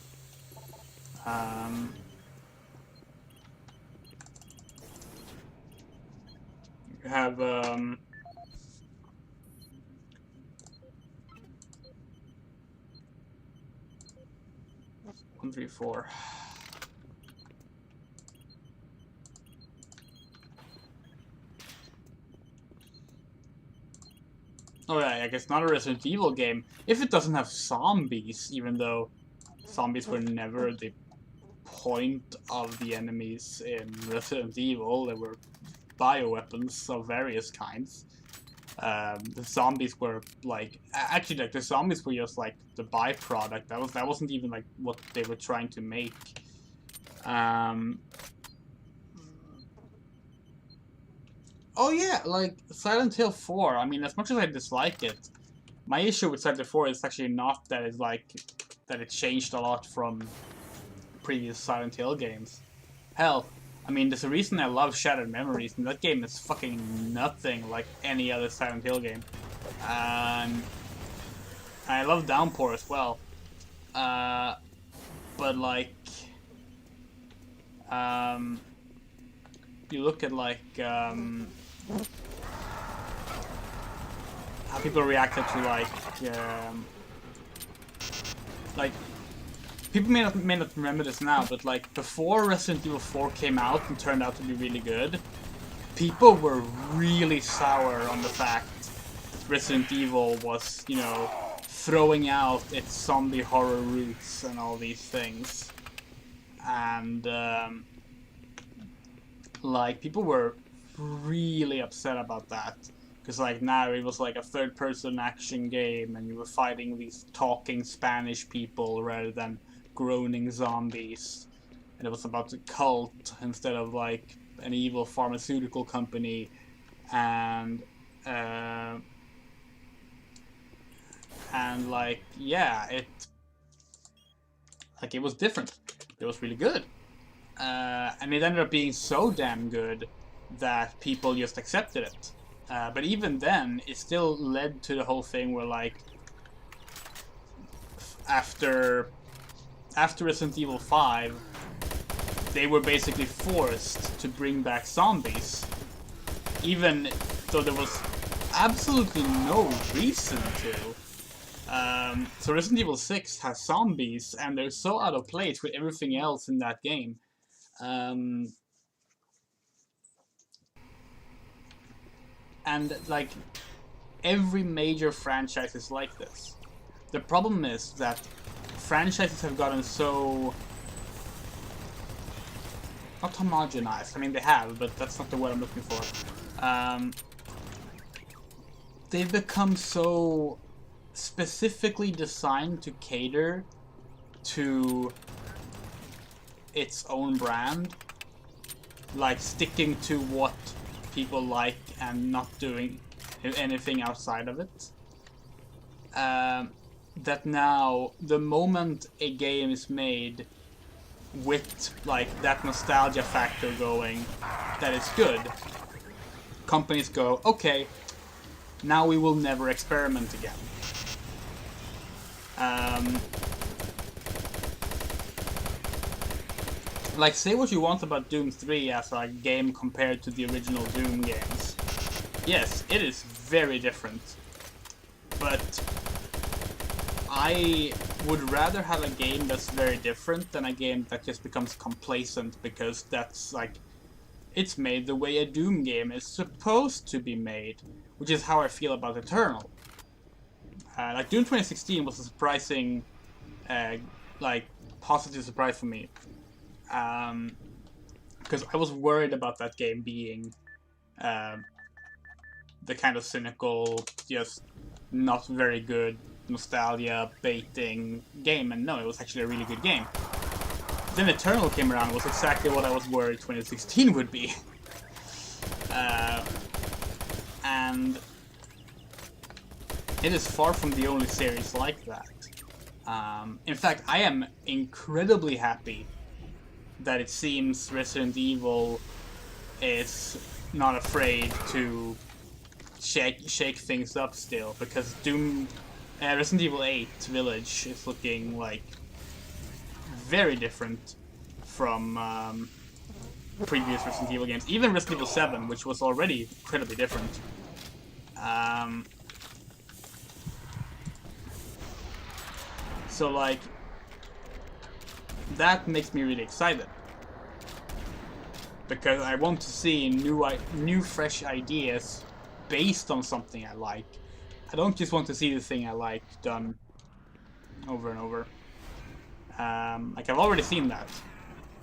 You have 1, 3, 4. Oh yeah, I guess not a Resident Evil game if it doesn't have zombies, even though zombies were never the point of the enemies in Resident Evil. There were bioweapons of various kinds. The zombies were like actually like the zombies were just like the byproduct. That wasn't even like what they were trying to make. Oh yeah, like Silent Hill 4. I mean, as much as I dislike it, my issue with Silent Hill 4 is actually not that it's like that it changed a lot from previous Silent Hill games. Hell, I mean, there's a reason I love Shattered Memories, and that game is fucking nothing like any other Silent Hill game. And I love Downpour as well. But like, you look at like how people reacted to like people may not remember this now, but like before Resident Evil 4 came out and turned out to be really good, people were really sour on the fact Resident Evil was, you know, throwing out its zombie horror roots and all these things. And like people were really upset about that. Because like now it was like a third-person action game and you were fighting these talking Spanish people rather than groaning zombies. And it was about a cult instead of like an evil pharmaceutical company. And like, yeah, it was different. It was really good. And it ended up being so damn good that people just accepted it. But even then, it still led to the whole thing where, like, after Resident Evil 5, they were basically forced to bring back zombies. Even though there was absolutely no reason to. So Resident Evil 6 has zombies, and they're so out of place with everything else in that game. And like every major franchise is like this. The problem is that franchises have gotten so not homogenized. I mean, they have, but that's not the word I'm looking for. They've become so specifically designed to cater to its own brand, like sticking to what people like and not doing anything outside of it. That now, the moment a game is made with like that nostalgia factor going, that is good, companies go, okay, now we will never experiment again. Like, say what you want about Doom 3 as a game compared to the original Doom games. Yes, it is very different. But I would rather have a game that's very different than a game that just becomes complacent because that's like, it's made the way a Doom game is supposed to be made, which is how I feel about Eternal. Like, Doom 2016 was a surprising, like, positive surprise for me. Because I was worried about that game being the kind of cynical, just not very good nostalgia baiting game, and no, it was actually a really good game. Then Eternal came around, was exactly what I was worried 2016 would be. And it is far from the only series like that. In fact, I am incredibly happy that it seems Resident Evil is not afraid to shake things up still, because Resident Evil 8 Village is looking like very different from previous Resident Evil games. Even Resident Evil 7, which was already incredibly different. So like, that makes me really excited, because I want to see new fresh ideas based on something I like. I don't just want to see the thing I like done over and over. Like, I've already seen that.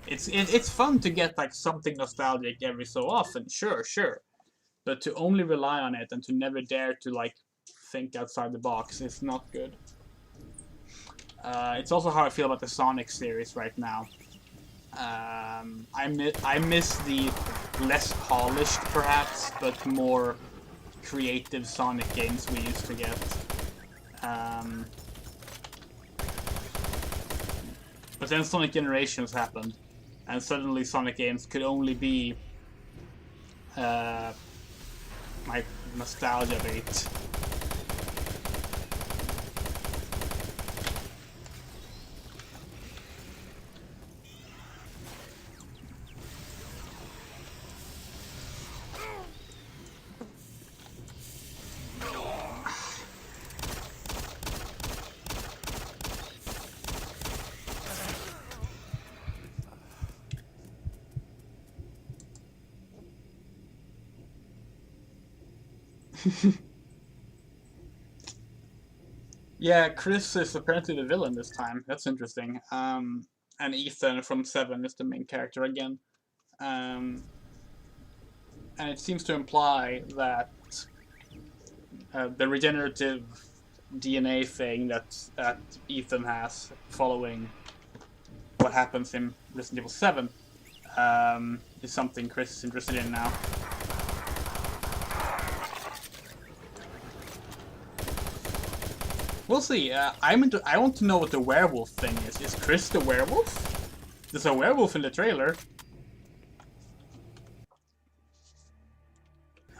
It's fun to get like something nostalgic every so often, sure, but to only rely on it and to never dare to like think outside the box is not good. It's also how I feel about the Sonic series right now. I miss the less polished, perhaps, but more creative Sonic games we used to get. But then Sonic Generations happened, and suddenly Sonic games could only be my nostalgia bait. Yeah, Chris is apparently the villain this time. That's interesting. And Ethan from 7 is the main character again. And it seems to imply that the regenerative DNA thing that Ethan has following what happens in Resident Evil 7 is something Chris is interested in now. We'll see. I want to know what the werewolf thing is. Is Chris the werewolf? There's a werewolf in the trailer.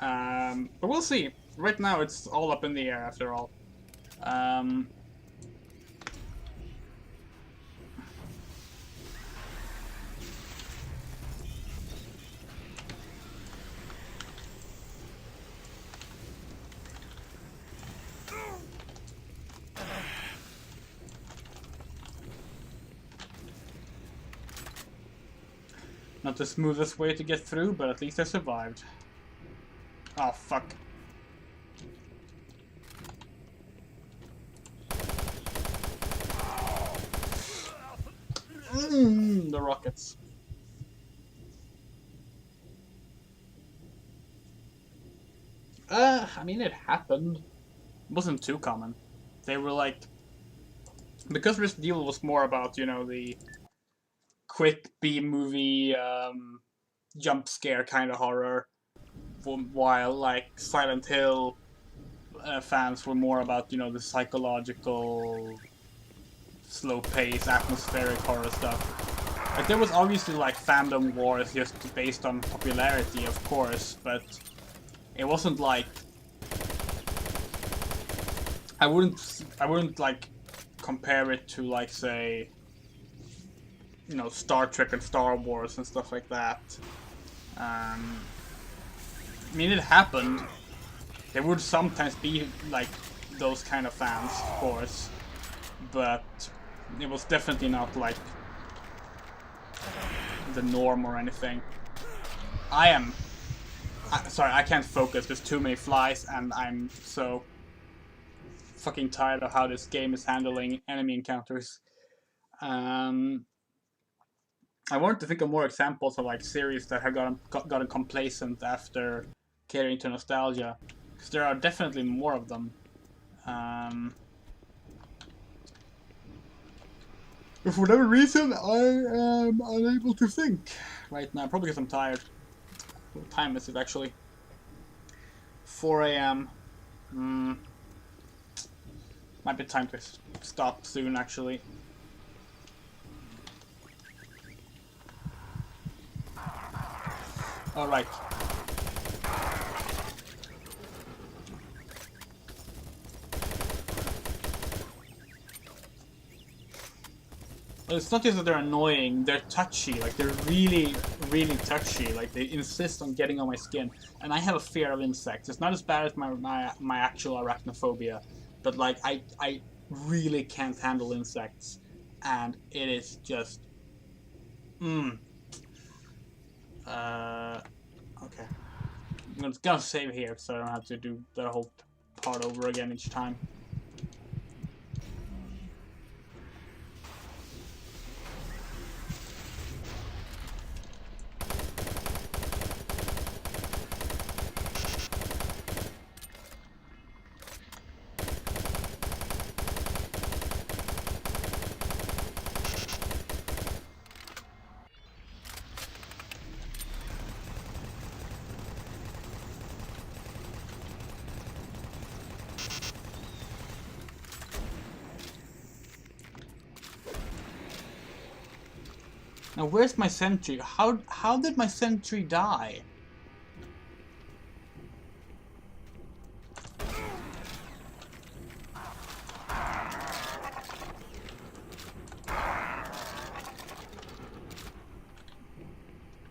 But we'll see. Right now, it's all up in the air. After all. Not the smoothest way to get through, but at least I survived. Oh, fuck. The rockets. I mean, it happened. It wasn't too common. They were like... Because Resident Evil was more about, you know, the quick B-movie, jump scare kind of horror, while, like, Silent Hill fans were more about, you know, the psychological, slow-paced, atmospheric horror stuff. Like, there was obviously, like, fandom wars just based on popularity, of course, but it wasn't like... I wouldn't, like, compare it to, like, say, you know, Star Trek and Star Wars and stuff like that. I mean, it happened. There would sometimes be, like, those kind of fans, of course, but it was definitely not, like, the norm or anything. Sorry, I can't focus. There's too many flies, and I'm so fucking tired of how this game is handling enemy encounters. I wanted to think of more examples of like series that have gotten complacent after catering to nostalgia, because there are definitely more of them. For whatever reason, I am unable to think right now. Probably because I'm tired. What time is it actually? 4 a.m. Might be time to stop soon, actually. Alright. Well, it's not just that they're annoying, they're touchy. Like, they're really, really touchy. Like, they insist on getting on my skin. And I have a fear of insects. It's not as bad as my actual arachnophobia. But, like, I really can't handle insects. And it is just... Okay. I'm gonna save here so I don't have to do the whole part over again each time. Now where's my sentry? How did my sentry die?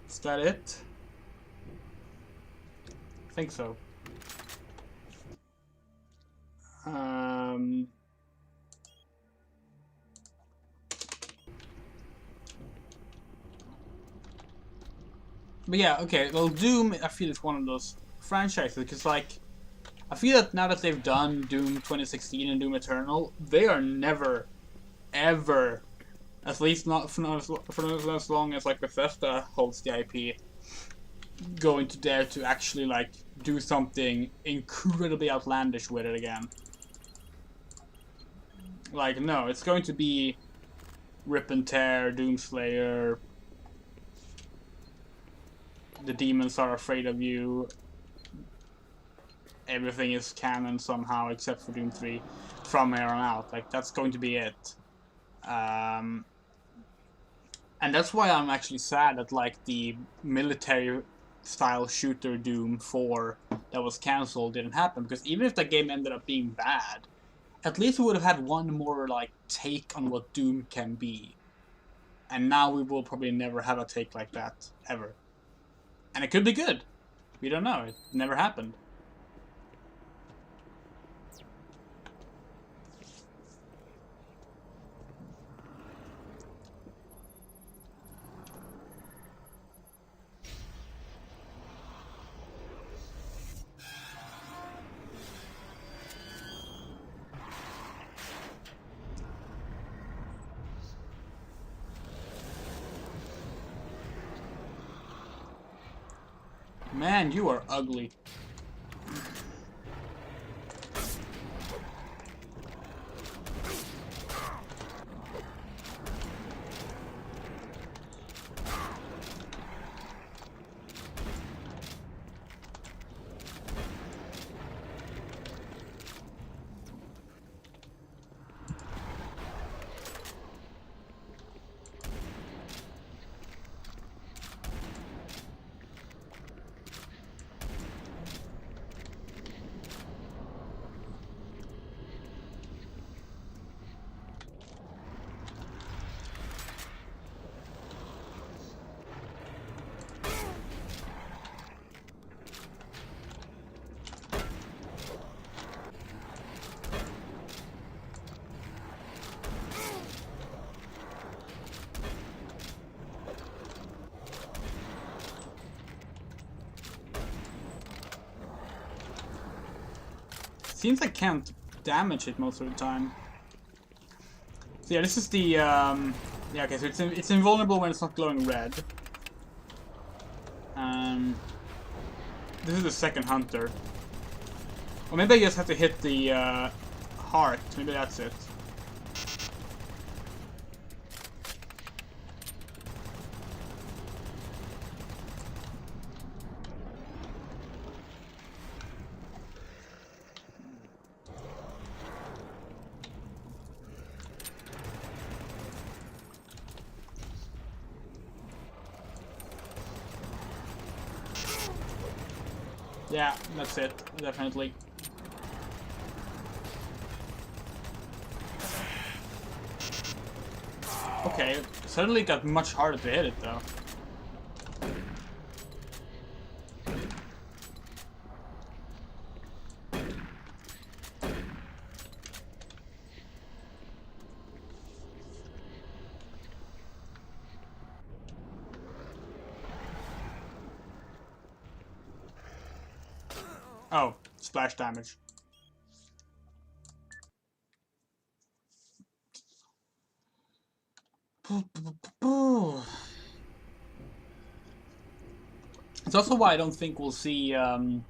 Is that it? I think so. But yeah, okay, well, Doom, I feel is one of those franchises, because, like, I feel that now that they've done Doom 2016 and Doom Eternal, they are never, ever, at least not for as long as, like, Bethesda holds the IP, going to dare to actually, like, do something incredibly outlandish with it again. Like, no, it's going to be Rip and Tear, Doomslayer, the demons are afraid of you, everything is canon somehow except for Doom 3 from here on out. Like, that's going to be it. And that's why I'm actually sad that, like, the military style shooter Doom 4 that was cancelled didn't happen, because even if that game ended up being bad, at least we would have had one more, like, take on what Doom can be. And now we will probably never have a take like that, ever. And it could be good. We don't know. It never happened. Man, you are ugly. Seems I can't damage it most of the time. So yeah, this is the yeah, okay, so it's invulnerable when it's not glowing red. This is the second hunter. Or maybe I just have to hit the heart. Maybe that's it. Yeah, that's it, definitely. Okay, suddenly got much harder to hit it though. Oh, splash damage. It's also why I don't think we'll see another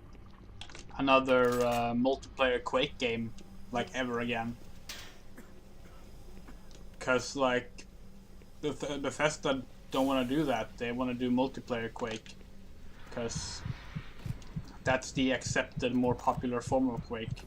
multiplayer Quake game like ever again. Cause like Bethesda don't want to do that. They want to do multiplayer Quake. Cause that's the accepted, more popular form of Quake.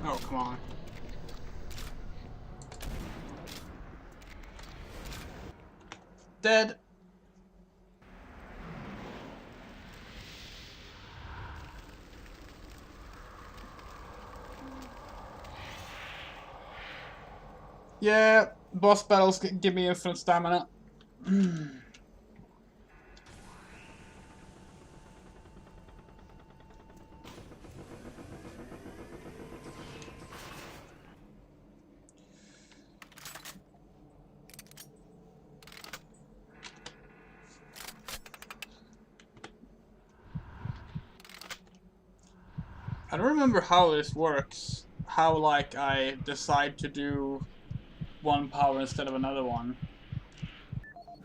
Oh, come on. Dead. Yeah, boss battles give me infinite stamina. I don't remember how this works. How, like, I decide to do one power instead of another one.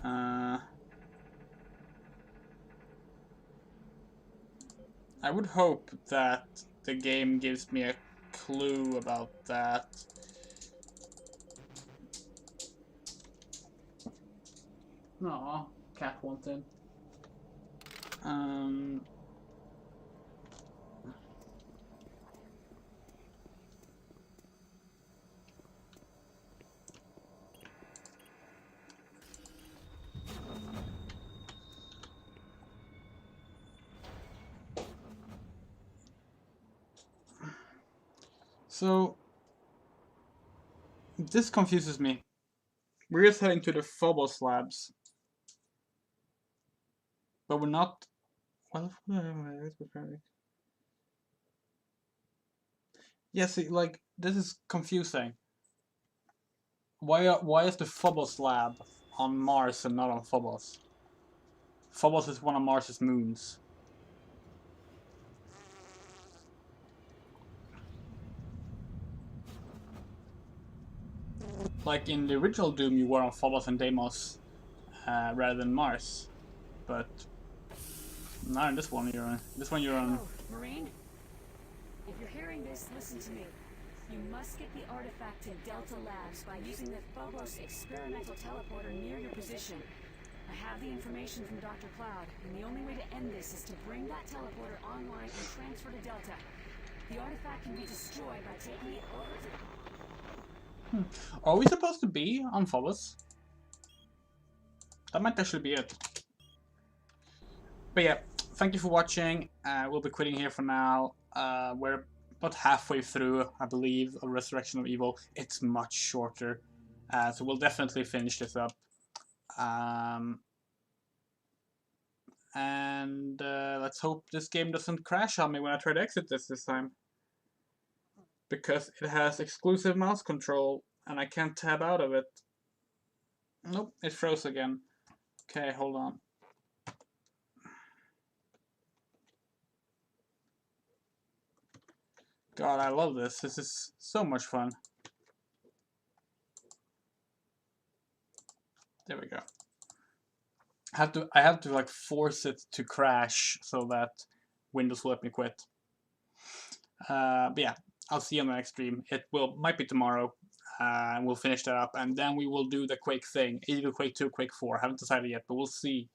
I would hope that the game gives me a clue about that. Aw, cat wanted. So, this confuses me. We're just heading to the Phobos labs. But we're not... Well, yeah, see, like, this is confusing. Why is the Phobos lab on Mars and not on Phobos? Phobos is one of Mars's moons. Like in the original Doom, you were on Phobos and Deimos rather than Mars. But Not in this one. You're on. This one you're on. Oh, Marine? If you're hearing this, listen to me. You must get the artifact to Delta Labs by using the Phobos experimental teleporter near your position. I have the information from Dr. Cloud, and the only way to end this is to bring that teleporter online and transfer to Delta. The artifact can be destroyed by taking it over to... Are we supposed to be on Phobos? That might actually be it. But yeah, thank you for watching. We'll be quitting here for now. We're about halfway through, I believe, of Resurrection of Evil. It's much shorter, so we'll definitely finish this up. And let's hope this game doesn't crash on me when I try to exit this time. Because it has exclusive mouse control, and I can't tab out of it. Nope, it froze again. Okay, hold on. God, I love this. This is so much fun. There we go. I have to like force it to crash so that Windows will let me quit. But yeah, I'll see you on the next stream. It might be tomorrow, and we'll finish that up, and then we will do the Quake thing. Either Quake 2, Quake 4. I haven't decided yet, but we'll see.